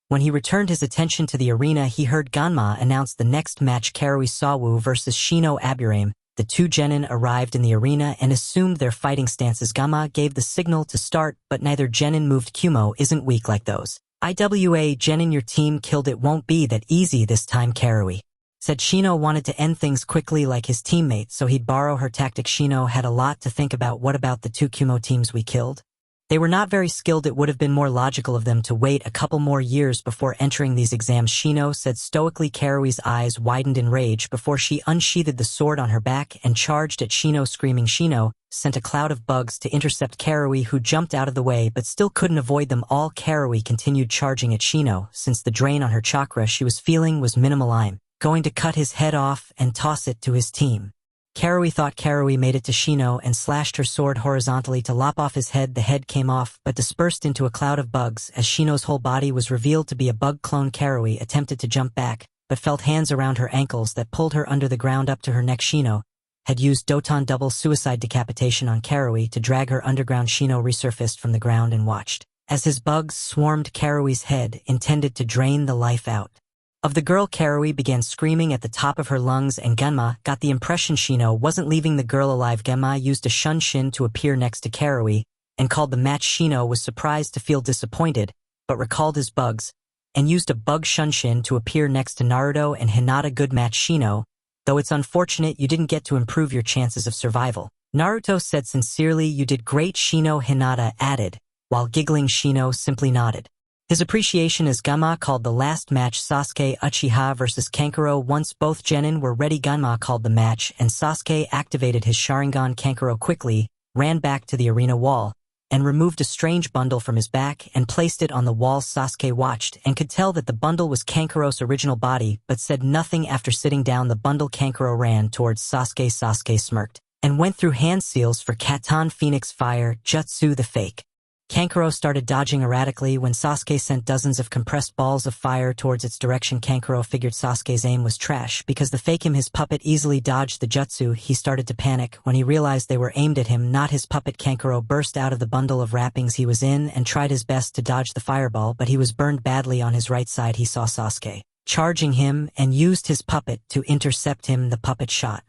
When he returned his attention to the arena, he heard Ganma announce the next match: Karui Sawu versus Shino Aburame. The two Genin arrived in the arena and assumed their fighting stances. Ganma gave the signal to start, but neither Genin moved. Kumo isn't weak like those. IWA Genin, your team killed it. Won't be that easy this time. Karui said Shino wanted to end things quickly like his teammates, so he'd borrow her tactic. Shino had a lot to think about. What about the two Kumo teams we killed? They were not very skilled. It would have been more logical of them to wait a couple more years before entering these exams, Shino said stoically. Karui's eyes widened in rage before she unsheathed the sword on her back and charged at Shino, screaming. Shino sent a cloud of bugs to intercept Karui, who jumped out of the way but still couldn't avoid them all. Karui continued charging at Shino, since the drain on her chakra she was feeling was minimal. I'm going to cut his head off and toss it to his team. Karui thought. Karui made it to Shino and slashed her sword horizontally to lop off his head. The head came off but dispersed into a cloud of bugs as Shino's whole body was revealed to be a bug clone. Karui attempted to jump back but felt hands around her ankles that pulled her under the ground up to her neck. Shino had used Doton double suicide decapitation on Karui to drag her underground Shino resurfaced from the ground and watched as his bugs swarmed Karui's head, intended to drain the life out of the girl. Karui began screaming at the top of her lungs, and Genma got the impression Shino wasn't leaving the girl alive. Genma used a Shunshin to appear next to Karui and called the match. Shino was surprised to feel disappointed, but recalled his bugs and used a bug Shunshin to appear next to Naruto and Hinata. Good match, Shino, though it's unfortunate you didn't get to improve your chances of survival. Naruto said sincerely, you did great, Shino. Hinata added, while giggling. Shino simply nodded his appreciation as Genma called the last match Sasuke Uchiha versus Kankuro. Once both genin were ready, Genma called the match, and Sasuke activated his Sharingan. Kankuro quickly ran back to the arena wall and removed a strange bundle from his back and placed it on the wall. Sasuke watched and could tell that the bundle was Kankuro's original body, but said nothing after sitting down the bundle. Kankuro ran towards Sasuke. Sasuke smirked and went through hand seals for Katan Phoenix Fire Jutsu the fake. Kankuro started dodging erratically when Sasuke sent dozens of compressed balls of fire towards its direction. Kankuro figured Sasuke's aim was trash because the fake his puppet easily dodged the jutsu. He started to panic when he realized they were aimed at him, not his puppet. Kankuro burst out of the bundle of wrappings he was in and tried his best to dodge the fireball, but he was burned badly on his right side. He saw Sasuke charging him and used his puppet to intercept him. The puppet shot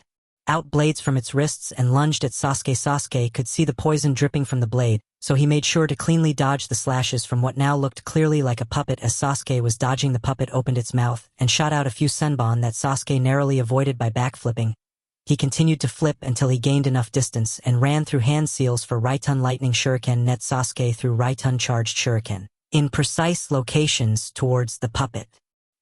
out blades from its wrists and lunged at Sasuke. Sasuke could see the poison dripping from the blade, so he made sure to cleanly dodge the slashes from what now looked clearly like a puppet. As Sasuke was dodging, the puppet opened its mouth and shot out a few senbon that Sasuke narrowly avoided by backflipping. He continued to flip until he gained enough distance and ran through hand seals for Raitun Lightning Shuriken. Net Sasuke threw Raitun Charged Shuriken in precise locations towards the puppet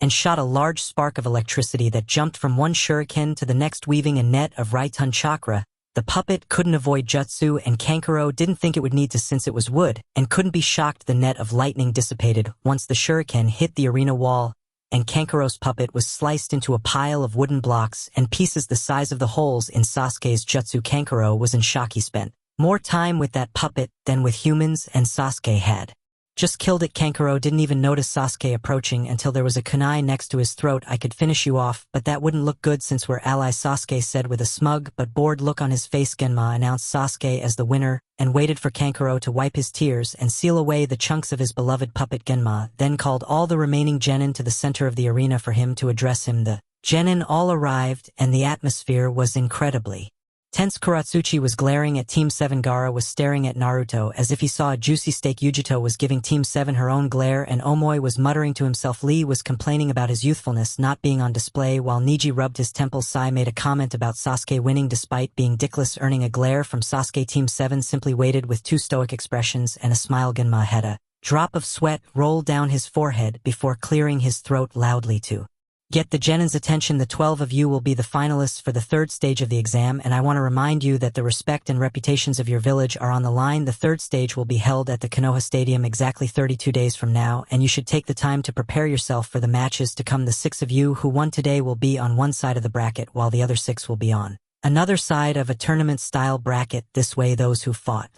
and shot a large spark of electricity that jumped from one shuriken to the next, weaving a net of Raitun chakra. The puppet couldn't avoid jutsu, and Kankuro didn't think it would need to since it was wood, and couldn't be shocked the net of lightning dissipated once the shuriken hit the arena wall, and Kankuro's puppet was sliced into a pile of wooden blocks and pieces the size of the holes in Sasuke's jutsu. Kankuro was in shock. He spent more time with that puppet than with humans, and Sasuke had just killed it. Kankuro didn't even notice Sasuke approaching until there was a kunai next to his throat. I could finish you off, but that wouldn't look good since we're allies, Sasuke said with a smug but bored look on his face. Genma announced Sasuke as the winner and waited for Kankuro to wipe his tears and seal away the chunks of his beloved puppet. Genma then called all the remaining genin to the center of the arena for him to address him. The genin all arrived, and the atmosphere was incredibly tense. Kuratsuchi was glaring at Team 7. Gaara was staring at Naruto as if he saw a juicy steak. Yujito was giving Team 7 her own glare, and Omoi was muttering to himself. Lee was complaining about his youthfulness not being on display, while Niji rubbed his temples. Sai made a comment about Sasuke winning despite being dickless, earning a glare from Sasuke. Team 7 simply waited with two stoic expressions and a smile. Genma had a drop of sweat roll down his forehead before clearing his throat loudly to get the genin's attention. The 12 of you will be the finalists for the third stage of the exam, and I want to remind you that the respect and reputations of your village are on the line. The third stage will be held at the Konoha Stadium exactly 32 days from now, and you should take the time to prepare yourself for the matches to come. The 6 of you who won today will be on one side of the bracket, while the other 6 will be on another side of a tournament-style bracket. This way, those who fought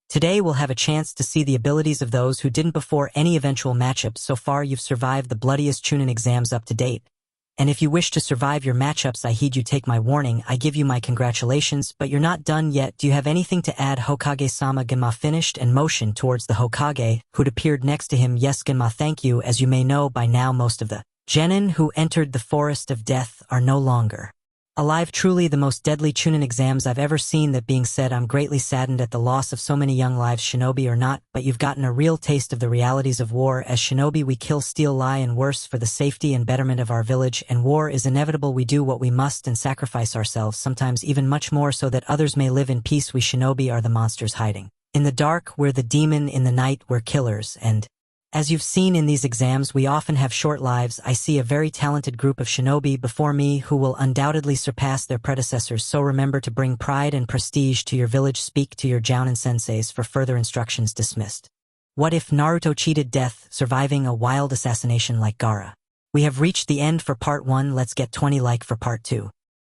today will have a chance to see the abilities of those who didn't before any eventual matchups. So far, you've survived the bloodiest Chunin exams up to date. And if you wish to survive your matchups, I heed you. Take my warning. I give you my congratulations, but you're not done yet. Do you have anything to add? Hokage-sama. Genma finished and motioned towards the Hokage, who'd appeared next to him. Yes, Genma, thank you. As you may know by now, most of the genin who entered the Forest of Death are no longer alive. Truly the most deadly Chunin exams I've ever seen. That being said, I'm greatly saddened at the loss of so many young lives, shinobi or not, but you've gotten a real taste of the realities of war. As shinobi, we kill, steal, lie, and worse for the safety and betterment of our village, and war is inevitable. We do what we must and sacrifice ourselves, sometimes even much more, so that others may live in peace. We shinobi are the monsters hiding in the dark. We're the demon in the night. We're killers, and as you've seen in these exams, we often have short lives. I see a very talented group of shinobi before me who will undoubtedly surpass their predecessors, so remember to bring pride and prestige to your village. Speak to your jounin senseis for further instructions. Dismissed. What if Naruto cheated death, surviving a wild assassination like Gaara? We have reached the end for part 1. Let's get 20 like for part 2.